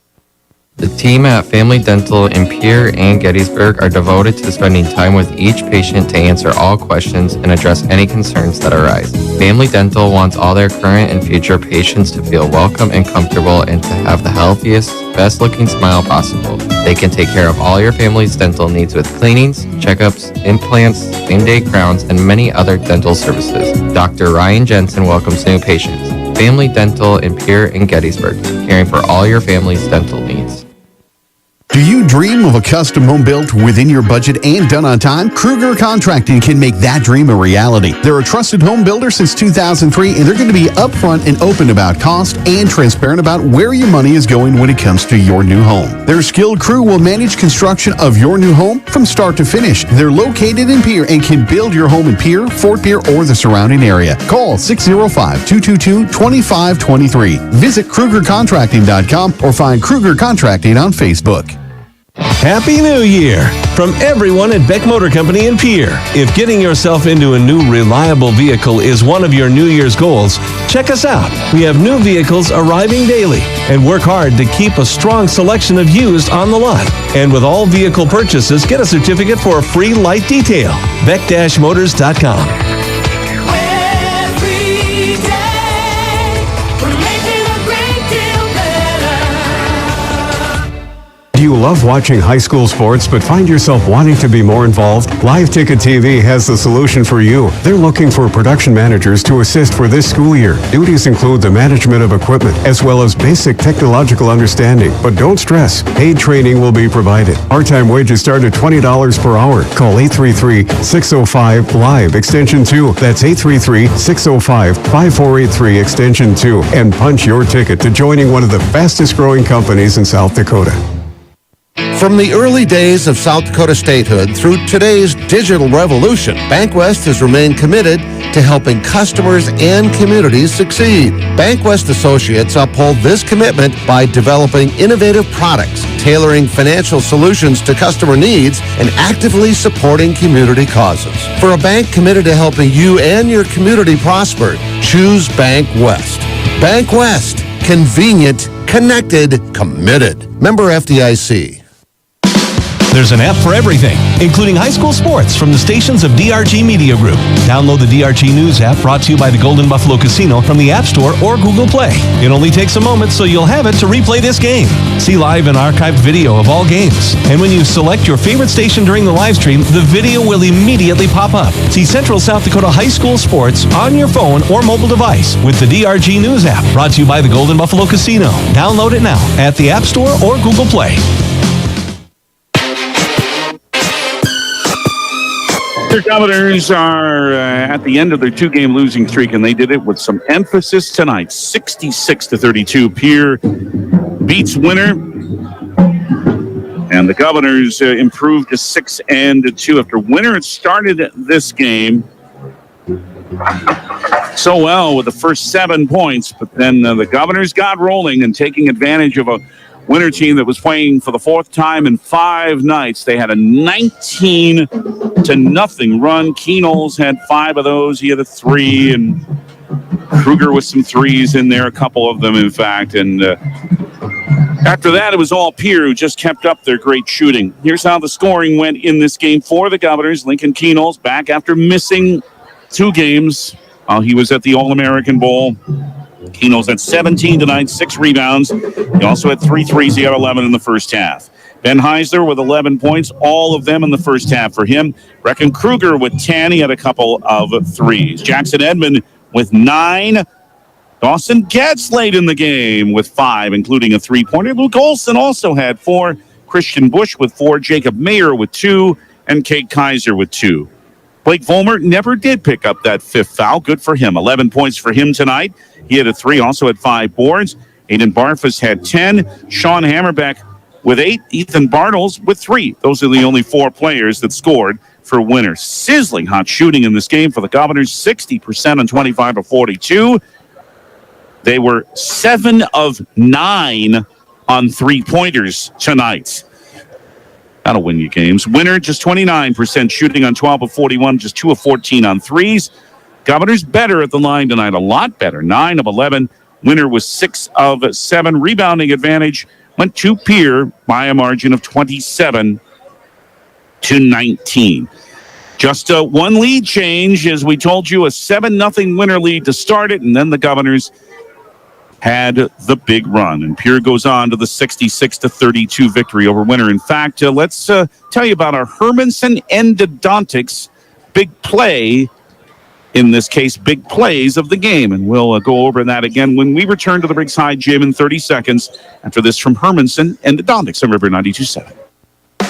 The team at Family Dental in Pierre and Gettysburg are devoted to spending time with each patient to answer all questions and address any concerns that arise. Family Dental wants all their current and future patients to feel welcome and comfortable and to have the healthiest, best-looking smile possible. They can take care of all your family's dental needs with cleanings, checkups, implants, same-day crowns, and many other dental services. Dr. Ryan Jensen welcomes new patients. Family Dental in Pierre and Gettysburg, caring for all your family's dental needs. Do you dream of a custom home built within your budget and done on time? Kruger Contracting can make that dream a reality. They're a trusted home builder since 2003, and they're going to be upfront and open about cost and transparent about where your money is going when it comes to your new home. Their skilled crew will manage construction of your new home from start to finish. They're located in Pierre and can build your home in Pierre, Fort Pierre, or the surrounding area. Call 605-222-2523. Visit KrugerContracting.com or find Kruger Contracting on Facebook. Happy New Year from everyone at Beck Motor Company in Pierre. If getting yourself into a new reliable vehicle is one of your New Year's goals, check us out. We have new vehicles arriving daily and work hard to keep a strong selection of used on the lot. And with all vehicle purchases, get a certificate for a free light detail. Beck-Motors.com. Do you love watching high school sports but find yourself wanting to be more involved? Live Ticket TV has the solution for you. They're looking for production managers to assist for this school year. Duties include the management of equipment as well as basic technological understanding. But don't stress, paid training will be provided. Part-time wages start at $20 per hour. Call 833-605-LIVE extension 2. That's 833-605-5483 extension 2 and punch your ticket to joining one of the fastest growing companies in South Dakota. From the early days of South Dakota statehood through today's digital revolution, BankWest has remained committed to helping customers and communities succeed. BankWest Associates uphold this commitment by developing innovative products, tailoring financial solutions to customer needs, and actively supporting community causes. For a bank committed to helping you and your community prosper, choose BankWest. BankWest. Convenient, connected, committed. Member FDIC. There's an app for everything, including high school sports from the stations of DRG Media Group. Download the DRG News app brought to you by the Golden Buffalo Casino from the App Store or Google Play. It only takes a moment, so you'll have it to replay this game. See live and archived video of all games. And when you select your favorite station during the live stream, the video will immediately pop up. See Central South Dakota high school sports on your phone or mobile device with the DRG News app brought to you by the Golden Buffalo Casino. Download it now at the App Store or Google Play. The Governors are at the end of their 2-game losing streak, and they did it with some emphasis tonight. 66-32. Pierre beats Winter, and the Governors improved to 6-2 after Winter had started this game so well with the first 7 points, but then the Governors got rolling and taking advantage of a Winter team that was playing for the 4th time in 5 nights. They had a 19-0 run. Keenol's had 5 of those. He had a 3, and Kruger with some 3s in there, a couple of them, in fact. And after that, it was all Pierre who just kept up their great shooting. Here's how the scoring went in this game for the Governors. Lincoln Keenol's back after missing 2 games while he was at the All-American Bowl. Keenol's had 17 tonight, 6 rebounds. He also had 3 threes. He had 11 in the first half. Ben Heisler with 11 points, all of them in the first half for him. Brecken Kruger with 10. He had a couple of threes. Jackson Edmond with 9. Dawson Getz late in the game with 5, including a 3-pointer. Luke Olson also had 4. Christian Bush with 4. Jacob Mayer with 2. and Kate Kaiser with 2. Blake Vollmer never did pick up that 5th foul. Good for him. 11 points for him tonight. He had a 3, also had 5 boards. Aiden Barfus had 10. Sean Hammerbeck with 8. Ethan Bartles with 3. Those are the only 4 players that scored for Winter. Sizzling hot shooting in this game for the Governors. 60% on 25 of 42. They were 7 of 9 on 3-pointers tonight. That'll win you games. Winter just 29% shooting on 12 of 41, just 2 of 14 on threes. Governors better at the line tonight, a lot better. 9 of 11. Winter was 6 of 7. Rebounding advantage went to Pierre by a margin of 27 to 19. Just a 1 lead change, as we told you, a 7-0 Winter lead to start it, and then the Governors had the big run, and Pierre goes on to the 66-32 victory over Winter. In fact, let's tell you about our Hermanson Endodontics big play, in this case, big plays of the game, and we'll go over that again when we return to the Briggside Gym in 30 seconds after this from Hermanson Endodontics on River 92.7.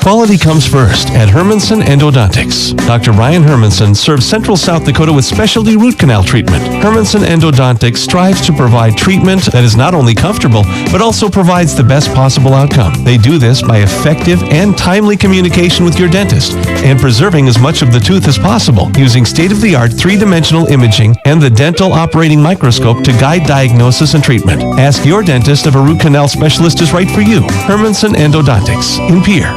Quality comes first at Hermanson Endodontics. Dr. Ryan Hermanson serves Central South Dakota with specialty root canal treatment. Hermanson Endodontics strives to provide treatment that is not only comfortable, but also provides the best possible outcome. They do this by effective and timely communication with your dentist and preserving as much of the tooth as possible using state-of-the-art 3-dimensional imaging and the dental operating microscope to guide diagnosis and treatment. Ask your dentist if a root canal specialist is right for you. Hermanson Endodontics in Pierre.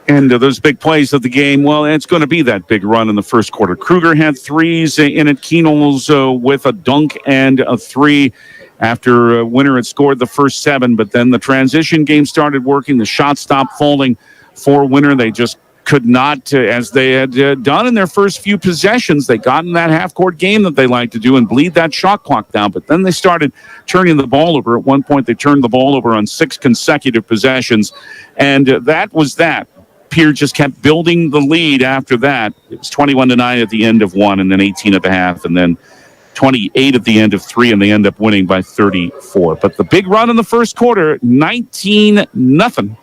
And those big plays of the game, well, it's going to be that big run in the first quarter. Kruger had 3s in it. Keenels with a dunk and a 3 after Winter had scored the first 7. But then the transition game started working. The shot stopped falling for Winter. They just could not, as they had done in their first few possessions, they got in that half-court game that they like to do and bleed that shot clock down. But then they started turning the ball over. At one point, they turned the ball over on 6 consecutive possessions. And that was that. Pierre just kept building the lead after that. It was 21-9 at the end of 1, and then 18 at the half, and then 28 at the end of 3, and they end up winning by 34. But the big run in the first quarter, 19-0.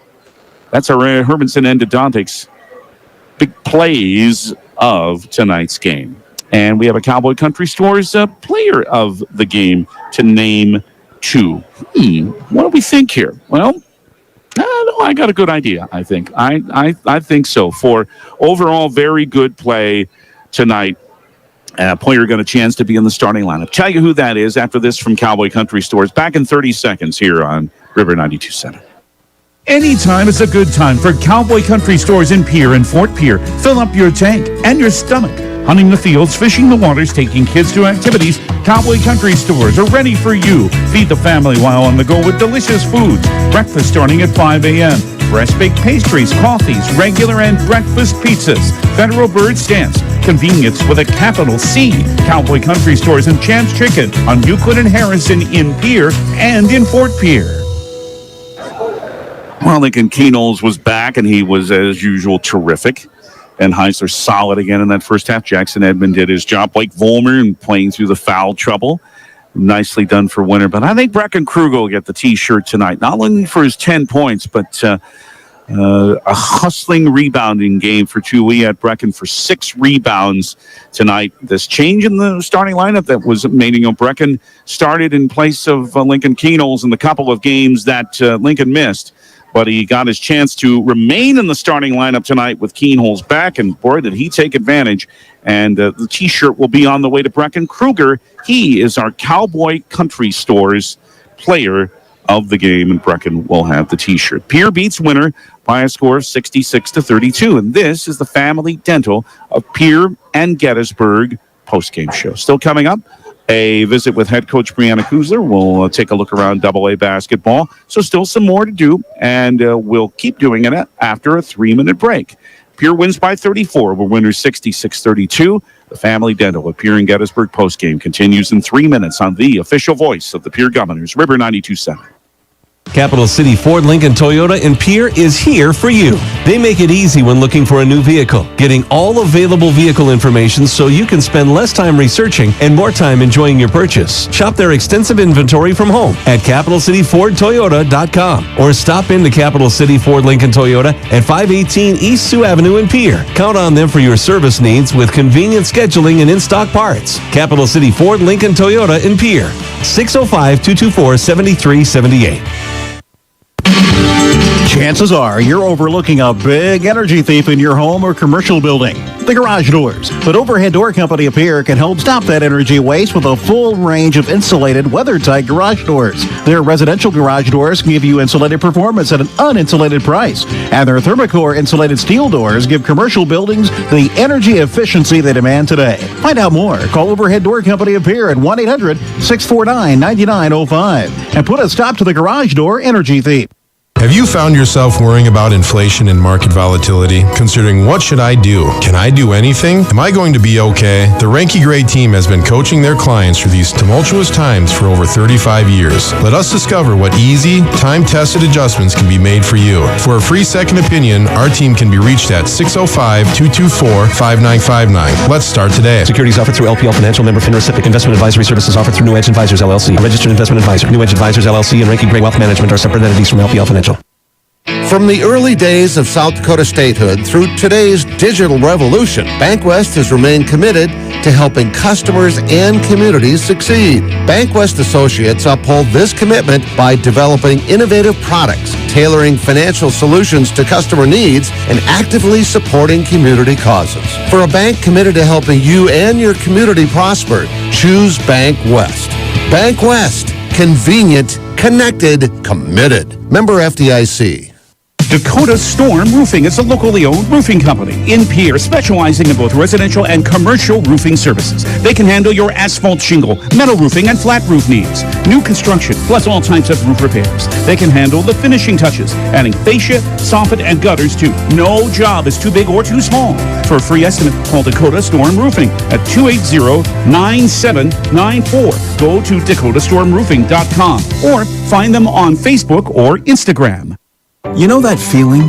That's our Hermanson Endodontics big plays of tonight's game. And we have a Cowboy Country Stores player of the game to name 2. What do we think here? Well, I got a good idea, I think. I think so. For overall very good play tonight, a player got a chance to be in the starting lineup. Tell you who that is after this from Cowboy Country Stores. Back in 30 seconds here on River 92.7. Anytime is a good time for Cowboy Country Stores in Pierre and Fort Pierre. Fill up your tank and your stomach. Hunting the fields, fishing the waters, taking kids to activities, Cowboy Country Stores are ready for you. Feed the family while on the go with delicious foods. Breakfast starting at 5 a.m. Fresh baked pastries, coffees, regular and breakfast pizzas. Federal Bird Stance. Convenience with a capital C. Cowboy Country Stores and Champs Chicken on Euclid and Harrison in Pierre and in Fort Pierre. Well, Lincoln Keenels was back, and he was, as usual, terrific. And Heisler solid again in that first half. Jackson Edmond did his job. Blake Vollmer and playing through the foul trouble. Nicely done for Winter. But I think Brecken Kruger will get the T-shirt tonight. Not only for his 10 points, but a hustling rebounding game for 2. We had Brecken for 6 rebounds tonight. This change in the starting lineup that was made, Brecken started in place of Lincoln Keenels in the couple of games that Lincoln missed. But he got his chance to remain in the starting lineup tonight with Keenholz back, and boy, did he take advantage. And the T-shirt will be on the way to Brecken Kruger. He is our Cowboy Country Stores player of the game, and Brecken will have the T-shirt. Pierre beats Winter by a score of 66-32, and this is the Family Dental of Pierre and Gettysburg postgame show. Still coming up, a visit with head coach Brianna Kuzler. We'll take a look around AA basketball. So still some more to do, and we'll keep doing it after a 3-minute break. Pierre wins by 34. We're winners 66-32. The Family Dental of Pierre and Gettysburg postgame continues in 3 minutes on the official voice of the Pierre Governors, River 92.7. Capital City Ford, Lincoln, Toyota, and Pierre is here for you. They make it easy when looking for a new vehicle, getting all available vehicle information so you can spend less time researching and more time enjoying your purchase. Shop their extensive inventory from home at CapitalCityFordToyota.com or stop into Capital City Ford, Lincoln, Toyota at 518 East Sioux Avenue in Pierre. Count on them for your service needs with convenient scheduling and in-stock parts. Capital City Ford, Lincoln, Toyota in Pierre. 605-224-7378. Chances are you're overlooking a big energy thief in your home or commercial building, the garage doors. But Overhead Door Company of Pierre can help stop that energy waste with a full range of insulated, weather-tight garage doors. Their residential garage doors give you insulated performance at an uninsulated price. And their Thermocore insulated steel doors give commercial buildings the energy efficiency they demand today. Find out more. Call Overhead Door Company of Pierre at 1-800-649-9905 and put a stop to the garage door energy thief. Have you found yourself worrying about inflation and market volatility, considering what should I do? Can I do anything? Am I going to be okay? The Ranky Gray team has been coaching their clients through these tumultuous times for over 35 years. Let us discover what easy, time-tested adjustments can be made for you. For a free second opinion, our team can be reached at 605-224-5959. Let's start today. Securities offered through LPL Financial, member FINRA SIPC. Investment advisory services offered through New Edge Advisors, LLC. A registered investment advisor. New Edge Advisors, LLC and Ranky Gray Wealth Management are separate entities from LPL Financial. From the early days of South Dakota statehood through today's digital revolution, BankWest has remained committed to helping customers and communities succeed. BankWest Associates uphold this commitment by developing innovative products, tailoring financial solutions to customer needs, and actively supporting community causes. For a bank committed to helping you and your community prosper, choose BankWest. BankWest. Convenient, connected, committed. Member FDIC. Dakota Storm Roofing is a locally owned roofing company in Pierre, specializing in both residential and commercial roofing services. They can handle your asphalt shingle, metal roofing, and flat roof needs. New construction, plus all types of roof repairs. They can handle the finishing touches, adding fascia, soffit, and gutters too. No job is too big or too small. For a free estimate, call Dakota Storm Roofing at 280-9794. Go to DakotaStormRoofing.com or find them on Facebook or Instagram. You know that feeling?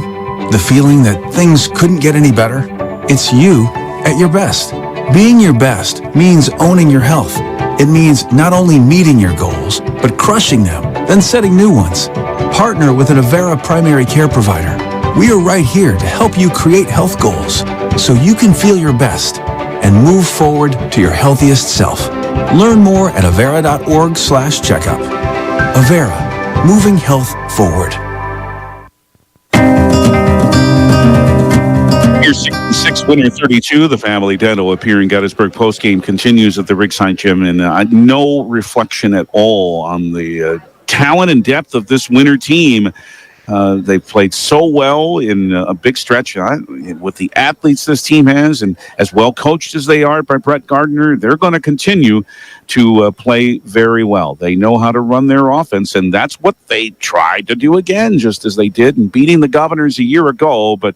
The feeling that things couldn't get any better? It's you at your best. Being your best means owning your health. It means not only meeting your goals, but crushing them, then setting new ones. Partner with an Avera primary care provider. We are right here to help you create health goals so you can feel your best and move forward to your healthiest self. Learn more at avera.org/checkup. Avera, moving health forward. Your 6 winner 32, the Family Dental of Pierre in Gettysburg postgame continues at the Rigside Gym, and no reflection at all on the talent and depth of this winter team. They've played so well in a big stretch with the athletes this team has, and as well coached as they are by Brett Gardner, they're going to continue to play very well. They know how to run their offense, and that's what they tried to do again, just as they did in beating the Governors a year ago. But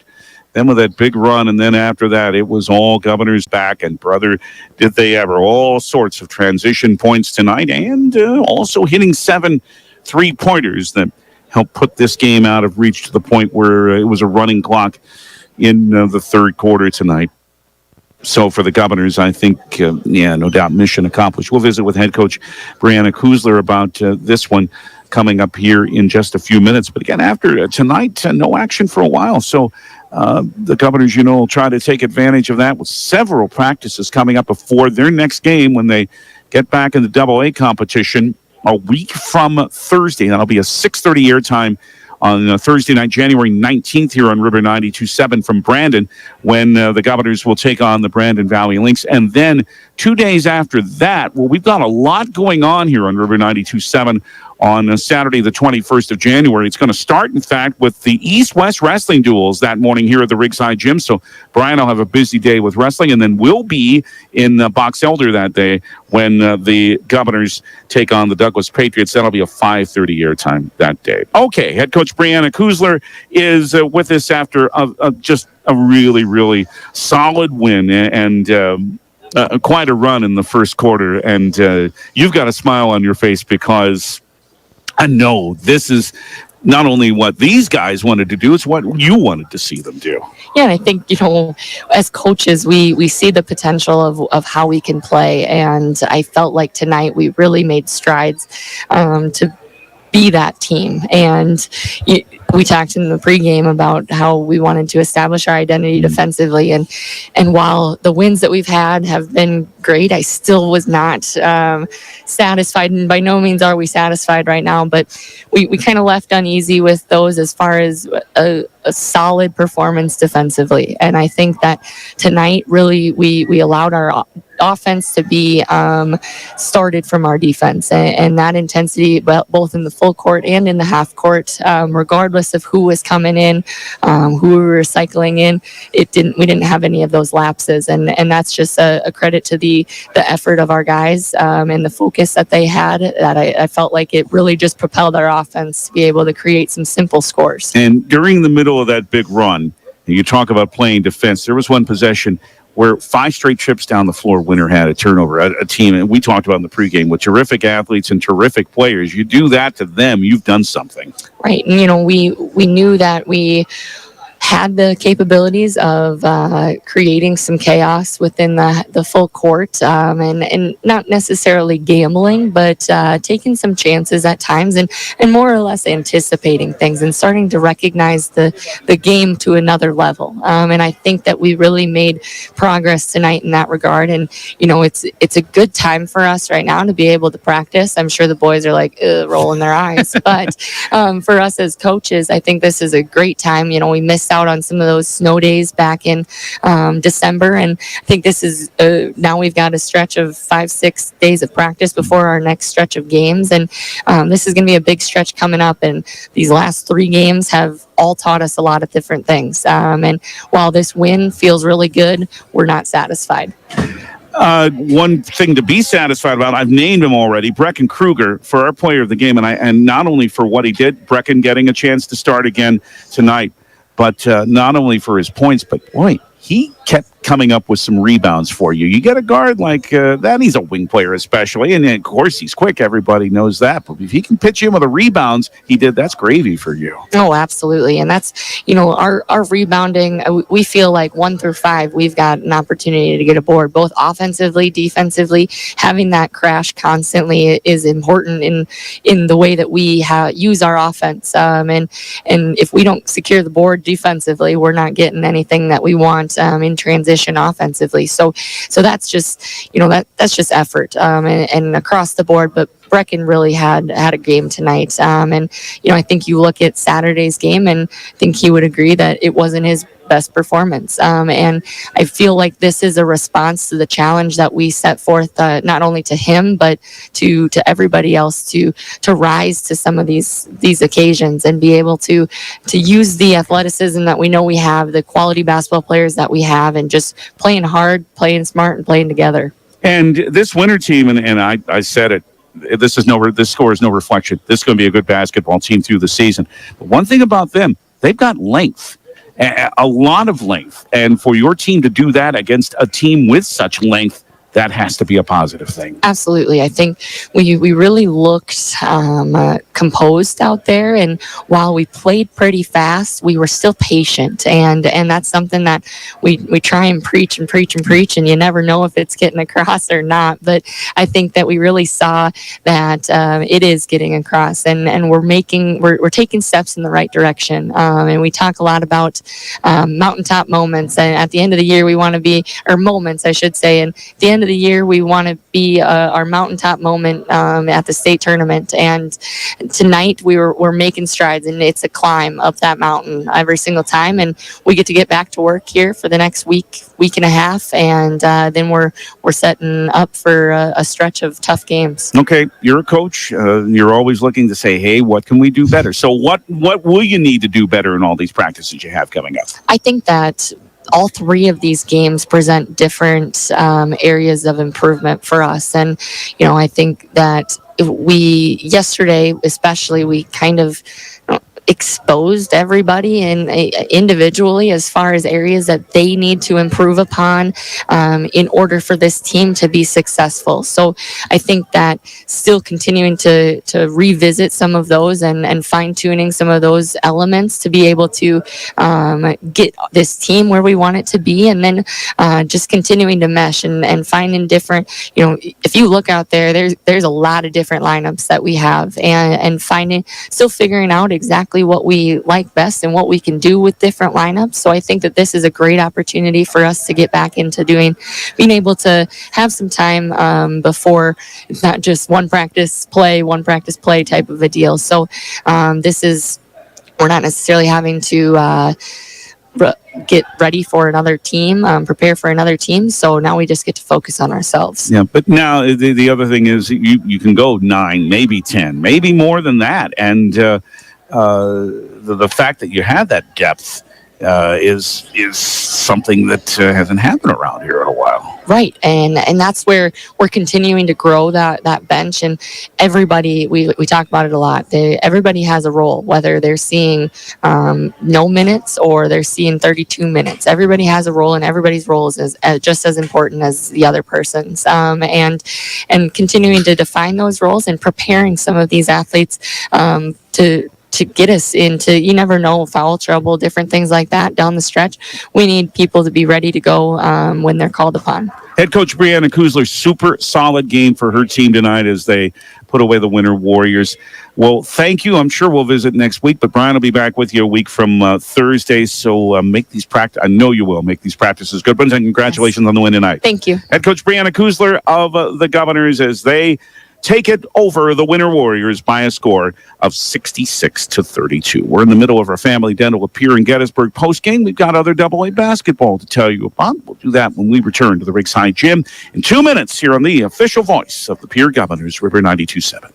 then with that big run, and then after that, it was all Governors back, and brother, did they ever. All sorts of transition points tonight, and also hitting 7 3-pointers that helped put this game out of reach to the point where it was a running clock in the third quarter tonight. So for the Governors, I think, no doubt, mission accomplished. We'll visit with head coach Brianna Kuzler about this one coming up here in just a few minutes. But again, after tonight, no action for a while. So the Governors, will try to take advantage of that with several practices coming up before their next game when they get back in the AA competition a week from Thursday. That'll be a 6:30 airtime on Thursday night, January 19th here on River 92.7 from Brandon, when the Governors will take on the Brandon Valley Lynx. And then 2 days after that, we've got a lot going on here on River 92.7 on Saturday, the 21st of January. It's going to start, in fact, with the East-West wrestling duels that morning here at the Rigside Gym. So Brian will have a busy day with wrestling, and then we'll be in Box Elder that day when the Governors take on the Douglas Patriots. That'll be a 5:30 airtime that day. Okay, head coach Brianna Kuzler is with us after just a really, really solid win and quite a run in the first quarter. And you've got a smile on your face because I know this is not only what these guys wanted to do, it's what you wanted to see them do. Yeah, and I think, as coaches, we see the potential of how we can play. And I felt like tonight we really made strides to be that team. And we talked in the pregame about how we wanted to establish our identity defensively. And while the wins that we've had have been great, I still was not satisfied. And by no means are we satisfied right now. But we kind of left uneasy with those as far as a solid performance defensively. And I think that tonight really we allowed our offense to be started from our defense, and that intensity, both in the full court and in the half court, regardless of who was coming in, who we were cycling in, we didn't have any of those lapses, and that's just a credit to the effort of our guys and the focus that they had. That I felt like it really just propelled our offense to be able to create some simple scores. And during the middle of that big run, you talk about playing defense. There was one possession where 5 straight trips down the floor, Winter had a turnover, a team, and we talked about in the pregame, with terrific athletes and terrific players. You do that to them, you've done something. Right. And, we knew that we had the capabilities of creating some chaos within the full court, and not necessarily gambling, but taking some chances at times and more or less anticipating things and starting to recognize the game to another level. And I think that we really made progress tonight in that regard. And, it's a good time for us right now to be able to practice. I'm sure the boys are like rolling their eyes, but for us as coaches, I think this is a great time. We missed out on some of those snow days back in December, and I think this is now we've got a stretch of 5-6 days of practice before our next stretch of games, and this is going to be a big stretch coming up, and these last 3 games have all taught us a lot of different things, and while this win feels really good, we're not satisfied. One thing to be satisfied about, I've named him already, Brecken Kruger, for our player of the game, and not only for what he did, Brecken getting a chance to start again tonight, but not only for his points, but boy, he kept coming up with some rebounds for you. You get a guard like that, he's a wing player especially, and of course he's quick, everybody knows that, but if he can pitch in with the rebounds he did, that's gravy for you. Oh, absolutely. And that's, our rebounding, we feel like 1 through 5, we've got an opportunity to get a board, both offensively, defensively. Having that crash constantly is important in the way that we use our offense. And if we don't secure the board defensively, we're not getting anything that we want in transition offensively. So that's just, that's just effort and across the board. But Brecken really had a game tonight. And, I think you look at Saturday's game and I think he would agree that it wasn't his best performance. And I feel like this is a response to the challenge that we set forth, not only to him, but to everybody else to rise to some of these occasions and be able to use the athleticism that we know we have, the quality basketball players that we have, and just playing hard, playing smart, and playing together. And this Winter team, and I said it, this score is no reflection. This is going to be a good basketball team through the season. But one thing about them, they've got length, a lot of length. And for your team to do that against a team with such length, that has to be a positive thing. Absolutely. I think we really looked composed out there, and while we played pretty fast, we were still patient, and that's something that we try and preach, and you never know if it's getting across or not, but I think that we really saw that it is getting across, and we're taking steps in the right direction, and we talk a lot about mountaintop moments, and at the end of the year we want to be, or moments I should say, and at the end of the year we want to be our mountaintop moment at the state tournament, and tonight we're making strides, and it's a climb up that mountain every single time, and we get to get back to work here for the next week and a half, and then we're setting up for a stretch of tough games. Okay, you're a coach, you're always looking to say, hey, what can we do better? So what will you need to do better in all these practices you have coming up? I think that all 3 of these games present different areas of improvement for us. And, I think that yesterday, especially, we kind of exposed everybody and individually as far as areas that they need to improve upon in order for this team to be successful. So I think that still continuing to revisit some of those and fine-tuning some of those elements to be able to get this team where we want it to be, and then just continuing to mesh and finding different, if you look out there's a lot of different lineups that we have, and still figuring out exactly what we like best and what we can do with different lineups. So I think that this is a great opportunity for us to get back into being able to have some time before it's not just one practice play type of a deal. So we're not necessarily having to get ready for another team, prepare for another team. So now we just get to focus on ourselves. Yeah, but now the other thing is you can go 9, maybe 10, maybe more than that. And the fact that you have that depth is something that hasn't happened around here in a while. Right, and that's where we're continuing to grow that bench, and everybody, we talk about it a lot, everybody has a role, whether they're seeing no minutes or they're seeing 32 minutes. Everybody has a role, and everybody's role is just as important as the other person's, and continuing to define those roles and preparing some of these athletes to get us into, you never know, foul trouble, different things like that down the stretch. We need people to be ready to go when they're called upon. Head coach Brianna Kuzler, super solid game for her team tonight as they put away the Winter Warriors. Well, thank you. I'm sure we'll visit next week, but Brian will be back with you a week from Thursday. So make these I know you will make these practices good ones, and congratulations on the win tonight. Thank you. Head coach Brianna Kuzler of the Governors as they take it over the Winter Warriors by a score of 66-32. We're in the middle of our Family Dental with Pierre and Gettysburg postgame. We've got other AA basketball to tell you about. We'll do that when we return to the Ringside Gym in 2 minutes here on the official voice of the Pierre Governors, River 92.7.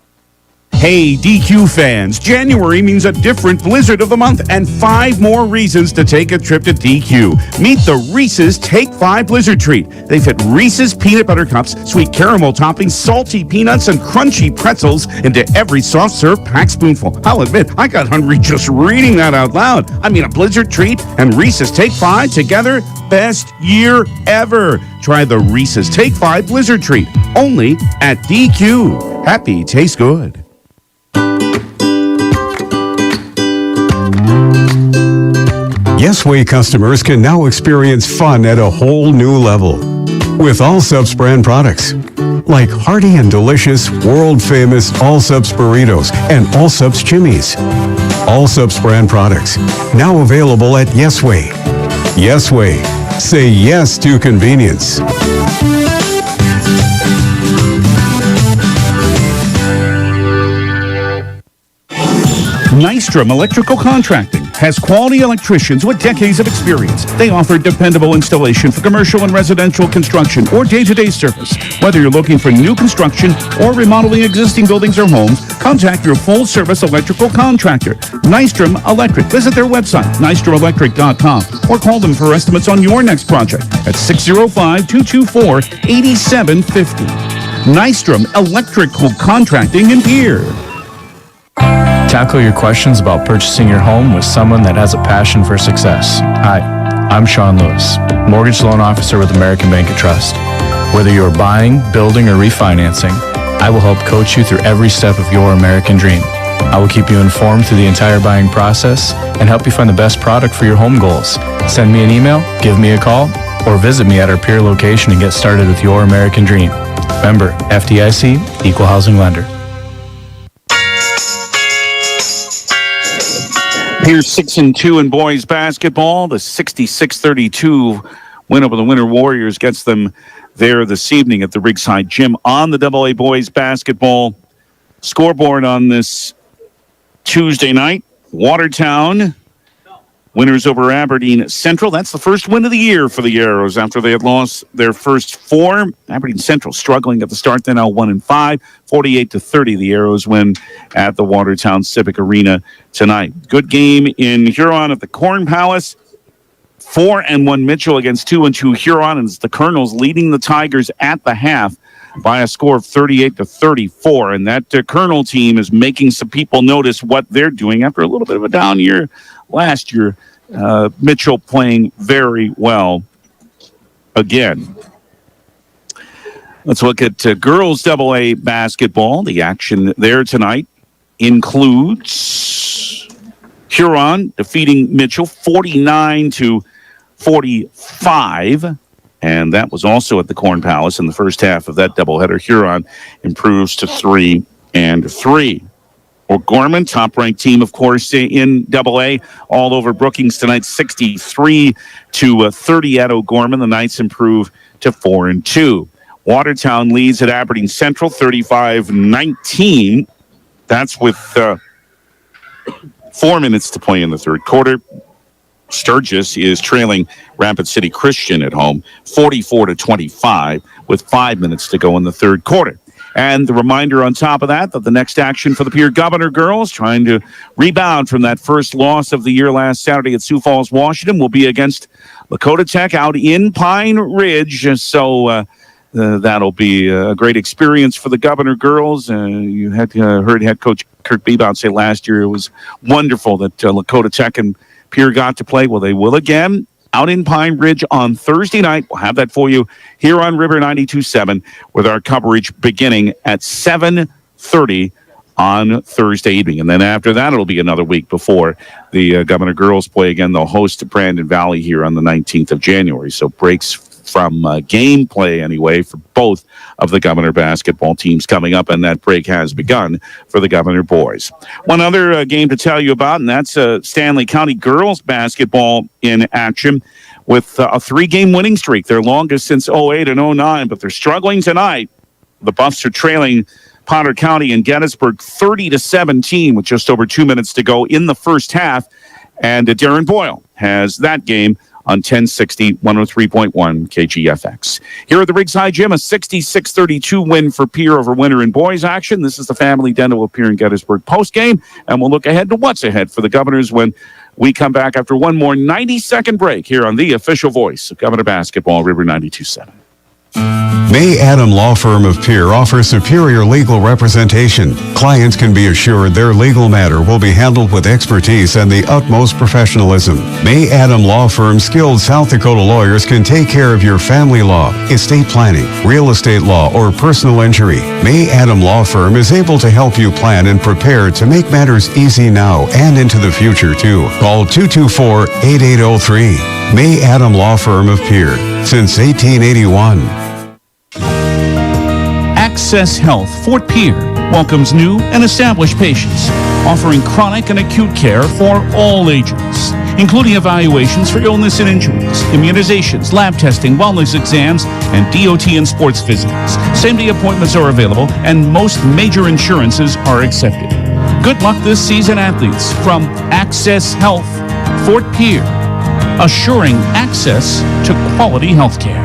Hey, DQ fans, January means a different Blizzard of the Month and 5 more reasons to take a trip to DQ. Meet the Reese's Take 5 Blizzard Treat. They fit Reese's Peanut Butter Cups, sweet caramel toppings, salty peanuts, and crunchy pretzels into every soft serve packed spoonful. I'll admit, I got hungry just reading that out loud. I mean, a Blizzard Treat and Reese's Take 5 together, best year ever. Try the Reese's Take 5 Blizzard Treat, only at DQ. Happy tastes good. Yesway customers can now experience fun at a whole new level with Allsup's brand products like hearty and delicious, world-famous Allsup's burritos and Allsup's chimneys. Allsup's brand products now available at Yesway. Yesway. Say yes to convenience. Nystrom Electrical Contracting has quality electricians with decades of experience. They offer dependable installation for commercial and residential construction or day-to-day service. Whether you're looking for new construction or remodeling existing buildings or homes, contact your full-service electrical contractor, Nystrom Electric. Visit their website, nystromelectric.com, or call them for estimates on your next project at 605-224-8750. Nystrom Electrical Contracting in Pierre. Tackle your questions about purchasing your home with someone that has a passion for success. Hi, I'm Sean Lewis, Mortgage Loan Officer with American Bank and Trust. Whether you're buying, building, or refinancing, I will help coach you through every step of your American dream. I will keep you informed through the entire buying process and help you find the best product for your home goals. Send me an email, give me a call, or visit me at our Pierre location and get started with your American dream. Member, FDIC, Equal Housing Lender. Here's 6-2 in boys basketball. The 66-32 win over the Winter Warriors gets them there this evening at the Ringside Gym on the AA boys basketball scoreboard on this Tuesday night. Watertown winners over Aberdeen Central. That's the first win of the year for the Arrows after they had lost their first 4. Aberdeen Central struggling at the start. They're now 1-5, 48-30. The Arrows win at the Watertown Civic Arena tonight. Good game in Huron at the Corn Palace. 4-1 Mitchell against 2-2 Huron, and it's the Colonels leading the Tigers at the half. by a score of 38-34. And that Colonel team is making some people notice what they're doing after a little bit of a down year last year. Mitchell playing very well again. Let's look at girls AA basketball. The action there tonight includes Huron defeating Mitchell 49-45. And that was also at the Corn Palace in the first half of that doubleheader. Huron improves to 3-3. O'Gorman, top-ranked team, of course, in AA, all over Brookings tonight, 63-30 at O'Gorman. The Knights improve to 4-2. Watertown leads at Aberdeen Central, 35-19. That's with 4 minutes to play in the third quarter. Sturgis is trailing Rapid City Christian at home, 44-25, with 5 minutes to go in the third quarter. And the reminder on top of that the next action for the Pierre Governor girls, trying to rebound from that first loss of the year last Saturday at Sioux Falls, Washington, will be against Lakota Tech out in Pine Ridge. So that'll be a great experience for the Governor girls. You had heard head coach Kirk Bebout say last year it was wonderful that Lakota Tech and Pierre got to play. Well, they will again out in Pine Ridge on Thursday night. We'll have that for you here on River 92.7 with our coverage beginning at 7:30 on Thursday evening. And then after that, it'll be another week before the Governor girls play again. They'll host Brandon Valley here on the 19th of January. So breaks from gameplay anyway for both of the Governor basketball teams coming up, and that break has begun for the Governor boys. One other game to tell you about, and that's Stanley County girls basketball in action with a 3-game winning streak, their longest since 08 and 09, but they're struggling tonight. The Buffs are trailing Potter County and Gettysburg 30-17 with just over 2 minutes to go in the first half, and Darren Boyle has that game on 1060, 103.1 KGFX. Here at the Rigside Gym, a 66-32 win for Pierre over Winter in boys action. This is the Family Dental of Pierre and Gettysburg postgame, and we'll look ahead to what's ahead for the Governors when we come back after one more 90-second break here on the official voice of Governor Basketball, River 92.7. May Adam Law Firm of Pierre offers superior legal representation. Clients can be assured their legal matter will be handled with expertise and the utmost professionalism. May Adam Law Firm's skilled South Dakota lawyers can take care of your family law, estate planning, real estate law, or personal injury. May Adam Law Firm is able to help you plan and prepare to make matters easy now and into the future, too. Call 224-8803. May Adam Law Firm of Pierre, since 1881. Access Health Fort Pierre welcomes new and established patients, offering chronic and acute care for all ages, including evaluations for illness and injuries, immunizations, lab testing, wellness exams, and DOT and sports visits. Same-day appointments are available, and most major insurances are accepted. Good luck this season, athletes, from Access Health Fort Pierre, assuring access to quality health care.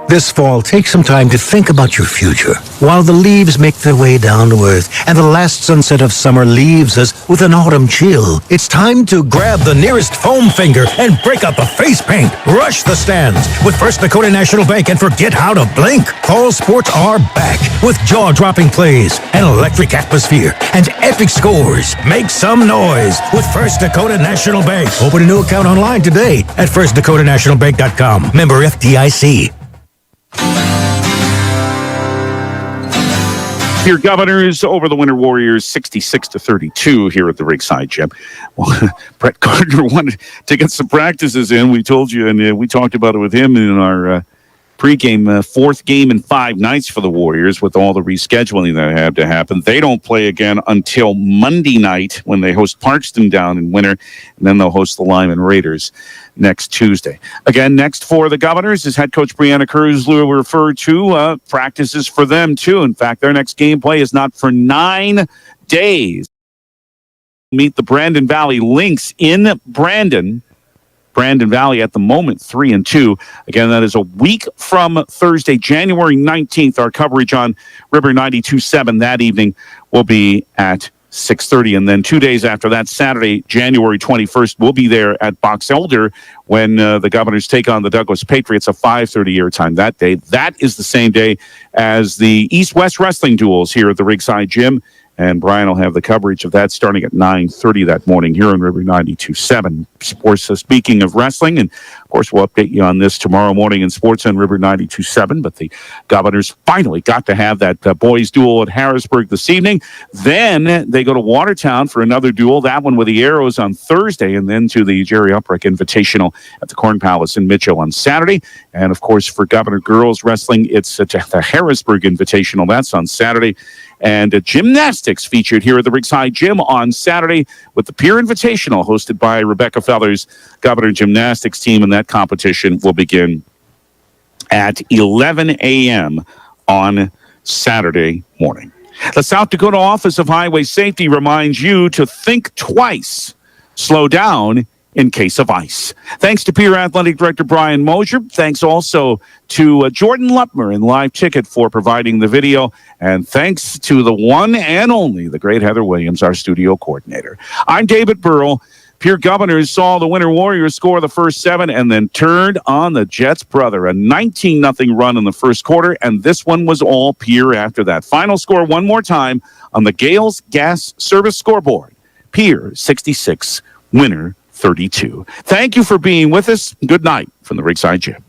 This fall, take some time to think about your future while the leaves make their way down to earth and the last sunset of summer leaves us with an autumn chill. It's time to grab the nearest foam finger and break out the face paint. Rush the stands with First Dakota National Bank and forget how to blink. Fall sports are back with jaw-dropping plays, an electric atmosphere, and epic scores. Make some noise with First Dakota National Bank. Open a new account online today at firstdakotanationalbank.com. Member FDIC. Pierre Governors over the Winter Warriors 66-32 here at the Rigside Gym. Well, Brett Gardner wanted to get some practices in. We told you, and we talked about it with him in our pregame, fourth game in 5 nights for the Warriors with all the rescheduling that had to happen. They don't play again until Monday night when they host Parkston down in Winter, and then they'll host the Lyman Raiders next Tuesday. Again, next for the Governors is head coach Brianna Kurzlu referred to practices for them too. In fact, their next game play is not for 9 days. Meet the Brandon Valley Lynx in Brandon. Brandon Valley at the moment 3-2. Again, that is a week from Thursday, January 19th. Our coverage on River 92.7 that evening will be at 6:30. And then 2 days after that, Saturday, January 21st, we'll be there at Box Elder when the Governors take on the Douglas Patriots, a 5:30 airtime that day. That is the same day as the East-West Wrestling duels here at the Rigside Gym. And Brian will have the coverage of that starting at 9:30 that morning here on River 92.7. Sports, speaking of wrestling, and of course we'll update you on this tomorrow morning in sports on River 92.7. But the Governors finally got to have that boys duel at Harrisburg this evening. Then they go to Watertown for another duel, that one with the Arrows on Thursday, and then to the Jerry Uprick Invitational at the Corn Palace in Mitchell on Saturday. And of course for Governor girls wrestling, it's at the Harrisburg Invitational. That's on Saturday. And gymnastics featured here at the Rigside Gym on Saturday with the Pierre Invitational hosted by Rebecca Feller's Governor Gymnastics team. And that competition will begin at 11 a.m. on Saturday morning. The South Dakota Office of Highway Safety reminds you to think twice, slow down in case of ice. Thanks to Pierre Athletic Director Brian Mosier. Thanks also to Jordan Lupmer and Live Ticket for providing the video. And thanks to the one and only, the great Heather Williams, our studio coordinator. I'm David Burrell. Pierre Governors saw the Winter Warriors score the first 7 and then turned on the Jets' brother. A 19-0 run in the first quarter, and this one was all Pierre after that. Final score one more time on the Gales Gas Service scoreboard. Pierre 66, Winter 32. Thank you for being with us. Good night from the Rigside Gym.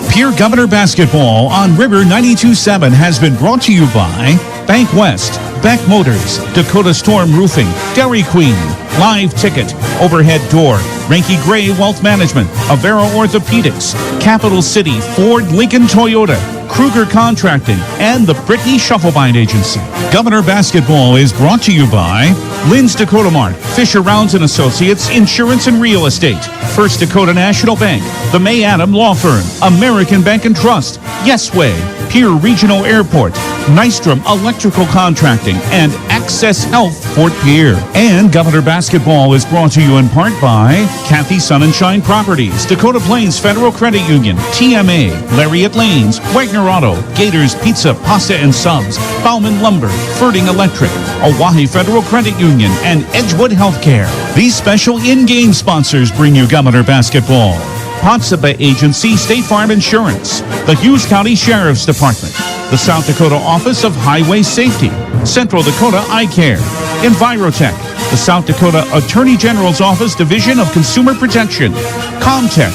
Pierre Governor Basketball on River 92.7 has been brought to you by Bank West, Beck Motors, Dakota Storm Roofing, Dairy Queen, Live Ticket, Overhead Door, Ranky Gray Wealth Management, Avera Orthopedics, Capital City, Ford, Lincoln Toyota, Kruger Contracting, and the Brittany Shufflebind Agency. Governor Basketball is brought to you by Lynn's Dakota Mart, Fisher Rounds and Associates, Insurance and Real Estate, First Dakota National Bank, the May Adam Law Firm, American Bank and Trust, Yesway, Pierre Regional Airport, Nystrom Electrical Contracting, and Access Health Fort Pierre. And Governor Basketball is brought to you in part by Kathy Sun and Shine Properties, Dakota Plains Federal Credit Union, TMA, Lariat Lanes, Wagner Auto, Gators Pizza, Pasta and Subs, Bauman Lumber, Ferding Electric, Oahe Federal Credit Union, and Edgewood Healthcare. These special in-game sponsors bring you Governor Basketball. Potsdam Agency State Farm Insurance, the Hughes County Sheriff's Department, the South Dakota Office of Highway Safety, Central Dakota Eye Care, Envirotech, the South Dakota Attorney General's Office Division of Consumer Protection, Comtech,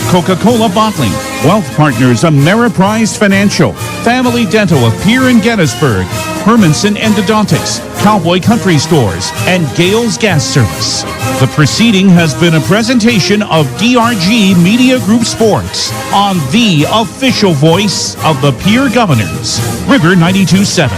Coca-Cola Bottling, Wealth Partners, Ameriprise Financial, Family Dental of Pierre and Gettysburg, Hermanson Endodontics, Cowboy Country Stores, and Gales Gas Service. The proceeding has been a presentation of DRG Media Group Sports on the official voice of the Pierre Governors, River 92.7.